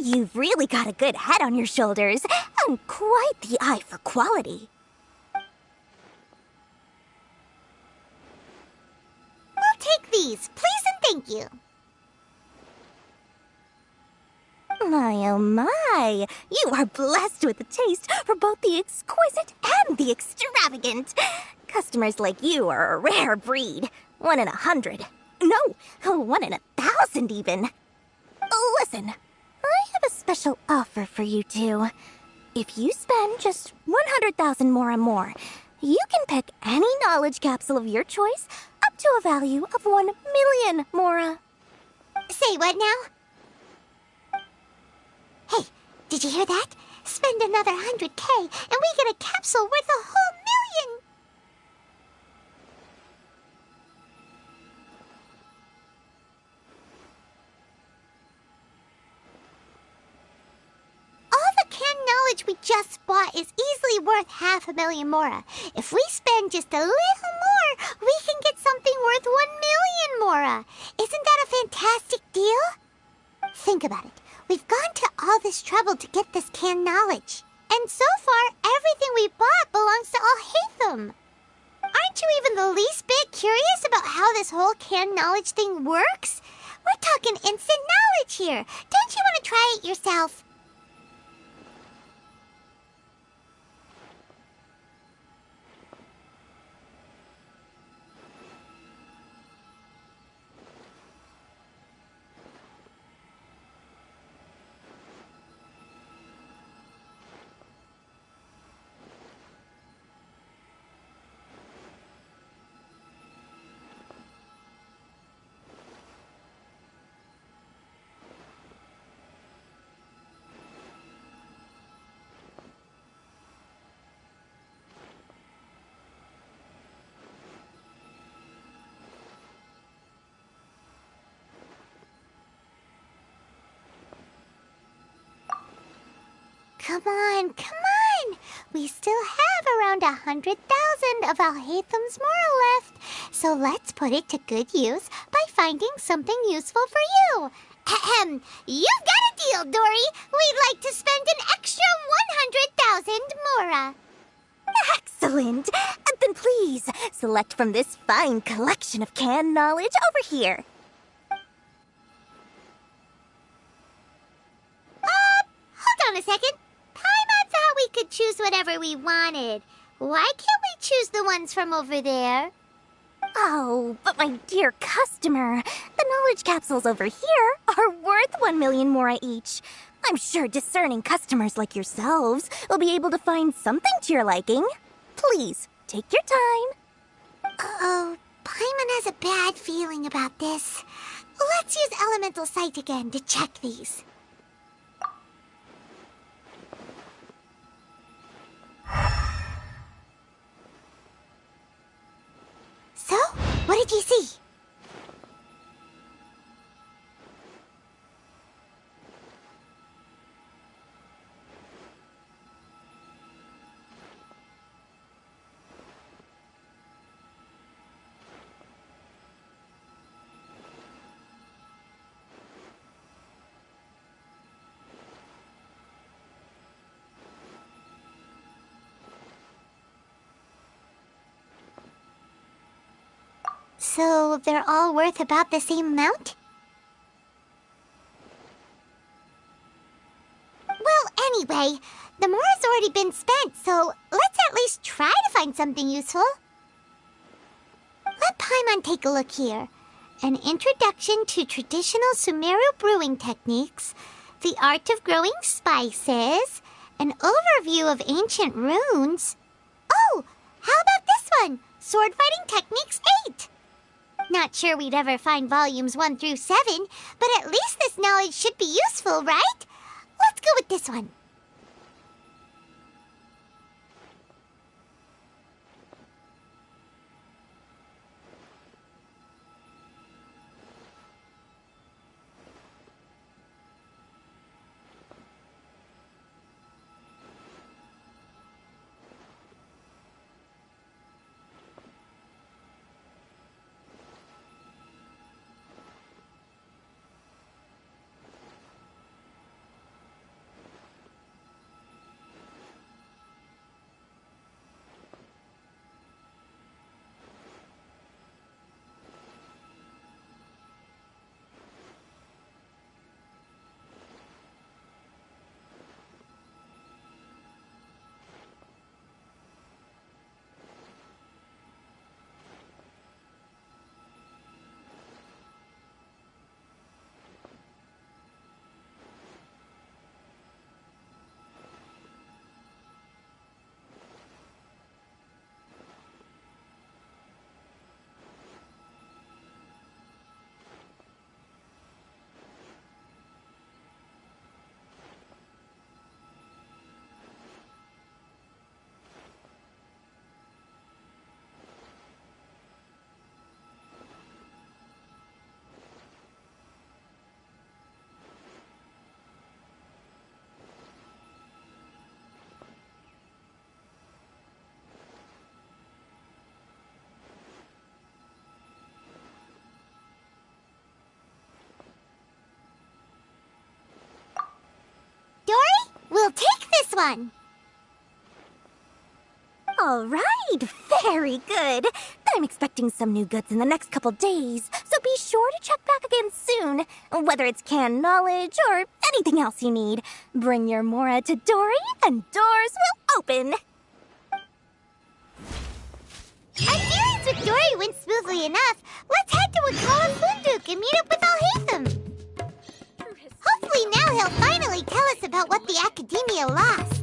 You've really got a good head on your shoulders, and quite the eye for quality. We'll take these, please and thank you. My oh my, you are blessed with a taste for both the exquisite and the extravagant. Customers like you are a rare breed. 1 in 100. No, 1 in 1,000 even. Listen, I have a special offer for you two. If you spend just 100,000 mora more, you can pick any knowledge capsule of your choice up to a value of 1 million mora. Say what now? Hey, did you hear that? Spend another 100K and we get a capsule worth a whole million! Knowledge we just bought is easily worth 500,000 mora. If we spend just a little more, we can get something worth 1 million mora. Isn't that a fantastic deal? Think about it. We've gone to all this trouble to get this canned knowledge. And so far, everything we bought belongs to Alhaitham. Aren't you even the least bit curious about how this whole canned knowledge thing works? We're talking instant knowledge here. Don't you want to try it yourself? Come on, come on! We still have around 100,000 of Alhaitham's mora left, so let's put it to good use by finding something useful for you. Ahem, you've got a deal, Dory. We'd like to spend an extra 100,000 mora. Excellent! Then please, select from this fine collection of canned knowledge over here. Hold on a second. Paimon thought we could choose whatever we wanted. Why can't we choose the ones from over there? Oh, but my dear customer, the knowledge capsules over here are worth 1 million mora each. I'm sure discerning customers like yourselves will be able to find something to your liking. Please, take your time. Uh-oh, Paimon has a bad feeling about this. Let's use Elemental Sight again to check these. So, what did you see? So they're all worth about the same amount? Well, anyway, the more's already been spent, so let's at least try to find something useful. Let Paimon take a look here. An introduction to traditional Sumeru brewing techniques, the art of growing spices, an overview of ancient runes. Oh, how about this one? Sword Fighting Techniques 8. Not sure we'd ever find volumes 1 through 7, but at least this knowledge should be useful, right? Let's go with this one. We'll take this one. All right, very good. I'm expecting some new goods in the next couple days, so be sure to check back again soon. Whether it's canned knowledge or anything else you need, bring your Mora to Dory and doors will open. Our dealings with Dory went smoothly enough. Let's head to Wakala Funduk and meet up with Alhaitham. Hopefully now he'll finally tell us about what the Academia lost.